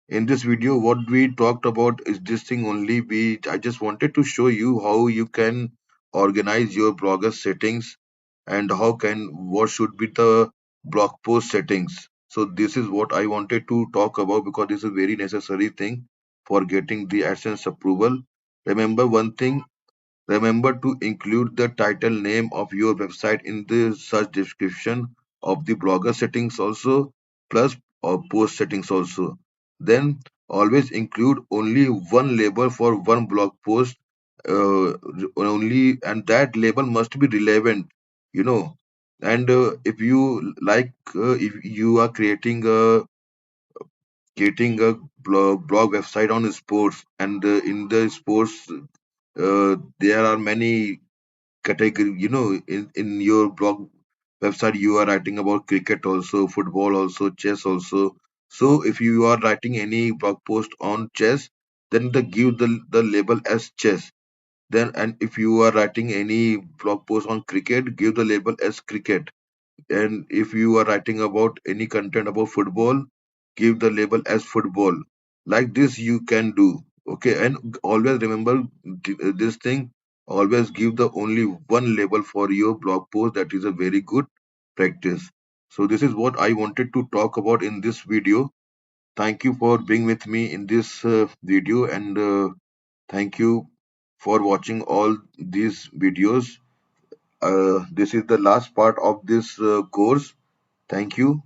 in this video, what we talked about is this thing only. I just wanted to show you how you can organize your blogger settings, and what should be the blog post settings. So this is what I wanted to talk about, because this is a very necessary thing for getting the AdSense approval. Remember one thing. Remember to include the title name of your website in the search description of the blogger settings also, plus post settings also. Then always include only one label for one blog post only, and that label must be relevant, you know. And if you like, if you are creating a blog website on sports, and in the sports there are many category, in your blog website you are writing about cricket also, football also, chess also. So if you are writing any blog post on chess, then give the label as chess. Then, and if you are writing any blog post on cricket, give the label as cricket. And if you are writing about any content about football, give the label as football. Like this you can do. Okay, and always remember this thing. Always give the only one label for your blog post. That is a very good practice. So this is what I wanted to talk about in this video. Thank you for being with me in this video, and thank you for watching all these videos. This is the last part of this course. Thank you.